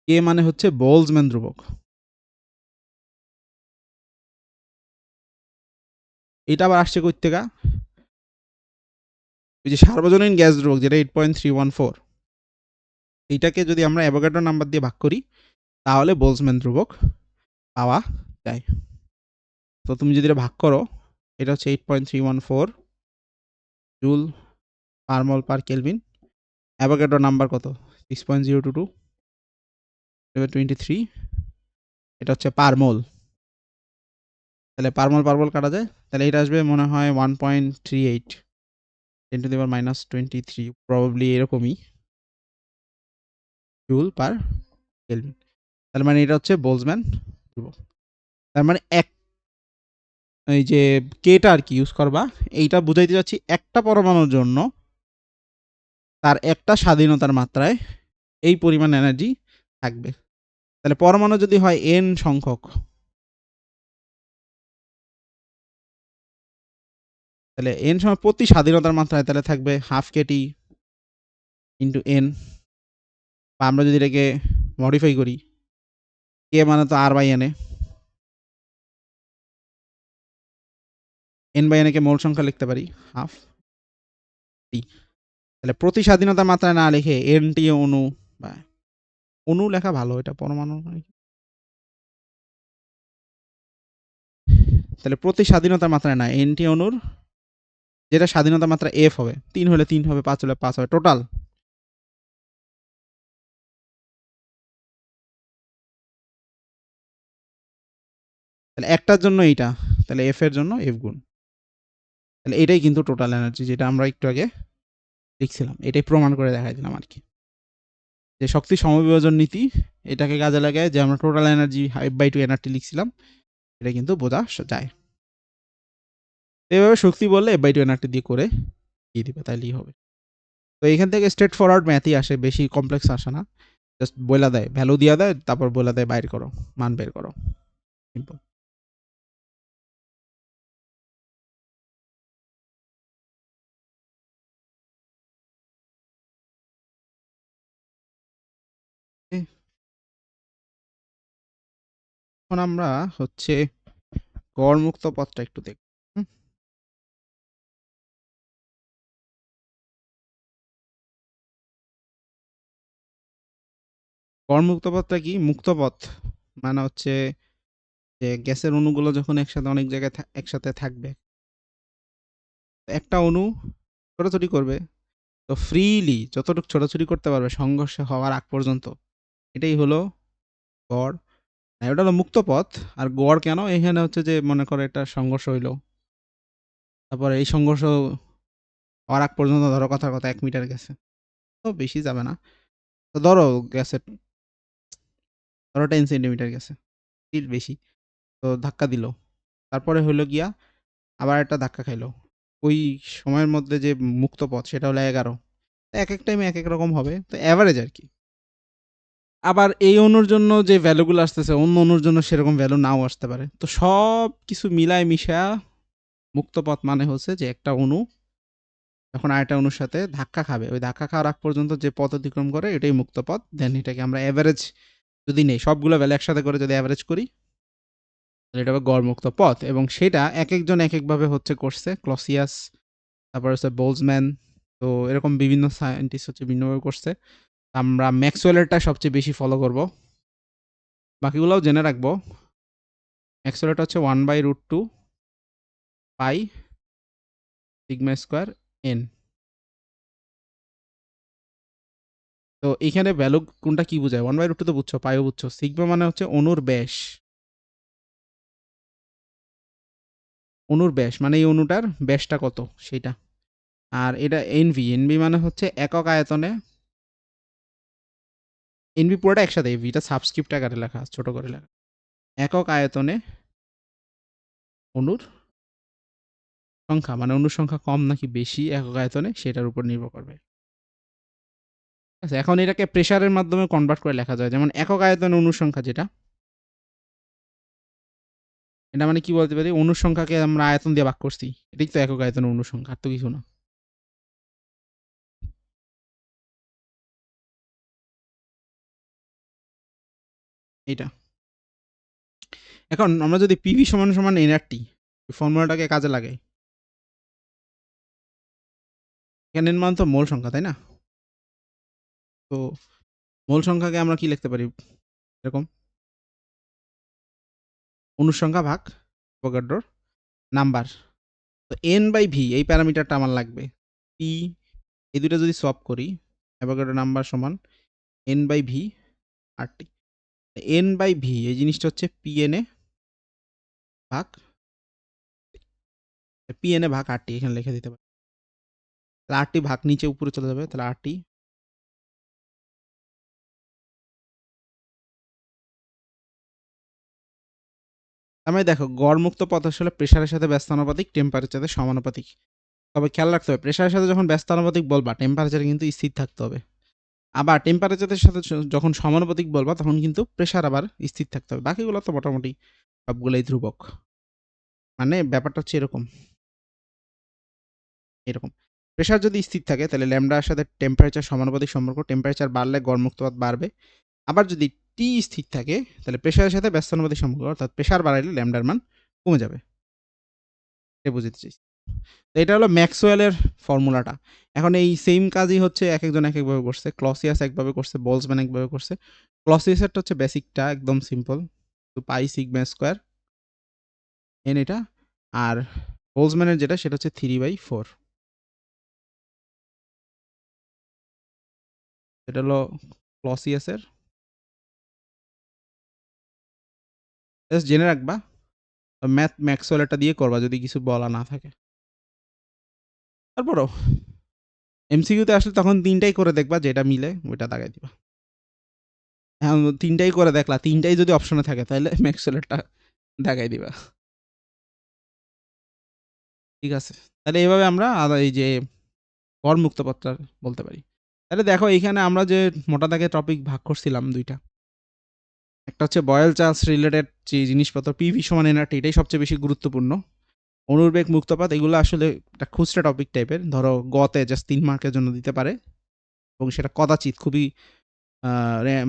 কে মানে হচ্ছে বোলজম্যান ধ্রুবক। এটা আবার আসছে কই থেকে? ওই যে সার্বজনীন গ্যাস ধ্রুবক যেটা 8.314, এইটাকে যদি আমরা অ্যাভোগাড্রো নাম্বার দিয়ে ভাগ করি তাহলে বোলজম্যান ধ্রুবক পাওয়া যায়। তো তুমি যদি এটা ভাগ করো, এটা হচ্ছে 8.314 জুল পার মোল পার কেলভিন। অ্যাভোগাড্রো নাম্বার কত? 6.022 23। এটা হচ্ছে পার মোল। তাহলে পার মোল কাটা যায়, তাহলে এটা আসবে মনে হয় 1.38 10⁻⁻23, প্রবাবলি এরকমই জুল পার কেলভিন। তার মানে এটা হচ্ছে বোলজম্যান ধ্রুবক। তার মানে এক, এই যে কেটা আর কি ইউজ করবা, এইটা বুঝাইতে যাচ্ছি একটা পরমাণুর জন্য তার একটা স্বাধীনতার মাত্রায় এই পরিমাণ এনার্জি থাকবে। তাহলে পরমাণু যদি হয় এন সংখ্যক, তাহলে এন সময় প্রতি স্বাধীনতার মাত্রায় তাহলে থাকবে হাফ কেটি ইন্টু এন। বা আমরা যদি এটাকে মডিফাই করি, কে মানে তো R by N, N by N K mole সংখ্যা লিখতে পারি হাফ টি। তাহলে প্রতি স্বাধীনতার মাত্রায় না লিখে এন টি অণু, বা অণু লেখা ভালো, এটা পরমাণু নয়। তাহলে প্রতি স্বাধীনতার মাত্রায় না, এন টি অণুর যেটা স্বাধীনতার মাত্রা এফ হবে, 3 হলে 3 হবে, 5 হলে 5 হবে, টোটাল। তাহলে একটার জন্য এইটা, তাহলে এফ এর জন্য এফ গুণ। তাহলে এটাই কিন্তু টোটাল এনার্জি, যেটা আমরা একটু আগে লিখছিলাম, এটাই প্রমাণ করে দেখাই দিলাম আর কি। যে শক্তি সমবিভাজন নীতি, এটাকে কাজে লাগায় যে আমরা টোটাল এনার্জি F/2 এনআরটি লিখছিলাম, এটা কিন্তু বোঝা যায়। এভাবে শক্তি বললে F/2 এনআরটি দিয়ে করে দিয়ে দিবে, তাইলেই হবে। তো এখান থেকে স্ট্রেট ফরওয়ার্ড ম্যাথই আসে, বেশি কমপ্লেক্স আসে না। জাস্ট বইলা দেয়, ভ্যালু দিয়া দেয়, তারপর বইলা দেয় বাইর করো, মান বের করো, সিম্পল। এখন আমরা হচ্ছে গড়মুক্ত পথটা একটু দেখব। গড়মুক্ত পথটা কি? মুক্ত পথ মানে হচ্ছে যে গ্যাসের অণুগুলো যখন একসাথে অনেক জায়গায় একসাথে থাকবে, একটা অণু ছোটাছুটি করবে, তো ফ্রিলি যতটুকু ছোটাছুটি করতে পারবে সংঘর্ষ হওয়ার আগ পর্যন্ত, এটাই হলো গড়। ওটা হলো মুক্ত পথ। আর গড় কেন এখানে হচ্ছে যে মনে করো এটা সংঘর্ষ হইলো, তারপরে এই সংঘর্ষ হওয়ার আগ পর্যন্ত ধরো কথার কথা 1 মিটার গেছে, তো বেশি যাবে না। তো ধরো গেছে, ধরো 10 সেন্টিমিটার গেছে, স্টিল বেশি। তো ধাক্কা দিল, তারপরে হলো গিয়া আবার একটা ধাক্কা খাইলো। ওই সময়ের মধ্যে যে মুক্ত পথ সেটা হলো 11। এক এক টাইমে এক এক রকম হবে, তো অ্যাভারেজ আর কি। আবার এই অণুর জন্য যে ভ্যালুগুলো আসতেছে অন্য অণুর জন্য সেরকম ভ্যালু নাও আসতে পারে। তো সব কিছু মিলায় মিশা মুক্ত পথ মানে হচ্ছে যে একটা অণু যখন আরেকটা অণুর সাথে ধাক্কা খাবে, ওই ধাক্কা খাওয়ার আগ পর্যন্ত যে পথ অতিক্রম করে এটাই মুক্ত পথ। দেন এটাকে আমরা অ্যাভারেজ যদি নেই, সবগুলো ভ্যালু একসাথে করে যদি অ্যাভারেজ করি, তাহলে এটা হবে গড়মুক্ত পথ। এবং সেটা এক একজন এক একভাবে হচ্ছে করছে। ক্লসিয়াস, তারপর হচ্ছে বোলজম্যান, তো এরকম বিভিন্ন সায়েন্টিস্ট হচ্ছে ভিন্নভাবে করছে। আমরা ম্যাক্সওয়েলেরটা সবচেয়ে বেশি ফলো করব, বাকিগুলোও জেনে রাখবো। ম্যাক্সওয়েলেরটা হচ্ছে 1/√2 পাই সিগমা স্কোয়ার এন। তো এইখানে ভ্যালু কোনটা কি বোঝায়? 1/√2 তো বুঝছো, পাইও বুঝছো। সিগমা মানে হচ্ছে অণুর ব্যাস, অণুর ব্যাস মানে এই অণুটার ব্যাসটা কত সেটা। আর এটা এনভি, এনভি মানে হচ্ছে একক আয়তনে, এনভি পুরোটা একসাথে, ভিটা সাবস্ক্রিপ্ট আকারে লেখা, ছোট করে লেখা। একক আয়তনে অণুর সংখ্যা মানে অণুর সংখ্যা কম নাকি বেশি একক আয়তনে সেটার উপর নির্ভর করবে। আচ্ছা, এখন এটাকে প্রেসারের মাধ্যমে কনভার্ট করে লেখা যায়। যেমন একক আয়তনে অণুর সংখ্যা যেটা, এটা মানে কি বলতে পারি? অণুর সংখ্যাকে আমরা আয়তন দিয়ে ভাগ করছি। এটাই তো একক আয়তনে অণুর সংখ্যা, আর তো কিছু না। এইটা। এখন আমরা যদি পিভি সমান সমান এনআরটি ফর্মুলাটাকে কাজে লাগাই, এখানে এর মান তো মোল সংখ্যা, তাই না? তো মোল সংখ্যাকে আমরা কি লিখতে পারি? এরকম অণুর সংখ্যা ভাগ অ্যাভোগাড্রোর নাম্বার। তো এন বাই ভি এই প্যারামিটারটা আমার লাগবে। পি এই দুটো যদি সলভ করি, অ্যাভোগাড্রো নাম্বার সমান N by V R T. N by V এই জিনিসটা হচ্ছে পি এন এ ভাগ পিএন এ ভাগ আর টি, এখানে লিখে দিতে পারি। তাহলে আর টি ভাগ নিচে উপরে চলে যাবে, তাহলে আর টি। তার মানে দেখো, গড়মুক্ত পথ আসলে প্রেসারের সাথে ব্যস্তানুপাতিক, টেম্পারেচারের সাথে সমানুপাতিক। তবে খেয়াল রাখতে হবে, প্রেসারের সাথে যখন ব্যস্তানুপাতিক বলবা টেম্পারেচার কিন্তু স্থির থাকতে হবে। আবার টেম্পারেচারের সাথে যখন সমানুপাতিক বলবা তখন কিন্তু প্রেসার আবার স্থির থাকতে হবে। বাকিগুলো তো মোটামুটি সবগুলোই ধ্রুবক। মানে ব্যাপারটা হচ্ছে এরকম এরকম প্রেসার যদি স্থির থাকে তাহলে ল্যামডার সাথে টেম্পারেচার সমানুপাতিক সম্পর্ক, টেম্পারেচার বাড়লে গড়মুক্ত পথ বাড়বে। আবার যদি টি স্থির থাকে তাহলে প্রেসারের সাথে ব্যস্তানুপাতিক সম্পর্ক, অর্থাৎ প্রেসার বাড়াইলে ল্যামডার মান কমে যাবে। এটা বুঝতে চাইছি। তো এটা হলো ম্যাক্সওয়েলের ফর্মুলাটা। এখন এই সেম কাজই হচ্ছে এক একজন এক একভাবে করছে। ক্লসিয়াস একভাবে করছে, বোলজম্যান একভাবে করছে। ক্লসিয়াসেরটা হচ্ছে বেসিকটা একদম সিম্পল, তো পাই সিগমা স্কোয়ার এন এটা। আর বোলজম্যানের যেটা সেটা হচ্ছে 3/4। এটা হলো ক্লসিয়াসের। জাস্ট জেনে রাখবা, ম্যাথ ম্যাক্সওয়েলেরটা দিয়ে করবা যদি কিছু বলা না থাকে। তারপরও এমসিকিউতে আসলে তখন ৩টাই করে দেখবা, যেটা মিলে ওইটা দাগাই দিবা। এখন ৩টাই করে দেখলা, ৩টাই যদি অপশনে থাকে তাহলে ম্যাক্সওয়েলেরটা দাগাই দিবা। ঠিক আছে? তাহলে এভাবে আমরা এই যে গড়মুক্ত পথটা বলতে পারি। তাহলে দেখো এইখানে আমরা যে মোটা দাগে টপিক ভাগ করছিলাম ২টা। একটা হচ্ছে বয়েল-চার্লস রিলেটেড যে জিনিসপত্র পিভি সমান এনআরটি, এটাই সবচেয়ে বেশি গুরুত্বপূর্ণ। অনুর্বেগ মুক্তপাত এগুলো আসলে একটা খুচরা টপিক টাইপের। ধরো গতে জাস্ট ৩ মার্কের জন্য দিতে পারে এবং সেটা কদাচিৎ খুবই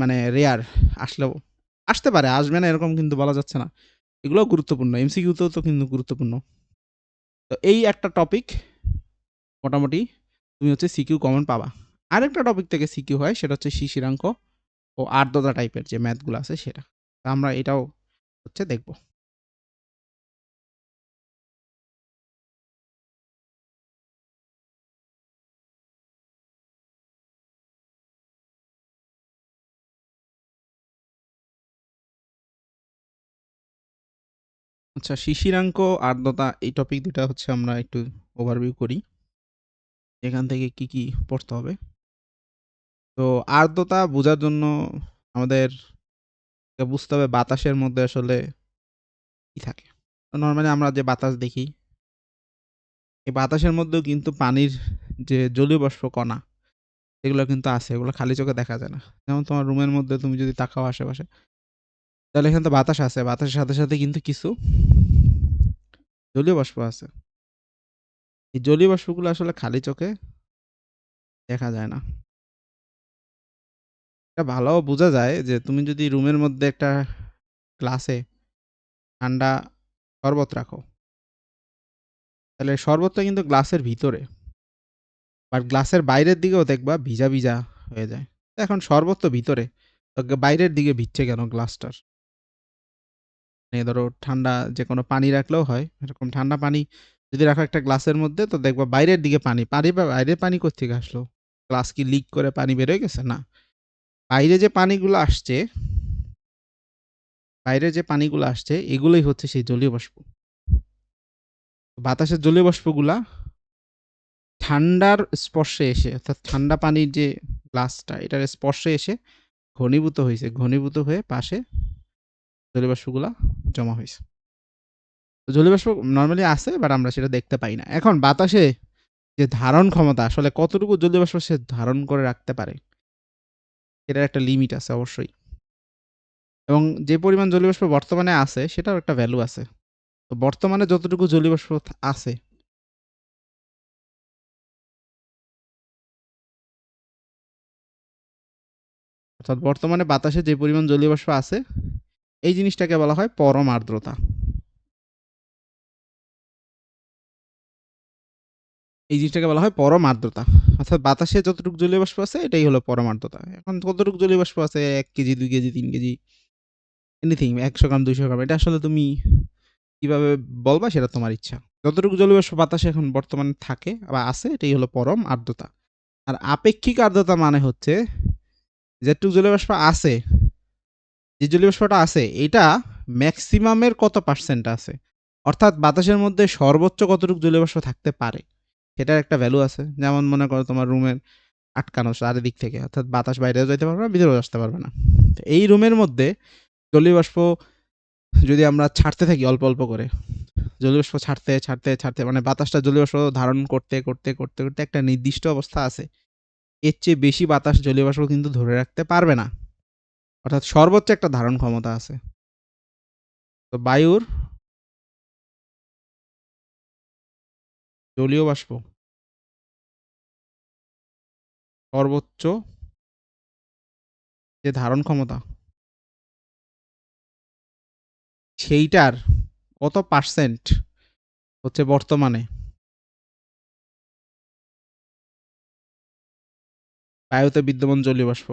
মানে রেয়ার আসলেও আসতে পারে, আসবে না এরকম কিন্তু বলা যাচ্ছে না। এগুলোও গুরুত্বপূর্ণ। এমসিকিউতেও তো কিন্তু গুরুত্বপূর্ণ। তো এই একটা টপিক মোটামুটি তুমি হচ্ছে সিকিউ কমন পাবা। আরেকটা টপিক থেকে সিকিউ হয়, সেটা হচ্ছে শিশিরাঙ্ক ও আর্দ্রতা টাইপের যে ম্যাথগুলো আছে সেটা। তা আমরা এটাও হচ্ছে দেখব। আচ্ছা, শিশিরাঙ্ক, আর্দ্রতা এই টপিক দুটা হচ্ছে আমরা একটু ওভারভিউ করি। এখান থেকে কি কি পড়তে হবে। তো আর্দ্রতা বোঝার জন্য আমাদের বুঝতে হবে বাতাসের মধ্যে আসলে কি থাকে। তো নর্মালি আমরা যে বাতাস দেখি, এই বাতাসের মধ্যেও কিন্তু পানির যে জলীয় বাষ্প কণা এগুলো কিন্তু আছে, এগুলো খালি চোখে দেখা যায় না। যেমন তোমার রুমের মধ্যে তুমি যদি তাকাও আশেপাশে, তাহলে এখানে তো বাতাস আছে, বাতাসের সাথে সাথে কিন্তু কিছু জলীয় বাষ্প আছে। এই জলীয় বাষ্পগুলো আসলে খালি চোখে দেখা যায় না। এটা ভালো বোঝা যায় যে তুমি যদি রুমের মধ্যে একটা গ্লাসে ঠান্ডা শরবত রাখো, তাহলে শরবতটা কিন্তু গ্লাসের ভিতরে, বাট গ্লাসের বাইরের দিকেও দেখবা ভিজা ভিজা হয়ে যায়। এখন শরবত তো ভিতরে, তো বাইরের দিকে ভিজছে কেন গ্লাসটার? ধরো ঠান্ডা যে কোনো পানি রাখলেও হয় এরকম, ঠান্ডা পানি যদি রাখো একটা গ্লাসের মধ্যে, তো দেখবা বাইরের দিকে পানি পানি বা বাইরের পানি কোত্থেকে আসলো? গ্লাস কি লিক করে পানি বের হয়ে গেছে? না, বাইরে যে পানিগুলো আসছে, বাইরে যে পানিগুলো আসছে এগুলোই হচ্ছে সেই জলীয় বাষ্প। বাতাসের জলীয় বাষ্পগুলা ঠান্ডার স্পর্শে এসে, অর্থাৎ ঠান্ডা পানির যে গ্লাসটা এটার স্পর্শে এসে ঘনীভূত হয়েছে, ঘনীভূত হয়ে পাশে জলীয় বাষ্পগুলা জমা হয়েছে। জলীয় বাষ্প নরমালি আছে, বাট আমরা সেটা দেখতে পাই না। এখন বাতাসে যে ধারণ ক্ষমতা, আসলে কতটুকু জলীয় বাষ্প সে ধারণ করে রাখতে পারে, এটার একটা লিমিট আছে অবশ্যই। এবং যে পরিমাণ জলীয় বাষ্প বর্তমানে আছে সেটারও একটা ভ্যালু আছে। তো বর্তমানে যতটুকু জলীয় বাষ্প আছে, অর্থাৎ বর্তমানে বাতাসে যে পরিমাণ জলীয় বাষ্প আছে, এই জিনিসটাকে বলা হয় পরম আর্দ্রতা। এই জিনিসটাকে বলা হয় পরম আর্দ্রতা। অর্থাৎ বাতাসে যতটুকু জলীয় বাষ্প আছে এটাই হলো পরম আর্দ্রতা। এখন কতটুকু জলীয় বাষ্প আছে, ১ কেজি, ২ কেজি, ৩ কেজি, এনিথিং, ১০০ গ্রাম, ২০০ গ্রাম, এটা আসলে তুমি কিভাবে বলবা সেটা তোমার ইচ্ছা। যতটুকু জলীয় বাষ্প বাতাসে এখন বর্তমানে থাকে বা আছে, এটাই হলো পরম আর্দ্রতা। আর আপেক্ষিক আর্দ্রতা মানে হচ্ছে যেটুকু জলীয় বাষ্প আছে, যে জলীয় বাষ্পটা আছে এটা ম্যাক্সিমামের কত পার্সেন্ট আছে। অর্থাৎ বাতাসের মধ্যে সর্বোচ্চ কতটুকু জলীয় বাষ্প থাকতে পারে সেটার একটা ভ্যালু আছে। যেমন মনে করো তোমার রুমের আটকানো চারিদিক থেকে, অর্থাৎ বাতাস বাইরেও যাইতে পারবে না, ভিতরেও আসতে পারবে না। তো এই রুমের মধ্যে জলীয় বাষ্প যদি আমরা ছাড়তে থাকি অল্প অল্প করে, জলীয় বাষ্প ছাড়তে ছাড়তে ছাড়তে, মানে বাতাসটা জলীয় বাষ্প ধারণ করতে করতে করতে করতে একটা নির্দিষ্ট অবস্থা আছে, এর চেয়ে বেশি বাতাস জলীয় বাষ্প কিন্তু ধরে রাখতে পারবে না। অর্থাৎ সর্বোচ্চ একটা ধারণ ক্ষমতা আছে। তো বায়ুর জলীয় বাষ্প সর্বোচ্চ যে ধারণ ক্ষমতা, সেইটার কত পার্সেন্ট হচ্ছে বর্তমানে বায়ুতে বিদ্যমান জলীয় বাষ্প।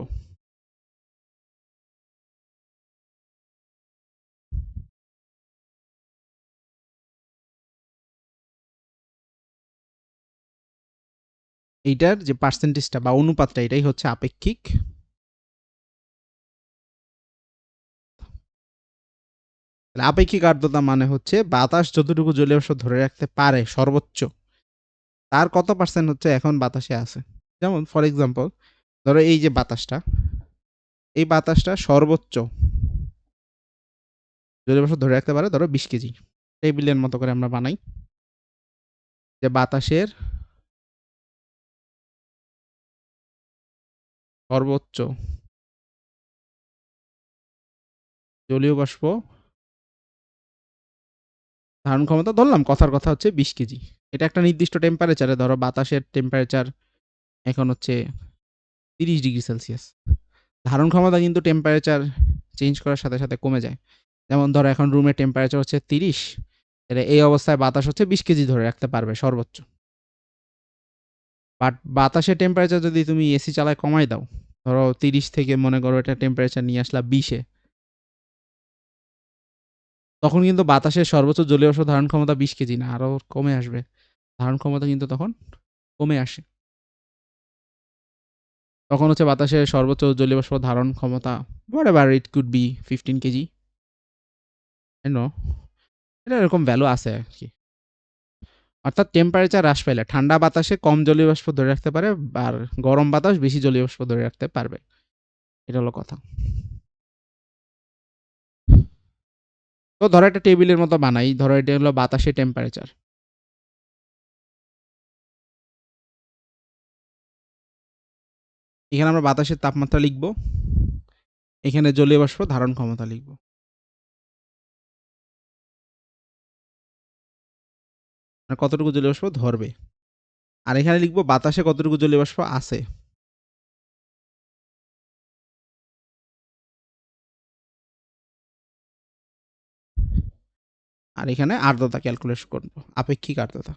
এইটার যে পার্সেন্টেজটা বা অনুপাতটা, এটাই হচ্ছে আপেক্ষিক। তাহলে আপেক্ষিক আর্দ্রতা মানে হচ্ছে বাতাস যতটুকু জলীয় বাষ্প ধরে রাখতে পারে সর্বোচ্চ, তার কত পার্সেন্ট হচ্ছে এখন বাতাসে আছে। যেমন ফর এক্সাম্পল, ধরো এই যে বাতাসটা, এই বাতাসটা সর্বোচ্চ জলীয় বাষ্প ধরে রাখতে পারে ধরো ২০ কেজি। টেবিলের মতো করে আমরা বানাই যে বাতাসের সর্বোচ্চ জলীয় বাষ্প ধারণ ক্ষমতা, ধরলাম কথার কথা হচ্ছে ২০ কেজি। এটা একটা নির্দিষ্ট টেম্পারেচারে, ধরো বাতাসের টেম্পারেচার এখন হচ্ছে ৩০°C। ধারণ ক্ষমতা কিন্তু টেম্পারেচার চেঞ্জ করার সাথে সাথে কমে যায়। যেমন ধরো এখন রুমের টেম্পারেচার হচ্ছে ৩০, তাহলে এই অবস্থায় বাতাস হচ্ছে ২০ কেজি ধরে রাখতে পারবে সর্বোচ্চ। বাট বাতাসের টেম্পারেচার যদি তুমি এসি চালায় কমাই দাও, ধরো ৩০ থেকে মনে করো এটা টেম্পারেচার নিয়ে আসলা ২০-এ, তখন কিন্তু বাতাসের সর্বোচ্চ জলীয় বাষ্প ধারণ ক্ষমতা ২০ কেজি না, আরো কমে আসবে। ধারণ ক্ষমতা কিন্তু তখন কমে আসে। তখন হচ্ছে বাতাসের সর্বোচ্চ জলীয় বাষ্প ধারণ ক্ষমতা whatever it could be 15 KG, you know, এটা এরকম ভ্যালু আছে আরকি। অর্থাৎ টেম্পারেচার হ্রাস পাইলে ঠান্ডা বাতাসে কম জলীয় বাষ্প ধরে রাখতে পারে, আর গরম বাতাস বেশি জলীয় বাষ্প ধরে রাখতে পারবে। এটা হলো কথা। তো ধরো একটা টেবিলের মতো বানাই, ধরো এটা হলো বাতাসের টেম্পারেচার। এখানে আমরা বাতাসের তাপমাত্রা লিখব, এখানে জলীয় বাষ্প ধারণ ক্ষমতা লিখব। মানে কতটুকু জলীয় বাষ্প ধরবে। আর এখানে লিখব বাতাসে কতটুকু জলীয় বাষ্প আছে। আর এখানে আর্দ্রতা ক্যালকুলেট করব, আপেক্ষিক আর্দ্রতা।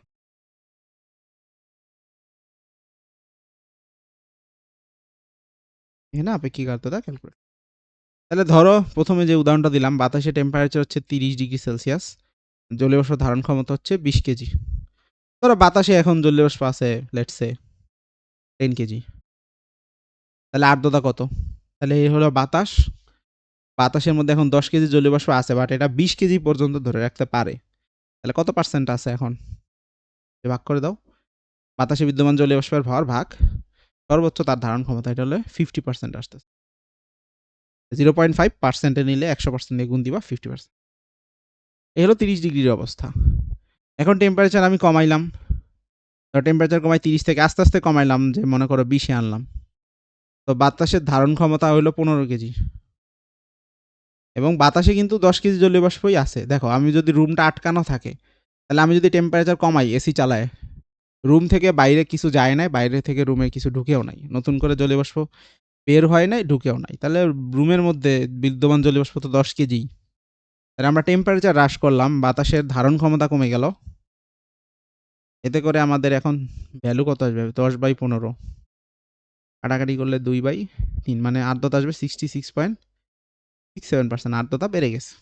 এখানে আপেক্ষিক আর্দ্রতা ক্যালকুলেট। তাহলে ধরো প্রথমে যে উদাহরণটা দিলাম, বাতাসে টেম্পারেচার হচ্ছে ৩০°C, জলীয় বাষ্প ধারণ ক্ষমতা হচ্ছে ২০ কেজি। ধরো বাতাসে এখন জলীয় বাষ্প আছে লেটস সে 10 কেজি। তাহলে আর্দ্রতা কত? তাহলে এই হলো বাতাস, বাতাসের মধ্যে এখন ১০ কেজি জলীয় বাষ্প আছে, বাট এটা ২০ কেজি পর্যন্ত ধরে রাখতে পারে। তাহলে কত পার্সেন্ট আছে এখন? ভাগ করে দাও। বাতাসে বিদ্যমান জলীয় বাষ্পের ভর ভাগ সর্বোচ্চ তার ধারণ ক্ষমতা, এটা হলে 50% আসতেছে। 0.5% নিলে 100% দিয়ে গুণ দিবা 50%। এই হলো 30 ডিগ্রির অবস্থা। এখন টেম্পারেচার আমি কমাইলাম। তো টেম্পারেচার কমাই 30 থেকে আস্তে, আস্তে কমাইলাম, যে মনে করো 20 এ আনলাম। তো বাতাসের ধারণ ক্ষমতা হইলো 15 কেজি। এবং বাতাসে কিন্তু 10 কেজি জলীয় বাষ্পই আছে। দেখো, আমি যদি রুমটা আটকানো থাকে, তাহলে আমি যদি টেম্পারেচার কমাই, এসি চালায়, রুম থেকে বাইরে কিছু যায় নাই, বাইরে থেকে রুমে কিছু ঢুকেও নাই। নতুন করে জলীয় বাষ্প বের হয় নাই, ঢুকেও নাই। তাহলে রুমের মধ্যে বিদ্যমান জলীয় বাষ্প তো 10 কেজি। তাহলে আমরা টেম্পারেচার হ্রাস করলাম, বাতাসের ধারণ ক্ষমতা কমে গেল। এতে করে আমাদের এখন ভ্যালু কত আসবে? 10/15। কাটাকাটি করলে 2/3, মানে আর্দ্রতা আসবে 66.67%। আর্দ্রতা বেড়ে গেছে।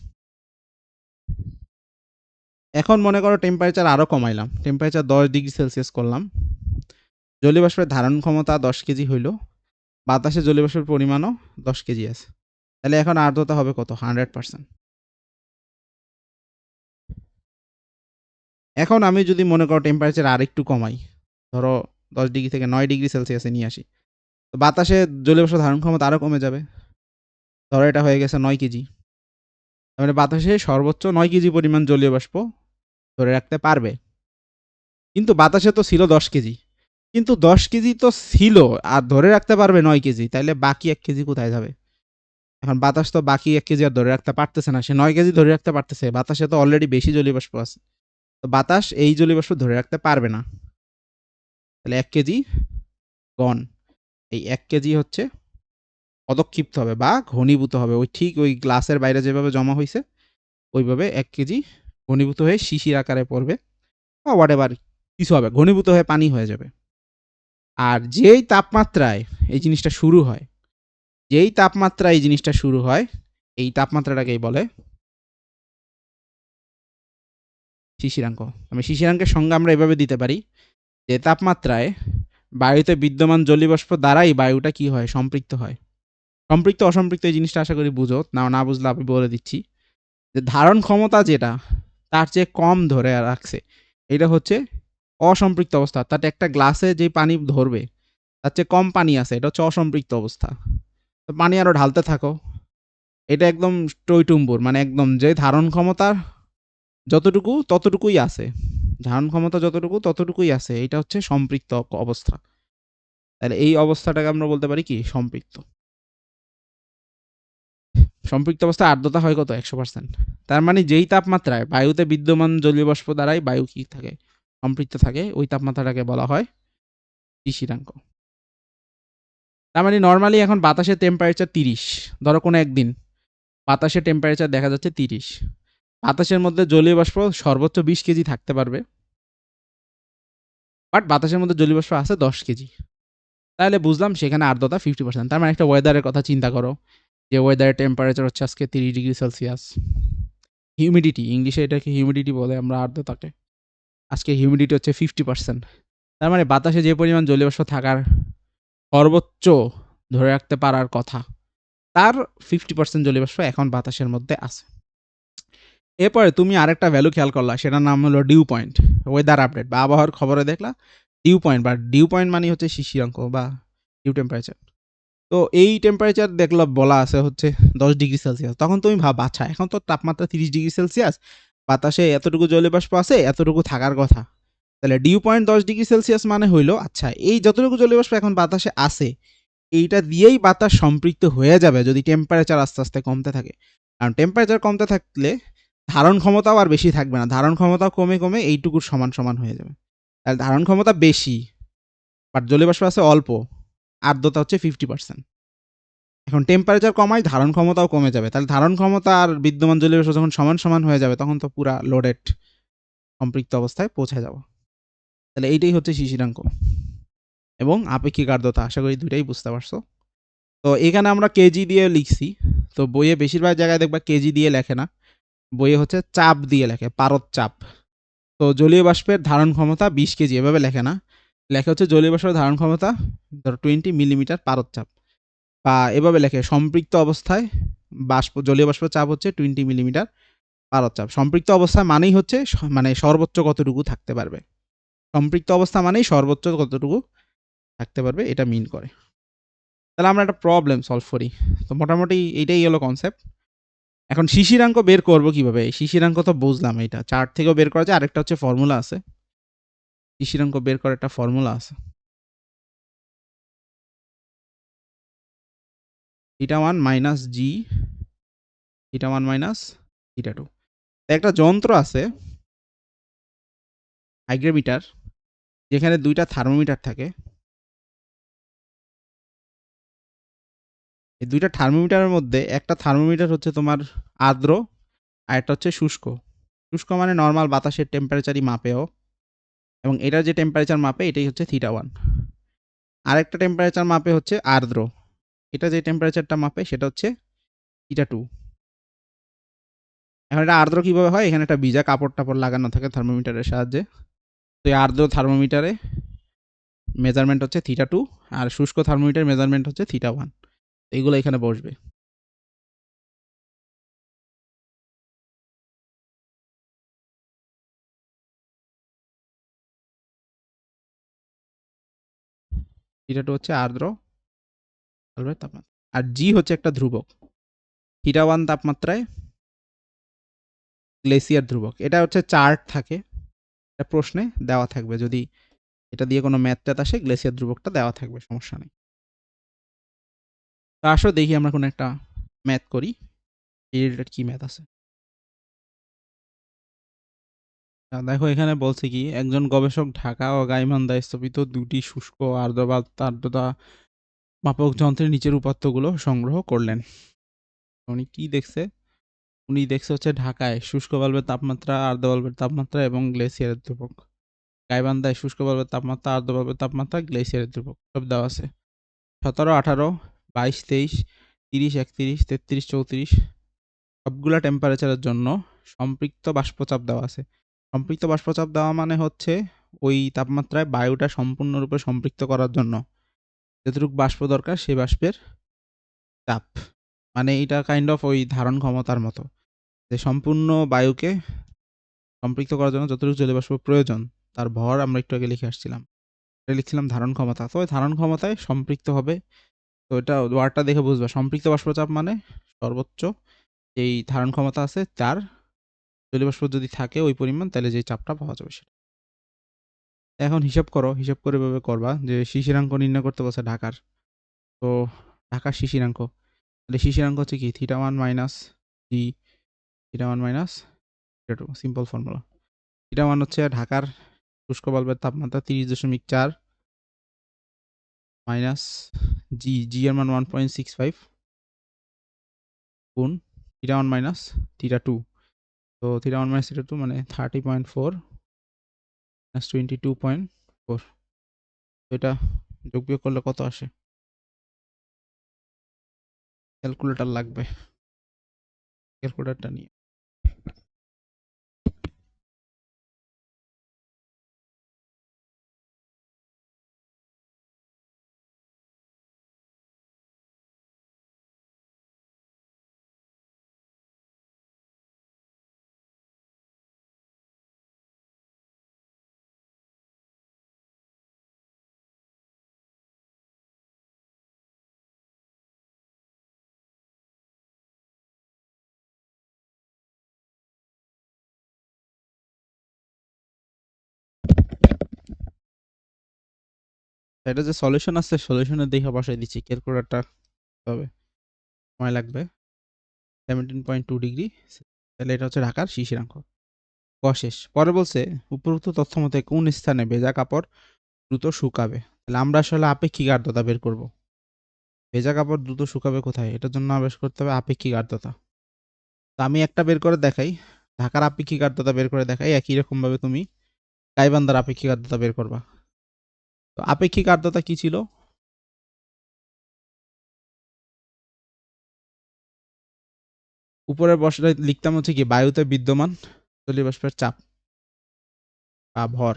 এখন মনে করো টেম্পারেচার আরও কমাইলাম, টেম্পারেচার 10 ডিগ্রি সেলসিয়াস করলাম। জলীয় বাষ্পের ধারণ ক্ষমতা 10 কেজি হইল, বাতাসে জলীয় বাষ্পের পরিমাণও 10 কেজি আছে। তাহলে এখন আর্দ্রতা হবে কত? 100%। এখন আমি যদি মনে করো টেম্পারেচার আর একটু কমাই, ধরো 10 ডিগ্রি থেকে 9 ডিগ্রি সেলসিয়াসে নিয়ে আসি, তো বাতাসে জলীয় বাষ্প ধারণ ক্ষমতা আরও কমে যাবে। ধরো এটা হয়ে গেছে 9 কেজি। তার মানে বাতাসে সর্বোচ্চ 9 কেজি পরিমাণ জলীয় বাষ্প ধরে রাখতে পারবে। কিন্তু বাতাসে তো ছিল 10 কেজি। কিন্তু 10 কেজি তো ছিল, আর ধরে রাখতে পারবে 9 কেজি। তাইলে বাকি 1 কেজি কোথায় যাবে? এখন বাতাস তো বাকি 1 কেজি আর ধরে রাখতে পারতেছে না। সে 9 কেজি ধরে রাখতে পারতেছে। বাতাসে তো অলরেডি বেশি জলীয় বাষ্প আছে। তো বাতাস এই জলীয় বাষ্প ধরে রাখতে পারবে না। তাহলে 1 কেজি গন। এই 1 কেজি হচ্ছে পদক্ষিপ্ত হবে বা ঘনীভূত হবে। ওই ঠিক ওই গ্লাসের বাইরে যেভাবে জমা হইছে, ওইভাবে 1 কেজি ঘনীভূত হয়ে শিশির আকারে পড়বে, বা হোয়াটএভার কিছু হবে। ঘনীভূত হয়ে পানি হয়ে যাবে। আর যেই তাপমাত্রায় এই জিনিসটা শুরু হয়, যেই তাপমাত্রায় এই জিনিসটা শুরু হয়, এই তাপমাত্রাটাকেই বলে শিশিরাঙ্ক। আমি শিশিরাঙ্কের সংজ্ঞা আমরা এভাবে দিতে পারি, যে তাপমাত্রায় বায়ুতে বিদ্যমান জলীয় বাষ্প দ্বারাই বায়ুটা কি হয়? সম্পৃক্ত হয়। সম্পৃক্ত অসম্পৃক্ত এই জিনিসটা আশা করি বুঝো, না বুঝলে আমি বলে দিচ্ছি। যে ধারণ ক্ষমতা যেটা তার চেয়ে কম ধরে রাখছে, এটা হচ্ছে অসম্পৃক্ত অবস্থা। তাতে একটা গ্লাসে যে পানি ধরবে তার চেয়ে কম পানি আছে, এটা হচ্ছে অসম্পৃক্ত অবস্থা। তো পানি আরো ঢালতে থাকো, এটা একদম টইটুম্বুর, মানে একদম যে ধারণ ক্ষমতা যতটুকু ততটুকুই আছে, ধারণ ক্ষমতা যতটুকু ততটুকুই আছে, এটা হচ্ছে সম্পৃক্ত অবস্থা। তাহলে এই অবস্থাটাকে আমরা বলতে পারি কি? সম্পৃক্ত। সম্পৃক্ত অবস্থায় আর্দ্রতা হয় কত? 100%। তার মানে যেই তাপমাত্রায় বায়ুতে বিদ্যমান জলীয় বাষ্প দ্বারাই বায়ু কি থাকে? সম্পৃক্ত থাকে, ওই তাপমাত্রাটাকে বলা হয় শিশিরাঙ্ক। তার মানে নর্মালি এখন বাতাসের টেম্পারেচার 30, ধরো কোনো একদিন বাতাসের টেম্পারেচার দেখা যাচ্ছে 30, বাতাসের মধ্যে জলীয় বাষ্প সর্বোচ্চ 20 কেজি থাকতে পারবে, বাট বাতাসের মধ্যে জলীয় বাষ্প আছে 10 কেজি। তাহলে বুঝলাম সেখানে আর্দ্রতা 50%। তার মানে একটা ওয়েদারের কথা চিন্তা করো, যে ওয়েদারের টেম্পারেচার হচ্ছে আজকে 30 ডিগ্রি সেলসিয়াস। হিউমিডিটি, ইংলিশে এটাকে হিউমিডিটি বলে আমরা আর্দ্রতাকে। আজকে হিউমিডিটি হচ্ছে 50%। তার মানে বাতাসে যে পরিমাণ জলীয় বাষ্প থাকার সর্বোচ্চ ধরে রাখতে পারার কথা, তার 50% জলীয় বাষ্প এখন বাতাসের মধ্যে আছে। এরপরে তুমি আরেকটা ভ্যালু খেয়াল করলা, সেটার নাম হলো ডিউ পয়েন্ট। ওয়েদার আপডেট বা আবহাওয়ার খবরে দেখলা ডিউ পয়েন্ট, বা ডিউ পয়েন্ট মানে হচ্ছে শিশিরাঙ্ক বা ডিউ টেম্পারেচার। তো এই টেম্পারেচার দেখলো বলা আছে হচ্ছে 10 ডিগ্রি সেলসিয়াস। তখন তুমি ভাব, আচ্ছা এখন তো তাপমাত্রা 30 ডিগ্রি সেলসিয়াস, বাতাসে এতটুকু জলীয় বাষ্প আছে, এতটুকু থাকার কথা। তাহলে ডিউ পয়েন্ট 10 ডিগ্রি সেলসিয়াস মানে হইলো, আচ্ছা এই যতটুকু জলীয় বাষ্প এখন বাতাসে আছে, এইটা দিয়েই বাতাস সম্পৃক্ত হয়ে যাবে যদি টেম্পারেচার আস্তে আস্তে কমতে থাকে। কারণ টেম্পারেচার কমতে থাকলে ধারণ ক্ষমতাও আর বেশি থাকবে না, ধারণ ক্ষমতাও কমে কমে এইটুকুর সমান সমান হয়ে যাবে। তাহলে ধারণ ক্ষমতা বেশি, বাট জলীয় বাষ্প আছে অল্প, আর্দ্রতা হচ্ছে 50%। এখন টেম্পারেচার কমায়, ধারণ ক্ষমতাও কমে যাবে। তাহলে ধারণ ক্ষমতা আর বিদ্যমান জলীয় বাষ্প যখন সমান সমান হয়ে যাবে, তখন তো পুরা লোডেড সম্পৃক্ত অবস্থায় পৌঁছে যাব। তাহলে এইটাই হচ্ছে শিশিরাঙ্ক এবং আপেক্ষিক আর্দ্রতা। আশা করি দুইটাই বুঝতে পারছো। তো এখানে আমরা কেজি দিয়ে লিখছি, তো বইয়ে বেশিরভাগ জায়গায় দেখবা কেজি দিয়ে লেখে না, বইয়ে হচ্ছে চাপ দিয়ে লেখে, পারদ চাপ। তো জলীয় বাষ্পের ধারণ ক্ষমতা 20 কেজি এভাবে লেখে না, লেখা হচ্ছে জলীয় বাষ্পের ধারণ ক্ষমতা ধরো 20 মিলিমিটার পারদ চাপ, বা এভাবে লেখে সম্পৃক্ত অবস্থায় জলীয় বাষ্প চাপ হচ্ছে 20 মিলিমিটার পারদ চাপ। সম্পৃক্ত অবস্থা মানেই হচ্ছে মানে সর্বোচ্চ কতটুকু থাকতে পারবে, সম্পৃক্ত অবস্থা মানেই সর্বোচ্চ কতটুকু থাকতে পারবে, এটা মিন করে। তাহলে আমরা একটা প্রবলেম সলভ করি। তো মোটামুটি এইটাই হলো কনসেপ্ট। এখন শিশিরাঙ্ক বের করব কিভাবে? শিশিরাঙ্ক তো বুঝলাম, এটা চার্ট থেকেও বের করা যায়, আরেকটা হচ্ছে ফর্মুলা আছে। শিশিরাঙ্ক বের করার একটা ফর্মুলা আছে। θ1 মাইনাস জি, θ1 মাইনাস θ2। একটা যন্ত্র আছে হাইগ্রোমিটার, যেখানে ২টা থার্মোমিটার থাকে। এই ২টা থার্মোমিটারের মধ্যে একটা থার্মোমিটার হচ্ছে তোমার আর্দ্র, আর একটা হচ্ছে শুষ্ক। শুষ্ক মানে নরমাল বাতাসের টেম্পারেচারই মাপেও, এবং এটার যে টেম্পারেচার মাপে এটাই হচ্ছে θ1। আরেকটা টেম্পারেচার মাপে হচ্ছে আর্দ্র, এটা যে টেম্পারেচারটা মাপে সেটা হচ্ছে θ2। এখন এটা আর্দ্র কিভাবে হয়? এখানে একটা ভিজা কাপড় টাপড় লাগানো থাকে থার্মোমিটারের সাহায্যে। তো এই আর্দ্র থার্মোমিটারে মেজারমেন্ট হচ্ছে θ2, আর শুষ্ক থার্মোমিটার মেজারমেন্ট হচ্ছে θ1। এইগুলো এখানে বসবে। θ2 হচ্ছে আর্দ্র তাপমাত্রা, আর জি হচ্ছে একটা ধ্রুবক। θ1 তাপমাত্রায় গ্লেসিয়ার ধ্রুবক। এটা হচ্ছে চার্ট থাকে, এটা প্রশ্নে দেওয়া থাকবে। যদি এটা দিয়ে কোনো ম্যাথ ট্যাথ আসে, গ্লেসিয়ার ধ্রুবকটা দেওয়া থাকবে, সমস্যা নেই। তো আসো দেখি আমরা কোনো একটা ম্যাথ করি, এই রিলেটেড কি ম্যাথ আছে। দেখো এখানে বলছে কি, একজন গবেষক ঢাকা ও গাইবান্ধায় স্থাপিত দুটি শুষ্ক আর্দ্রতা মাপক যন্ত্রের নিচের উপাত্তগুলো সংগ্রহ করলেন। উনি কি দেখছে? উনি দেখছে হচ্ছে ঢাকায় শুষ্ক বাল্বের তাপমাত্রা, আর্দ্র বাল্বের তাপমাত্রা এবং গ্লেসিয়ারের ধ্রুবক। গাইবান্ধায় শুষ্ক বাল্বের তাপমাত্রা, আর্দ্র বাল্বের তাপমাত্রা, গ্লেসিয়ারের ধ্রুবক সব দেওয়া আছে। 17, 18, 22, 23, 30, 31, 33, 34 সবগুলা টেম্পারেচারের জন্য সম্পৃক্ত বাষ্পচাপ দেওয়া আছে। সম্পৃক্ত বাষ্পচাপ দেওয়া মানে হচ্ছে ওই তাপমাত্রায় বায়ুটা সম্পূর্ণরূপে সম্পৃক্ত করার জন্য যতটুকু বাষ্প দরকার সেই বাষ্পের চাপ। মানে এটা কাইন্ড অফ ওই ধারণ ক্ষমতার মতো, যে সম্পূর্ণ বায়ুকে সম্পৃক্ত করার জন্য যতটুকু জলীয় বাষ্প প্রয়োজন তার ভর আমরা একটু আগে লিখে আসছিলাম। এটা লিখছিলাম ধারণ ক্ষমতা। তো ওই ধারণ ক্ষমতায় সম্পৃক্ত হবে। তো এটা ওয়ার্ডটা দেখে বুঝবা, সম্পৃক্ত বাষ্পচাপ মানে সর্বোচ্চ এই ধারণ ক্ষমতা আছে তার জলীয় বাষ্প যদি থাকে ওই পরিমাণ, তাহলে যে চাপটা পাওয়া যাবে সেটা। এখন হিসাব করো, হিসাব করে এভাবে করবা যে শিশিরাঙ্ক নির্ণয় করতে বলছে ঢাকার। তো ঢাকার শিশিরাঙ্ক, তাহলে শিশিরাঙ্ক হচ্ছে কি θ1 মাইনাস জি, θ1 মাইনাস θ2, সিম্পল ফর্মুলা। θ1 হচ্ছে ঢাকার শুষ্ক বাল্বের তাপমাত্রা 30.4 মাইনাস জি এর মান 1.65 গুণ θ1 মাইনাস θ2। তো θ1 মাইনাস θ2 মানে 30.4 মাইনাস 22.4। এটা যোগ বিয়োগ করলে কত আসে? ক্যালকুলেটর লাগবে, ক্যালকুলেটরটা নিয়ে। এটা যে সলিউশন আছে, সলিউশনের দেখে বসাই দিচ্ছি, ক্যালকুলেটরটা হবে সময় লাগবে। 17.2 ডিগ্রি, তাহলে এটা হচ্ছে ঢাকার শিশিরাঙ্ক। শেষ। পরে বলছে উপরোক্ত তথ্য মতে কোন স্থানে ভেজা কাপড় দ্রুত শুকাবে। তাহলে আমরা আসলে আপেক্ষিক আর্দ্রতা বের করব। ভেজা কাপড় দ্রুত শুকাবে কোথায়? এটার জন্য বের করতে হবে আপেক্ষিক আর্দ্রতা। তো আমি একটা বের করে দেখাই, ঢাকার আপেক্ষিক আর্দ্রতা বের করে দেখাই। একই রকম ভাবে তুমি গাইবান্ধার আপেক্ষিক আর্দ্রতা বের করবা। তো আপেক্ষিক আর্দ্রতা কি ছিল? উপরের বসায় লিখতাম হচ্ছে কি বায়ুতে বিদ্যমান জলীয় বাষ্পের চাপ বা ভর।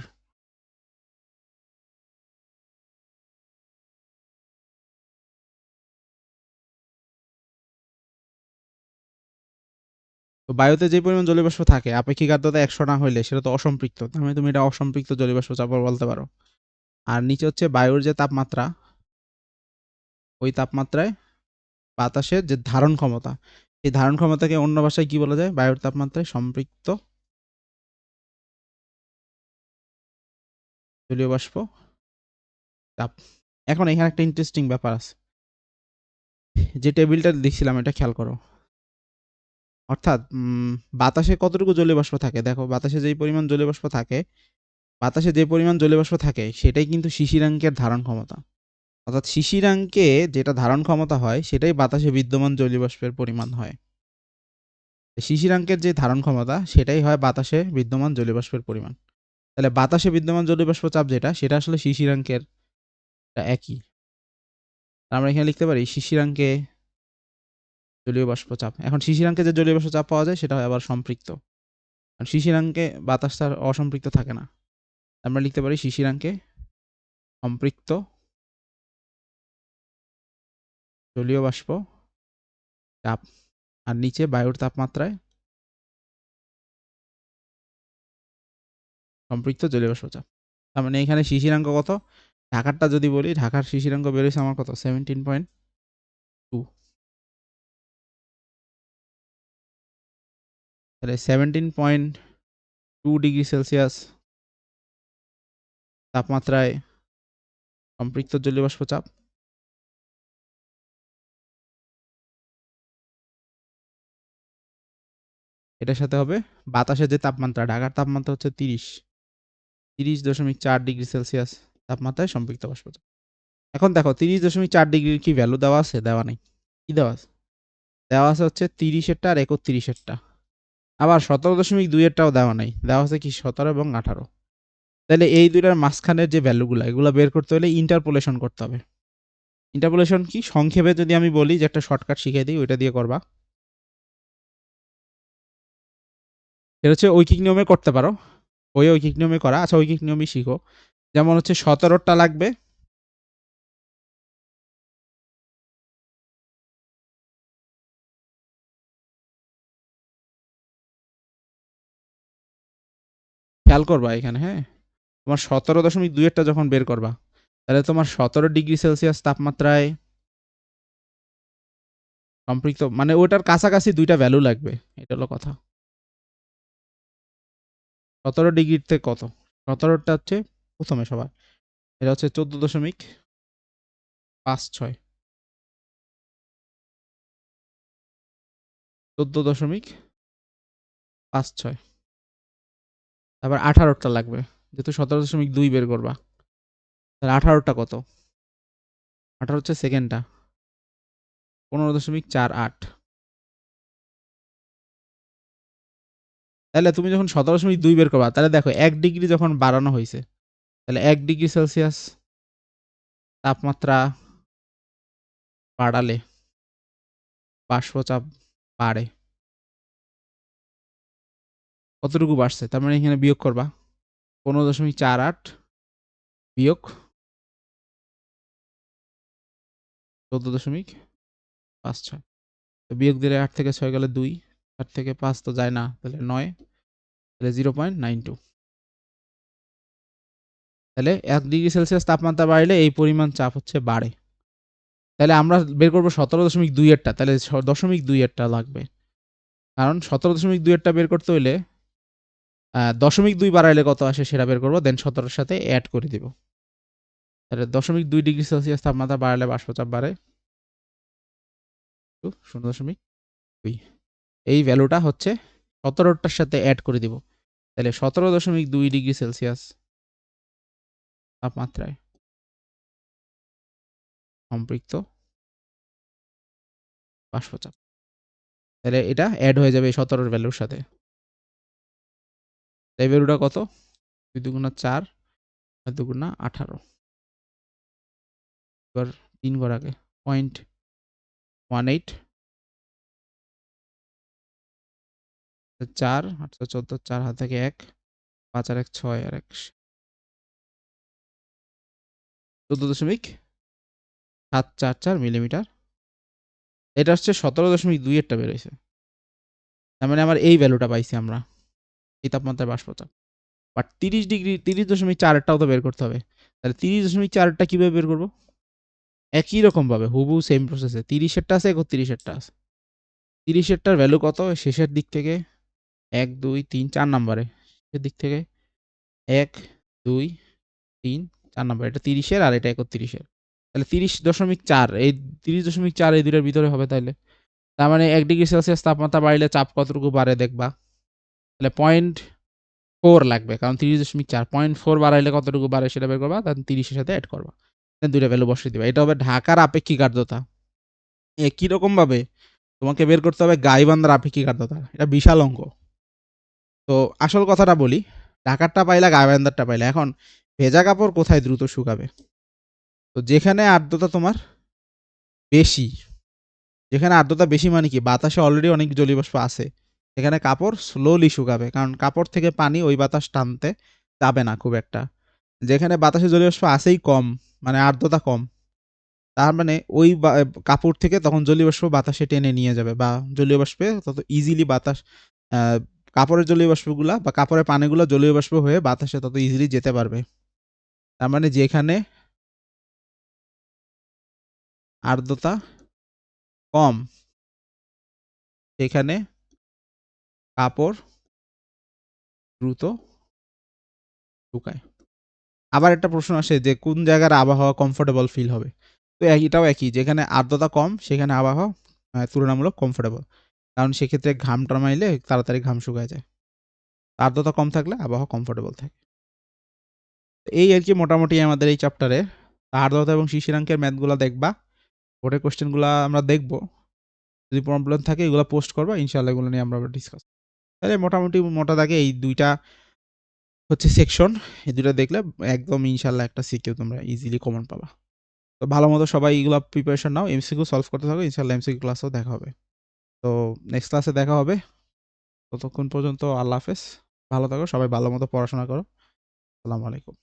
তো বায়ুতে যে পরিমাণ জলীয় বাষ্প থাকে, আপেক্ষিক আর্দ্রতা 100 না হইলে সেটা তো অসম্পৃক্ত, তার মানে তুমি এটা অসম্পৃক্ত জলীয় বাষ্প চাপ বলতে পারো। আর নিচে হচ্ছে বায়ুর যে তাপমাত্রা, ওই তাপমাত্রায় বাতাসের যে ধারণ ক্ষমতা, এই ধারণ ক্ষমতাকে অন্য ভাষায় কি বলা যায়? বায়ুর তাপমাত্রায় সম্পৃক্ত জলীয় বাষ্প চাপ। এখন এখানে একটা ইন্টারেস্টিং ব্যাপার আছে, যে টেবিলটা দেখছিলাম এটা খেয়াল করো। অর্থাৎ বাতাসে কতটুকু জলীয় বাষ্প থাকে দেখো, বাতাসে যে পরিমাণ জলীয় বাষ্প থাকে সেটাই কিন্তু শিশিরাঙ্কের ধারণ ক্ষমতা। অর্থাৎ শিশিরাঙ্কে যেটা ধারণ ক্ষমতা হয় সেটাই বাতাসে বিদ্যমান জলীয় বাষ্পের পরিমাণ হয়। শিশিরাঙ্কের যে ধারণ ক্ষমতা সেটাই হয় বাতাসে বিদ্যমান জলীয় বাষ্পের পরিমাণ। তাহলে বাতাসে বিদ্যমান জলীয় বাষ্প চাপ যেটা, সেটা আসলে শিশিরাঙ্কের একই। আমরা এখানে লিখতে পারি শিশিরাঙ্কে জলীয় বাষ্প চাপ। এখন শিশিরাঙ্কে যে জলীয় বাষ্প চাপ পাওয়া যায় সেটা হয় আবার সম্পৃক্ত, কারণ শিশিরাঙ্কে বাতাস তার অসম্পৃক্ত থাকে না। আমরা লিখতে পারি শিশিরাঙ্কে সম্পৃক্ত জলীয় বাষ্প চাপ, আর নিচে বায়ুর তাপমাত্রায় সম্পৃক্ত জলীয় বাষ্প চাপ। তার মানে এখানে শিশিরাঙ্ক কত? ঢাকারটা যদি বলি, ঢাকার শিশিরাঙ্ক বেরোয়েছে আমার কত? 17.2। তাহলে 17.2 ডিগ্রি সেলসিয়াস তাপমাত্রায় সম্পৃক্ত জলীয় বাষ্প চাপ। এটার সাথে হবে বাতাসের যে তাপমাত্রা, ঢাকার তাপমাত্রা হচ্ছে 30.4 ডিগ্রি সেলসিয়াস তাপমাত্রায় সম্পৃক্ত বাষ্প চাপ। এখন দেখো 30.4 ডিগ্রির কি ভ্যালু দেওয়া আছে? দেওয়া নেই। কি দেওয়া আছে? দেওয়া আছে হচ্ছে 30-এরটা আর 31-এরটা। আবার 17.2 এরটাও দেওয়া নাই, দেওয়া আছে কি 17 এবং 18। তাহলে এই দুইটার মাঝখানের যে ভ্যালুগুলো, এগুলো বের করতে হলে ইন্টারপোলেশন করতে হবে। ইন্টারপোলেশন কি? সংক্ষেপে যদি আমি বলি, যে একটা শর্টকাট শিখিয়ে দিই, ওইটা দিয়ে করবা। এটা হচ্ছে ঐকিক নিয়মে করতে পারো, ওই ঐকিক নিয়মে করা। আচ্ছা, ঐকিক নিয়মই শিখো। যেমন হচ্ছে 17টা লাগবে, খেয়াল করবা এখানে, হ্যাঁ। তোমার 17.2 যখন বের করবা, তাহলে তোমার 17 ডিগ্রি সেলসিয়াস তাপমাত্রায় সম্পৃক্ত, মানে ওটার কাছাকাছি দুইটা ভ্যালু লাগবে, এটা হলো কথা। 17 ডিগ্রিতে কত? 17টা হচ্ছে প্রথমে সবার, এটা হচ্ছে 14.56, 14.56। তারপর 18টা লাগবে, যেহেতু 17.2 বের করবা, তাহলে 18টা কত? 18 হচ্ছে সেকেন্ডটা, 15.48। তাহলে তুমি যখন 17.2 বের করবা, তাহলে দেখো 1 ডিগ্রি যখন বাড়ানো হয়েছে, তাহলে 1 ডিগ্রি সেলসিয়াস তাপমাত্রা বাড়ালে বাষ্পচাপ বাড়ে। কতটুকু বাড়ছে? তার মানে এখানে বিয়োগ করবা, 15.48 বিয়োগ 14.56। তো বিয়োগ দিলে 8 থেকে 6 গেলে 2, 8 থেকে 5 তো যায় না, তাহলে 9, তাহলে 0.92। তাহলে 1 ডিগ্রি সেলসিয়াস তাপমাত্রা বাড়লে এই পরিমাণ চাপ হচ্ছে বাড়ে। তাহলে আমরা বের করবো 17.2 এরটা, তাহলে 0.2 এরটা লাগবে, কারণ 17.2 এরটা বের করতে হইলে 0.2 বাড়াইলে কত আসে সেটা বের করবো, দেন 17-এর সাথে অ্যাড করে দিব। তাহলে 0.2 ডিগ্রি সেলসিয়াস তাপমাত্রা বাড়ালে বাষ্পচাপ বাড়ে 0.2। এই ভ্যালুটা হচ্ছে 17টার সাথে অ্যাড করে দিব, তাহলে 17.2 ডিগ্রি সেলসিয়াস তাপমাত্রায় সম্পৃক্ত বাষ্পচাপ। তাহলে এটা অ্যাড হয়ে যাবে 17-এর ভ্যালুর সাথে। এই ভ্যালুটা কত? 2 দুগুণা 4, 4 দুগুণা 18। এবার 3 ঘর আগে 0.18, 4 814, 4 হাত থেকে 1, 5 আর 1 6 আর 1 14.744 মিলিমিটার। এটা হচ্ছে 17.2 এরটা বেরোইছে। তার মানে আমার এই ভ্যালুটা পাইছি আমরা, এই তাপমাত্রায় বাষ্পচাপ। বাট 30.4 এরটাও তো বের করতে হবে। তাহলে 30.4 এরটা কিভাবে বের করবো? একই রকম ভাবে হুবহু সেম প্রসেসে 30 এরটা আছে, 31 এরটা আছে। 30-এরটার ভ্যালু কত? শেষের দিক থেকে 1, 2, 3, 4 নাম্বারে। শেষের দিক থেকে 1, 2, 3, 4 নাম্বার। এটা 30-এর আর এটা 31-এর। তাহলে 30.4 এই 30.4 এই দুইটার ভিতরে হবে তাইলে। তার মানে 1 ডিগ্রি সেলসিয়াস তাপমাত্রা বাড়লে চাপ কতটুকু বাড়ে দেখবা। তাহলে 0.4 লাগবে। কারণ 30.4 0.4 বাড়াইলে কতটুকু বাড়ে সেটা বের করবা। তারপর 30-এর সাথে এড করবা। দেন দুইটা ভ্যালু বসিয়ে দিবা। এটা হবে ঢাকার আপেক্ষিক আর্দ্রতা। একই রকম ভাবে তোমাকে বের করতে হবে গাইবান্ধার আপেক্ষিক আর্দ্রতা। এটা বিশাল অঙ্ক। তো আসল কথাটা বলি, ঢাকারটা পাইলা গাইবান্ধারটা পাইলা। এখন ভেজা কাপড় কোথায় দ্রুত শুকাবে? তো যেখানে আর্দ্রতা তোমার বেশি, যেখানে আর্দ্রতা বেশি মানে কি বাতাসে অলরেডি অনেক জলীয়বাষ্প আছে, সেখানে কাপড় স্লোলি শুকাবে, কারণ কাপড় থেকে পানি ওই বাতাস টানতে যাবে না খুব একটা। যেখানে বাতাসে জলীয়বাষ্প আছেই কম, মানে আর্দ্রতা কম, তার মানে ওই কাপড় থেকে তখন জলীয়বাষ্প বাতাসে টেনে নিয়ে যাবে, বা জলীয় বাষ্পে তত ইজিলি বাতাস আহ, কাপড়ের জলীয় বাষ্পগুলা বা কাপড়ের পানিগুলো জলীয় বাষ্প হয়ে বাতাসে তত ইজিলি যেতে পারবে। তার মানে যেখানে আর্দ্রতা কম সেখানে কাপড় দ্রুত শুকায়। আবার একটা প্রশ্ন আসে যে কোন জায়গার আবহাওয়া কমফোর্টেবল ফিল হবে। তো এটাও একই, যেখানে আর্দ্রতা কম সেখানে আবহাওয়া তুলনামূলক কমফোর্টেবল, কারণ সেক্ষেত্রে ঘাম টামাইলে তাড়াতাড়ি ঘাম শুকায় যায়। আর্দ্রতা কম থাকলে আবহাওয়া কমফোর্টেবল থাকে। এই আর কি মোটামুটি আমাদের এই চ্যাপ্টারে আর্দ্রতা এবং শিশিরাঙ্কের ম্যাথগুলো দেখবা। বোর্ডের কোশ্চেনগুলো আমরা দেখবো। যদি প্রবলেম থাকে এগুলো পোস্ট করবা, ইনশাল্লাহ এগুলো নিয়ে আমরা ডিসকাস। তাহলে মোটামুটি মোটা দাগে এই দুইটা হচ্ছে সেকশন। এই দুইটা দেখলে একদম ইনশাল্লাহ একটা সিকিউ তোমরা ইজিলি কমন পাবা। তো ভালো মতো সবাই এগুলো প্রিপারেশন নাও, এমসিকিউ সলভ করতে থাকো, ইনশাল্লাহ এমসিকিউ ক্লাসেও দেখা হবে। তো নেক্সট ক্লাসে দেখা হবে। ততক্ষণ পর্যন্ত আল্লাহ হাফেজ, ভালো থাকো সবাই, ভালো মতো পড়াশোনা করো। আসসালামু আলাইকুম।